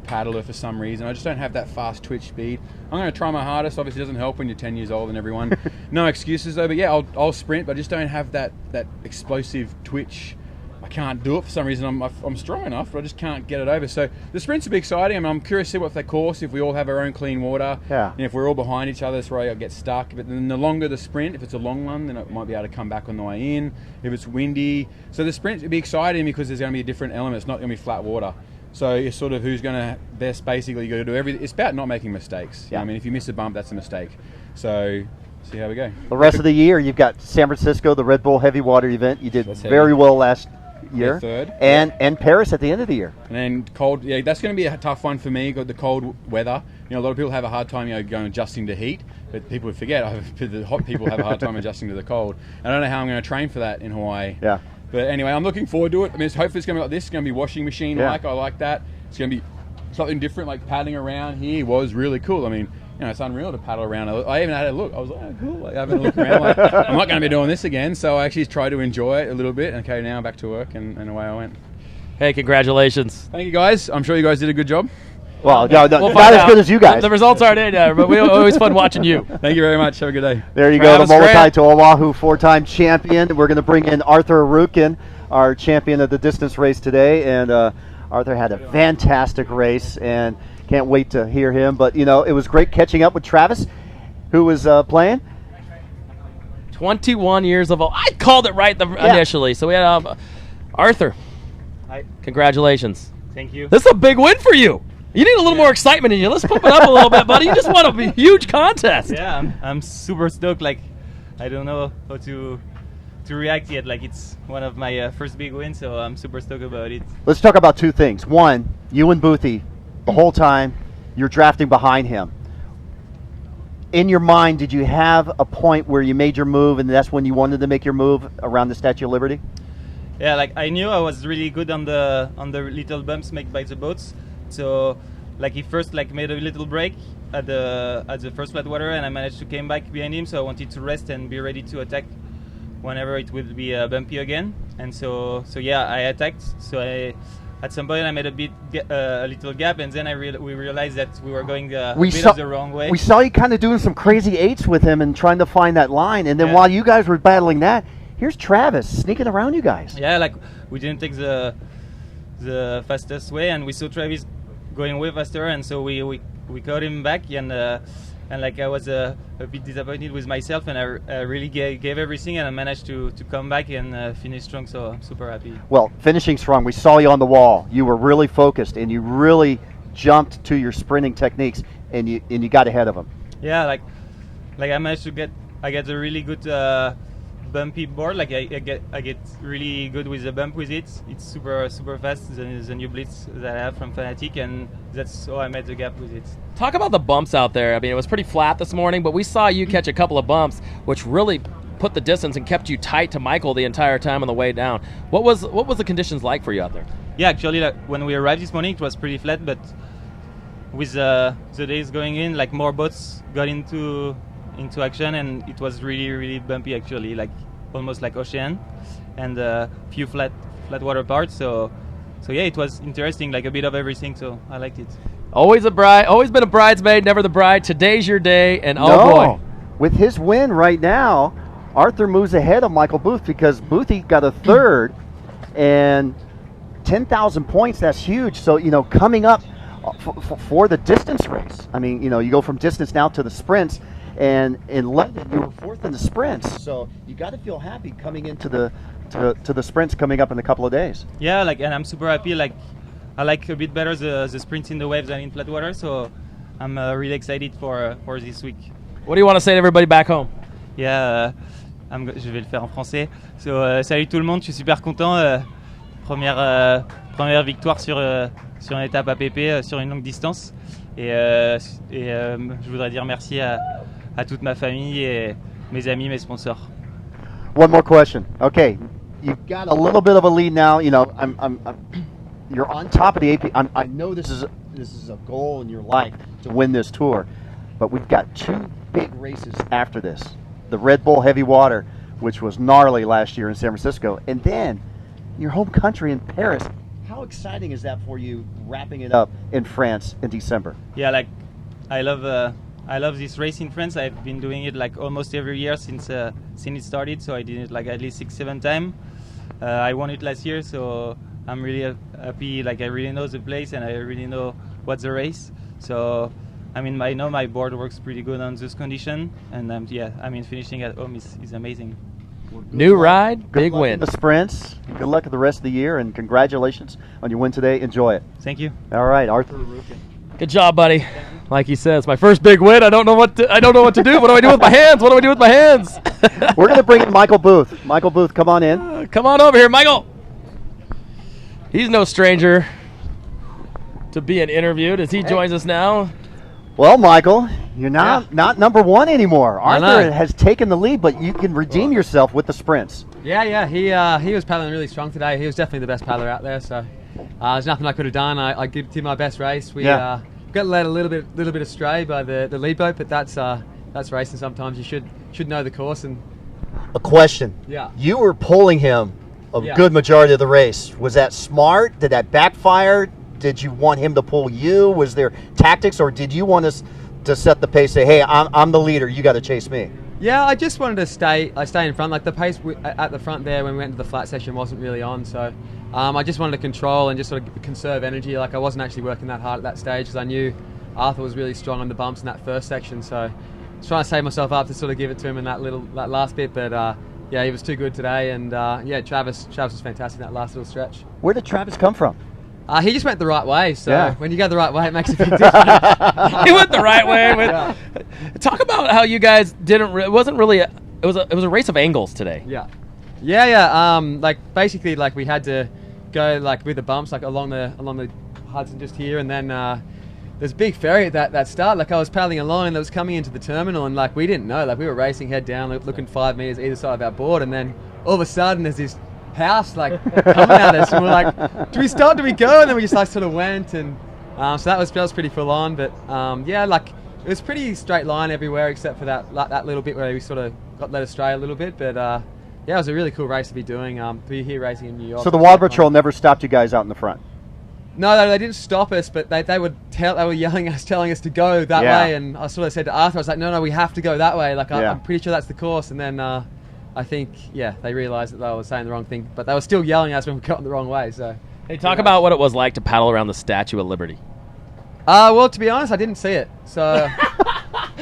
paddler for some reason. I just don't have that fast twitch speed. I'm going to try my hardest. Obviously, it doesn't help when you're 10 years old and everyone. No excuses though. But yeah, I'll sprint, but I just don't have that explosive twitch. I can't do it for some reason. I'm strong enough, but I just can't get it over. So the sprints will be exciting. I mean, I'm curious to see what the course, if we all have our own clean water, and if we're all behind each other, that's where I get stuck. But then the longer the sprint, if it's a long one, then it might be able to come back on the way in. If it's windy, so the sprint will be exciting because there's going to be a different element. It's not going to be flat water. So it's sort of who's going to best. Basically, you got to do everything. It's about not making mistakes. Yeah. I mean, if you miss a bump, that's a mistake. So see how we go. The rest of the year, you've got San Francisco, the Red Bull Heavy Water event. You did very well last year, third, and Paris at the end of the year. And then cold, that's going to be a tough one for me. Got the cold weather. A lot of people have a hard time, going adjusting to heat, but people would forget the hot people have a hard time adjusting to the cold. I don't know how I'm going to train for that in Hawaii. Yeah. But anyway, I'm looking forward to it. I mean, hopefully it's going to be like this. It's going to be washing machine like. I like that. It's going to be something different, like paddling around here was really cool. I mean, it's unreal to paddle around. I even had a look. I was like, oh, cool. Like, having a look around. Like, I'm not going to be doing this again. So I actually tried to enjoy it a little bit. Okay, now back to work, and away I went. Hey, congratulations. Thank you, guys. I'm sure you guys did a good job. Well, no, not as good as you guys. The results aren't in there, but always fun watching you. Thank you very much. Have a good day. There you Travis go, the Molokai to Oahu 4-time champion. We're going to bring in Arthur Arukin, our champion of the distance race today. And Arthur had a fantastic race, and can't wait to hear him. But, it was great catching up with Travis, who was playing. 21 years of old. I called it right initially. So we had Arthur. Hi. Congratulations. Thank you. This is a big win for you. You need a little more excitement in you. Let's pump it up a little bit, buddy. You just won a huge contest. Yeah, I'm super stoked. Like, I don't know how to react yet. Like, it's one of my first big wins, so I'm super stoked about it. Let's talk about two things. One, you and Boothie, the whole time you're drafting behind him. In your mind, did you have a point where you made your move, and that's when you wanted to make your move around the Statue of Liberty? Yeah, like I knew I was really good on the little bumps made by the boats. So, like he first made a little break at the first flat water, and I managed to came back behind him. So I wanted to rest and be ready to attack whenever it would be bumpy again. And so yeah, I attacked. So at some point I made a little gap, and then we realized that we were going the wrong way. We saw you kind of doing some crazy eights with him and trying to find that line. And then while you guys were battling that, here's Travis sneaking around you guys. Yeah, like we didn't take the fastest way, and we saw Travis going way faster, and so we caught him back, and like I was a bit disappointed with myself, and I really gave everything, and I managed to come back and finish strong, so I'm super happy. Well, finishing strong, we saw you on the wall. You were really focused, and you really jumped to your sprinting techniques, and you got ahead of him. Yeah, like like I get a really good bumpy board. Like I get really good with the bump with it. It's super fast. The new blitz that I have from Fanatic, and that's how I made the gap with it. Talk about the bumps out there. I mean, it was pretty flat this morning, but we saw you catch a couple of bumps, which really put the distance and kept you tight to Michael the entire time on the way down. What was the conditions like for you out there? Yeah, actually, like, when we arrived this morning, it was pretty flat, but with the days going in, like more boats got into action, and it was really bumpy actually, like almost like ocean, and a few flat water parts. So yeah, it was interesting, like a bit of everything. So I liked it. Always been a bridesmaid, never the bride. Today's your day, and boy, with his win right now, Arthur moves ahead of Michael Booth because Boothie got a third, and 10,000 points. That's huge. So coming up for the distance race. I mean, you go from distance now to the sprints. And in London, you were fourth in the sprints, so you got to feel happy coming into the sprints coming up in a couple of days. Yeah, and I'm super happy. Like, I like a bit better the sprints in the waves than in flat water, so I'm really excited for this week. What do you want to say to everybody back home? Yeah, je vais le faire en français. So, salut tout le monde, je suis super content. Première victoire sur une étape APP sur une longue distance. Et je voudrais dire merci à toute ma famille et mes amis, mes sponsors. One more question. Okay, you've got a little bit of a lead now. You're on top of the AP. I know this is a goal in your life to win this tour, but we've got two big races after this. The Red Bull Heavy Water, which was gnarly last year in San Francisco, and then your home country in Paris. How exciting is that for you, wrapping it up in France in December? Yeah, like I love this race in France. I've been doing it like almost every year since it started. So I did it like at least 6-7 times. I won it last year, so I'm really happy. Like I really know the place and I really know what's the race. So I mean, I know my board works pretty good on this condition, and finishing at home is amazing. New ride, big win. The sprints. Good luck with the rest of the year, and congratulations on your win today. Enjoy it. Thank you. All right, Arthur. Good job, buddy. Like he says, my first big win. I don't know what to do. What do I do with my hands? What do I do with my hands? We're going to bring in Michael Booth. Michael Booth, come on in. Come on over here, Michael. He's no stranger to being interviewed as he joins us now. Well, Michael, you're not number one anymore. Arthur has taken the lead, but you can redeem yourself with the sprints. Yeah. He was paddling really strong today. He was definitely the best paddler out there. So there's nothing I could have done. I did my best race. We got led a little bit astray by the lead boat, but that's racing. Sometimes you should know the course. And a question. Yeah. You were pulling him a good majority of the race. Was that smart? Did that backfire? Did you want him to pull you? Was there tactics, or did you want us to set the pace? Say, hey, I'm the leader. You got to chase me. Yeah, I just wanted to stay in front. Like the pace at the front there when we went into the flat session wasn't really on, so I just wanted to control and just sort of conserve energy. Like I wasn't actually working that hard at that stage because I knew Arthur was really strong on the bumps in that first section. So I was trying to save myself up to sort of give it to him in that last bit. But he was too good today, and Travis was fantastic in that last little stretch. Where did Travis come from? He just went the right way, so when you go the right way, it makes a big difference. He went the right way. Talk about how you guys didn't. It wasn't really. It was a race of angles today. Yeah. Like basically, like we had to go like with the bumps, like along the Hudson just here, and then there's a big ferry at that start. Like I was paddling along, and that was coming into the terminal, and like we didn't know. Like we were racing head down, looking 5 meters either side of our board, and then all of a sudden there's this house like coming at us, and we're like, do we stop, do we go? And then we just like sort of went, and so that was pretty full on, but like it was pretty straight line everywhere except for that little bit where we sort of got led astray a little bit, but it was a really cool race to be doing, to be here racing in New York. So the Water Patrol never stopped you guys out in the front? No, they didn't stop us, but they were yelling us, telling us to go that way, and I sort of said to Arthur, I was like, no, we have to go that way, like I'm pretty sure that's the course, and then I think, they realised that they were saying the wrong thing, but they were still yelling at us when we got the wrong way. So, hey, talk about what it was like to paddle around the Statue of Liberty. Well, to be honest, I didn't see it. So,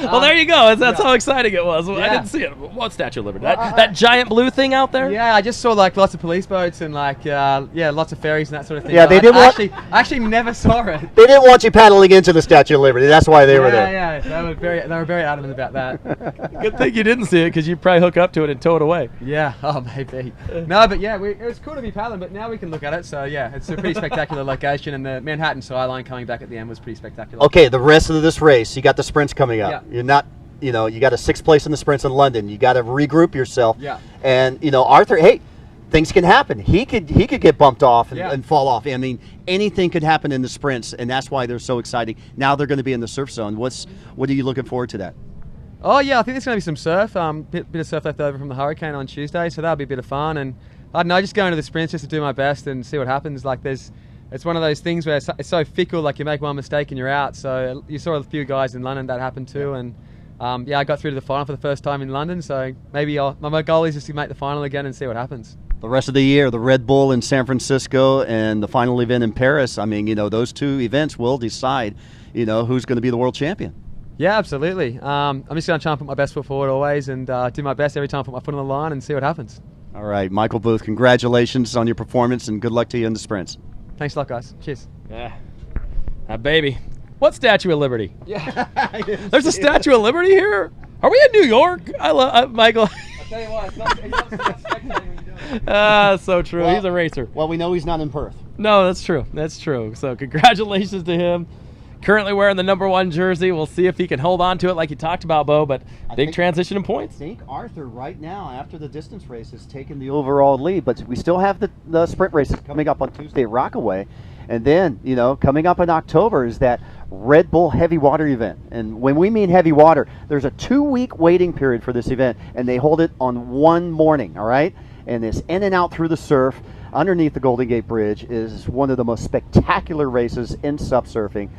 Well, there you go. That's yeah. how exciting it was. I Yeah. didn't see it. What Statue of Liberty? That giant blue thing out there? Yeah, I just saw like lots of police boats and like lots of ferries and that sort of thing. Yeah, they didn't want. I actually never saw it. They didn't want you paddling into the Statue of Liberty. That's why they were there. Yeah, they were very adamant about that. Good thing you didn't see it because you'd probably hook up to it and tow it away. Yeah, oh maybe. No, but yeah, it was cool to be paddling, but now we can look at it. So yeah, it's a pretty spectacular location, and the Manhattan skyline coming back at the end was pretty spectacular. Okay, the rest of this race, you got the sprints coming up. Yeah. You're not, you got a 6th place in the sprints in London. You got to regroup yourself. Yeah. And Arthur, hey, things can happen. He could get bumped off and, Yeah. and fall off. I mean, anything could happen in the sprints, and that's why they're so exciting. Now they're going to be in the surf zone. What are you looking forward to that? Oh yeah, I think there's going to be some surf. Bit of surf left over from the hurricane on Tuesday, so that'll be a bit of fun. And I don't know, just going to the sprints just to do my best and see what happens. Like it's one of those things where it's so fickle. Like you make one mistake and you're out. So you saw a few guys in London that happened too, and I got through to the final for the first time in London. So maybe my goal is just to make the final again and see what happens. The rest of the year, the Red Bull in San Francisco and the final event in Paris. I mean, those 2 events will decide, who's going to be the world champion. Yeah, absolutely. I'm just going to try and put my best foot forward always and do my best every time I put my foot on the line and see what happens. All right, Michael Booth, congratulations on your performance and good luck to you in the sprints. Thanks a lot, guys. Cheers. Yeah. Baby. What Statue of Liberty? Yeah. There's a Statue of Liberty here? Are we in New York? I love Michael. I'll tell you what, it's not spectacular when you do it. So true. Well, He's a racer. Well, we know he's not in Perth. No, that's true. That's true. So congratulations to him. Currently wearing the #1 jersey. We'll see if he can hold on to it like you talked about, Bo, but big transition in points. I think Arthur right now, after the distance race, has taken the overall lead, but we still have the sprint races coming up on Tuesday at Rockaway. And then, coming up in October is that Red Bull heavy water event. And when we mean heavy water, there's a 2-week waiting period for this event, and they hold it on one morning, all right? And it's in and out through the surf underneath the Golden Gate Bridge is one of the most spectacular races in SUP surfing.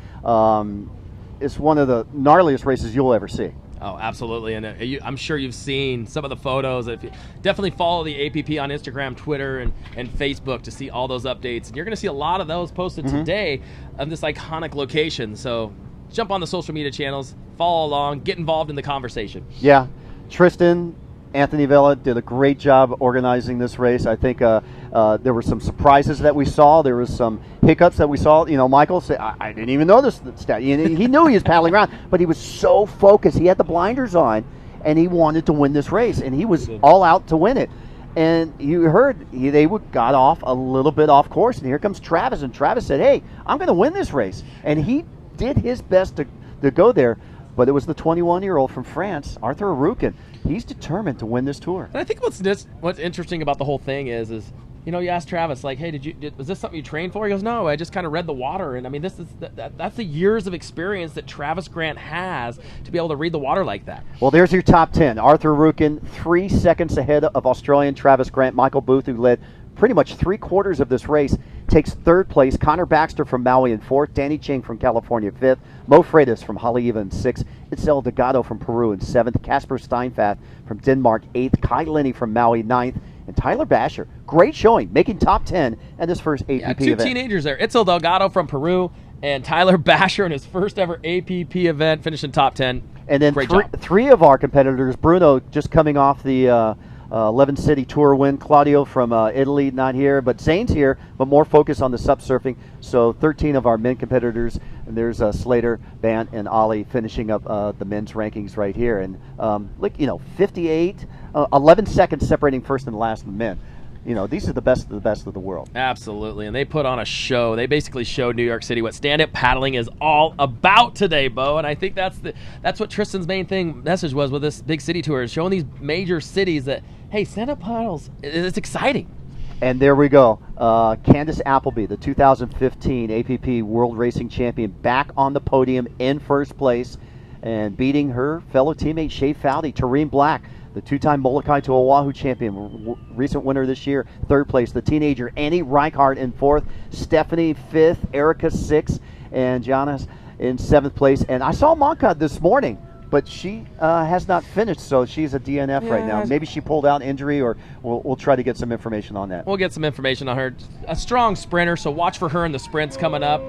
It's one of the gnarliest races you'll ever see. Oh, absolutely. And I'm sure you've seen some of the photos. If you definitely follow the APP on Instagram, Twitter, and Facebook to see all those updates. And you're going to see a lot of those posted today of this iconic location. So jump on the social media channels, follow along, get involved in the conversation. Yeah. Tristan, Anthony Vela did a great job organizing this race. I think there were some surprises that we saw. There was some hiccups that we saw. Michael said, I didn't even notice the stat. He knew he was paddling around, but he was so focused. He had the blinders on, and he wanted to win this race, and he was all out to win it. And you heard they got off a little bit off course, and here comes Travis, and Travis said, hey, I'm going to win this race. And he did his best to go there. But it was the 21-year-old from France, Arthur Arukin. He's determined to win this tour. And I think what's interesting about the whole thing is you asked Travis, like, hey, was this something you trained for? He goes, no, I just kind of read the water. And I mean, that's the years of experience that Travis Grant has to be able to read the water like that. Well, there's your top 10. Arthur Arukin, 3 seconds ahead of Australian Travis Grant. Michael Booth, who led pretty much 3/4 of this race, takes 3rd place. Connor Baxter from Maui in 4th. Danny Ching from California 5th. Mo Freitas from Haleiwa in 6th. Itzel Delgado from Peru in 7th. Casper Steinfath from Denmark 8th. Kai Lenny from Maui 9th. And Tyler Basher, great showing, making top 10 at his first APP event. 2 teenagers there. Itzel Delgado from Peru and Tyler Basher in his first ever APP event, finishing top 10. And then three of our competitors, Bruno just coming off the 11 City Tour win. Claudio from Italy, not here, but Zane's here, but more focus on the SUP surfing. So 13 of our men competitors, and there's Slater, Bant, and Ollie finishing up the men's rankings right here. And 58, 11 seconds separating first and last of the men. These are the best of the world. Absolutely, and they put on a show. They basically showed New York City what stand-up paddling is all about today, Bo. And I think that's what Tristan's main message was with this big city tour, is showing these major cities that, hey, stand-up paddles, it's exciting. And there we go. Candace Appleby, the 2015 APP World Racing Champion, back on the podium in first place and beating her fellow teammate Shay Fowdy. Tareen Black, the 2-time Molokai to Oahu champion, recent winner this year, 3rd place. The teenager Annie Reichhardt in 4th, Stephanie 5th, Erica 6th, and Jonas in 7th place. And I saw Monka this morning, but she has not finished, so she's a DNF right now. Maybe she pulled out injury, or we'll try to get some information on that. We'll get some information on her. A strong sprinter, so watch for her in the sprints coming up.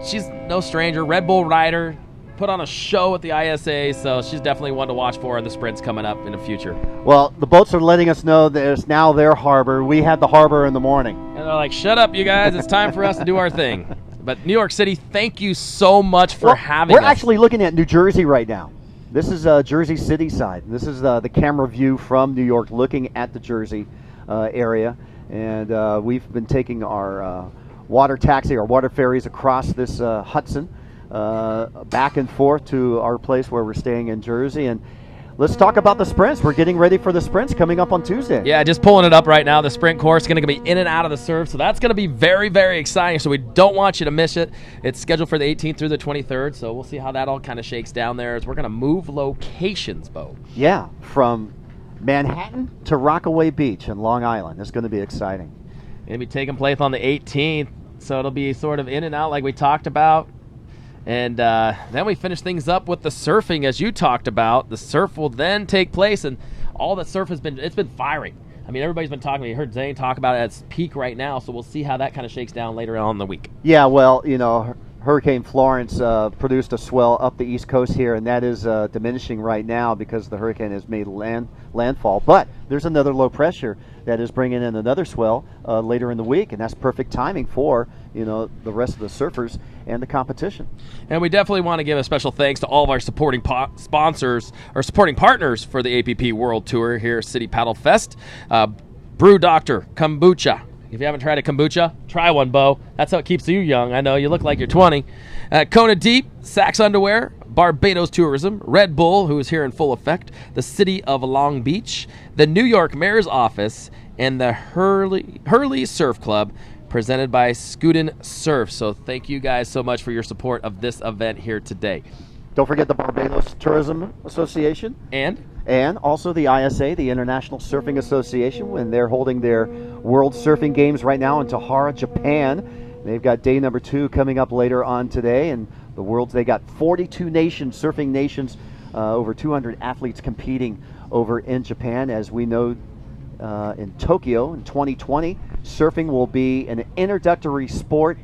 She's no stranger. Red Bull rider. put on a show at the ISA, so she's definitely one to watch for in the sprints coming up in the future. Well, the boats are letting us know that it's now their harbor. We had the harbor in the morning. And they're like, shut up, you guys. It's time for us to do our thing. But New York City, thank you so much for having us. We're actually looking at New Jersey right now. This is Jersey City side. This is the camera view from New York looking at the Jersey area. And we've been taking our water taxi, our water ferries across this Hudson back and forth to our place where we're staying in Jersey. And let's talk about the sprints. We're getting ready for the sprints coming up on Tuesday. Yeah, just pulling it up right now. The sprint course is going to be in and out of the surf, so that's going to be very, very exciting. So we don't want you to miss it. It's scheduled for the 18th through the 23rd, so we'll see how that all kind of shakes down there as we're going to move locations, Bo. Yeah, from Manhattan to Rockaway Beach in Long Island. It's going to be exciting. Going to be taking place on the 18th, so it'll be sort of in and out like we talked about. And then we finish things up with the surfing, as you talked about. The surf will then take place, and all the surf it's been firing. I mean, everybody's been talking. You heard Zane talk about it at its peak right now, so we'll see how that kind of shakes down later on in the week. Yeah, well, you know, Hurricane Florence produced a swell up the East Coast here, and that is diminishing right now because the hurricane has made landfall. But there's another low pressure that is bringing in another swell later in the week, and that's perfect timing for, you know, the rest of the surfers and the competition. And we definitely want to give a special thanks to all of our supporting sponsors or supporting partners for the APP World Tour here at City Paddle Fest. Brew Doctor Kombucha. If you haven't tried a kombucha, try one, Bo. That's how it keeps you young. I know, you look like you're 20. Kona Deep, Saks Underwear, Barbados Tourism, Red Bull, who is here in full effect, the City of Long Beach, the New York Mayor's Office, and the Hurley Surf Club, presented by Scudin Surf. So thank you guys so much for your support of this event here today. Don't forget the Barbados Tourism Association. And also the ISA, the International Surfing Association, when they're holding their World Surfing Games right now in Tahara, Japan. They've got day number 2 coming up later on today. And the world's, they got 42 nations, surfing nations, over 200 athletes competing over in Japan. As we know, in Tokyo in 2020, surfing will be an introductory sport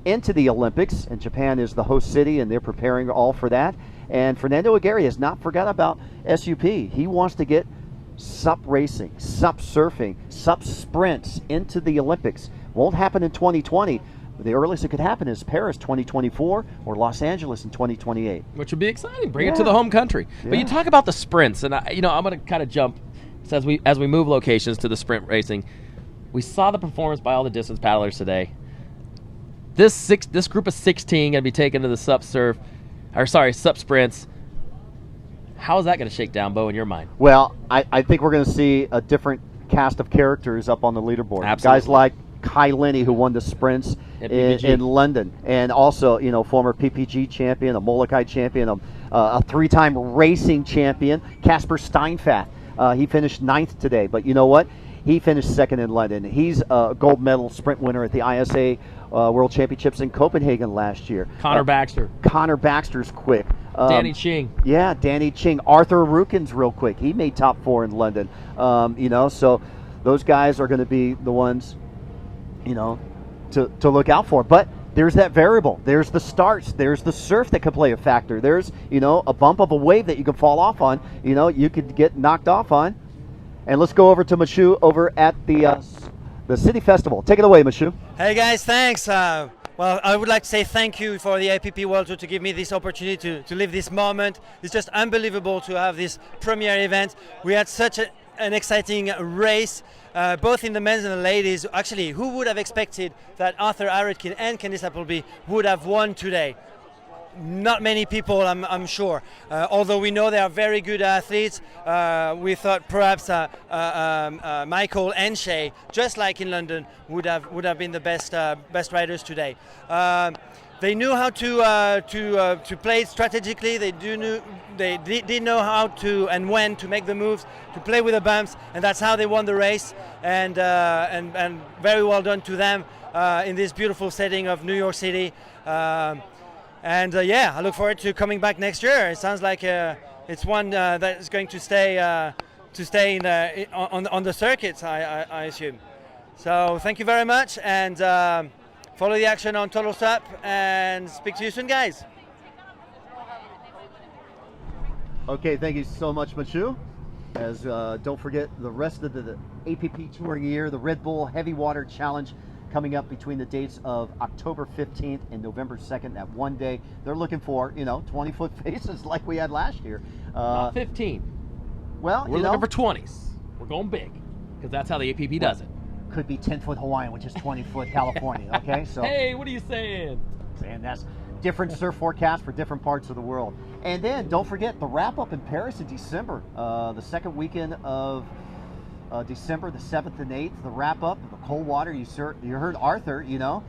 into the Olympics, and Japan is the host city, and they're preparing all for that. And Fernando Aguirre has not forgot about SUP. He wants to get SUP racing, SUP surfing, SUP sprints into the Olympics. Won't happen in 2020. The earliest it could happen is Paris 2024 or Los Angeles in 2028. Which would be exciting. Bring it to the home country. Yeah. But you talk about the sprints, and I'm going to kind of jump as we move locations to the sprint racing. We saw the performance by all the distance paddlers today. This group of 16 going to be taken to the SUP sprints. How is that going to shake down, Bo, in your mind? Well, I think we're going to see a different cast of characters up on the leaderboard. Absolutely. Guys like Kai Lenny, who won the sprints in London, and also, you know, former PPG champion, a Molokai champion, a 3-time racing champion, Casper Steinfath. He finished 9th today, but you know what? He finished 2nd in London. He's a gold medal sprint winner at the ISA World Championships in Copenhagen last year. Connor Baxter. Connor Baxter's quick. Danny Ching. Yeah, Danny Ching. Arthur Rukin's real quick. He made top 4 in London. You know, so those guys are going to be the ones, you know, to look out for. But there's that variable. There's the starts. There's the surf that could play a factor. There's, you know, a bump of a wave that you can fall off on. You know, you could get knocked off on. And let's go over to Mashu over at the City Festival. Take it away, Mashu. Hey guys, thanks. Well, I would like to say thank you for the APP World Tour to give me this opportunity to live this moment. It's just unbelievable to have this premiere event. We had such an exciting race, both in the men's and the ladies. Actually, who would have expected that Arthur Aretkin and Candice Appleby would have won today? Not many people, I'm sure. Although we know they are very good athletes, we thought perhaps Michael and Shay, just like in London, would have been the best riders today. They knew how to play strategically. They did know how to and when to make the moves, to play with the bumps, and that's how they won the race. And very well done to them in this beautiful setting of New York City. Yeah, I look forward to coming back next year. It sounds like it's one that is going to stay on the circuits, I assume. So thank you very much, and follow the action on Total Sup, and speak to you soon, guys. Okay, thank you so much, Machu. As don't forget the rest of the APP touring year, the Red Bull Heavy Water Challenge coming up between the dates of October 15th and November 2nd. That one day, they're looking for 20-foot faces like we had last year. Not 15. Well, we're looking for 20s. We're going big because that's how the APP does it. Could be 10-foot Hawaiian, which is 20-foot California. Okay, so hey, what are you saying? And that's different surf forecasts for different parts of the world. And then don't forget the wrap up in Paris in December, the second weekend of December, the 7th and 8th. The wrap up, the cold water. You heard Arthur. Yeah.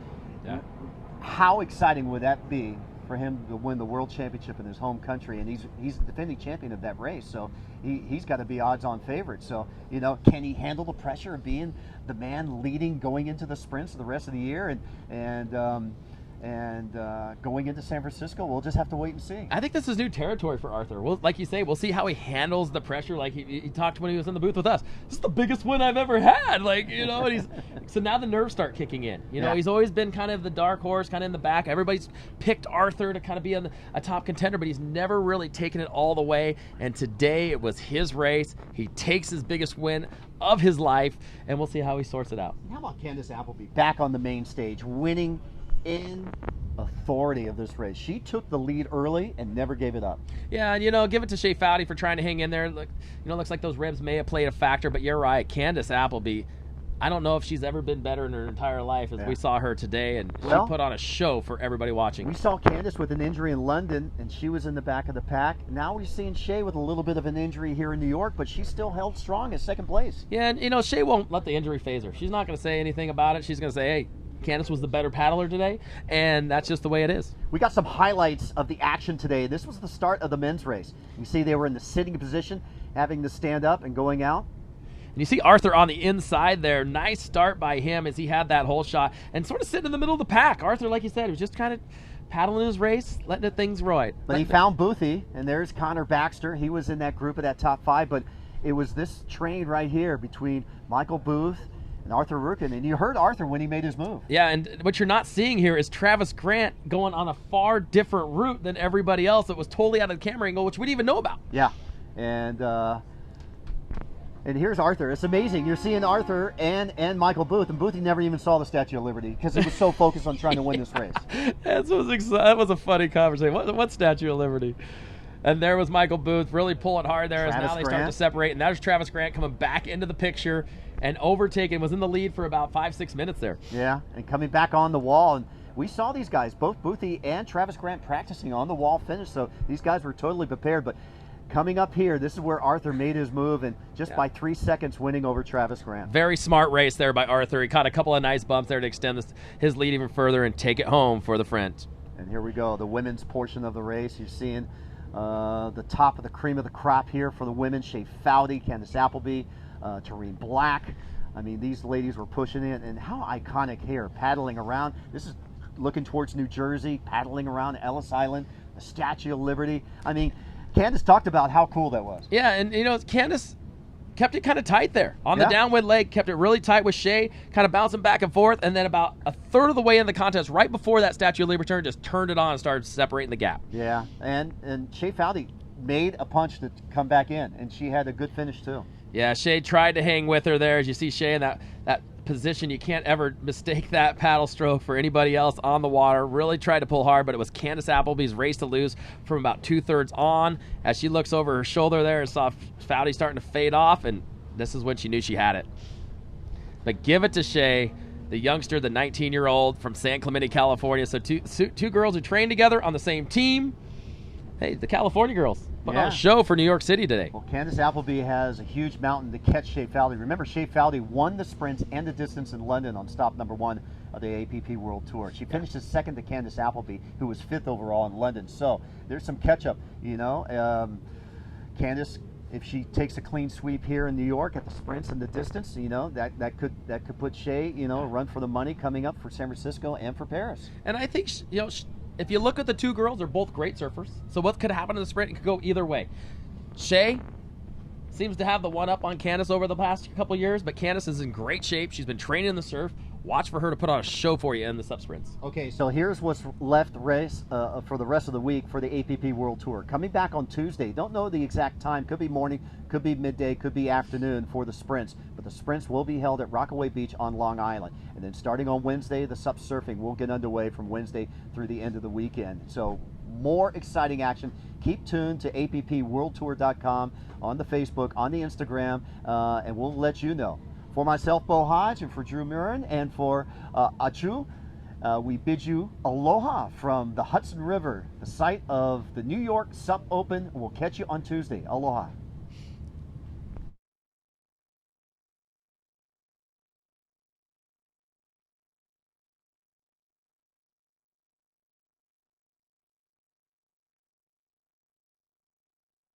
How exciting would that be for him to win the world championship in his home country? And he's the defending champion of that race, so he's got to be odds-on favorite. So can he handle the pressure of being the man leading going into the sprints the rest of the year and going into San Francisco? We'll just have to wait and see. I think this is new territory for Arthur. Well, like you say, we'll see how he handles the pressure. Like he talked when he was in the booth with us. This is the biggest win I've ever had. And he's so now the nerves start kicking in. He's always been kind of the dark horse, kind of in the back. Everybody's picked Arthur to kind of be a top contender, but he's never really taken it all the way. And today it was his race. He takes his biggest win of his life, and we'll see how he sorts it out. How about Candace Appleby back on the main stage, winning in authority of this race? She took the lead early and never gave it up. Yeah, and give it to Shea Fowdy for trying to hang in there. Look, looks like those ribs may have played a factor, but you're right. Candace Appleby, I don't know if she's ever been better in her entire life as we saw her today, and she put on a show for everybody watching. We saw Candace with an injury in London, and she was in the back of the pack. Now we're seeing Shea with a little bit of an injury here in New York, but she still held strong at second place. Yeah, and Shea won't let the injury phase her. She's not going to say anything about it. She's going to say, hey, Candace was the better paddler today, and that's just the way it is. We got some highlights of the action today. This was the start of the men's race. You see they were in the sitting position, having to stand up and going out. And you see Arthur on the inside there. Nice start by him as he had that whole shot and sort of sitting in the middle of the pack. Arthur, like you said, was just kind of paddling his race, letting the things ride. But he found Boothie, and there's Connor Baxter. He was in that group of that top 5, but it was this train right here between Michael Booth and Arthur Rukin, and you heard Arthur when he made his move. Yeah, and what you're not seeing here is Travis Grant going on a far different route than everybody else that was totally out of the camera angle, which we didn't even know about. Yeah, and here's Arthur. It's amazing. You're seeing Arthur and Michael Booth, and Booth never even saw the Statue of Liberty because he was so focused on trying to win this race. That was a funny conversation. What Statue of Liberty? And there was Michael Booth really pulling hard there as now they start to separate. And there's Travis Grant coming back into the picture and overtaking, was in the lead for about 5-6 minutes there. Yeah, and coming back on the wall. And we saw these guys, both Boothie and Travis Grant, practicing on the wall finish. So these guys were totally prepared. But coming up here, this is where Arthur made his move, and just by 3 seconds winning over Travis Grant. Very smart race there by Arthur. He caught a couple of nice bumps there to extend his lead even further and take it home for the French. And here we go, the women's portion of the race. You're seeing the top of the cream of the crop here for the women. Shea Fowdy, Candace Appleby, Tareen Black. I mean, these ladies were pushing in, and how iconic here, paddling around. This is looking towards New Jersey, paddling around Ellis Island, the Statue of Liberty. I mean, Candace talked about how cool that was. Yeah, and Candace kept it kind of tight there on the downwind leg, kept it really tight with Shea, kind of bouncing back and forth, and then about a third of the way in the contest, right before that Statue of Liberty turn, just turned it on and started separating the gap. Yeah, and Shea Fowdy made a punch to come back in, and she had a good finish too. Yeah, Shea tried to hang with her there. As you see Shea in that position, you can't ever mistake that paddle stroke for anybody else on the water. Really tried to pull hard, but it was Candace Appleby's race to lose from about 2/3 on. As she looks over her shoulder there and saw Fowdy starting to fade off, and this is when she knew she had it. But give it to Shea, the youngster, the 19-year-old from San Clemente, California. So two girls who trained together on the same team. Hey, the California girls put on a show for New York City today. Well, Candace Appleby has a huge mountain to catch Shea Fowdy. Remember, Shea Fowdy won the sprints and the distance in London on stop number 1 of the APP World Tour. She finished second to Candace Appleby, who was 5th overall in London. So there's some catch-up, Candace, if she takes a clean sweep here in New York at the sprints and the distance, that could put Shea, a run for the money coming up for San Francisco and for Paris. And I think, if you look at the two girls, they're both great surfers. So what could happen in the sprint? It could go either way. Shea seems to have the one-up on Candace over the past couple years, but Candace is in great shape. She's been training in the surf, watch for her to put on a show for you in the sub sprints. Okay, so here's what's left race for the rest of the week for the APP World Tour. Coming back on Tuesday, don't know the exact time, could be morning, could be midday, could be afternoon for the sprints, but the sprints will be held at Rockaway Beach on Long Island. And then starting on Wednesday, the SUP surfing will get underway from Wednesday through the end of the weekend. So more exciting action. Keep tuned to appworldtour.com on the Facebook, on the Instagram, and we'll let you know. For myself, Bo Hodge, and for Drew Murin, and for Achu, we bid you aloha from the Hudson River, the site of the New York SUP Open. We'll catch you on Tuesday. Aloha.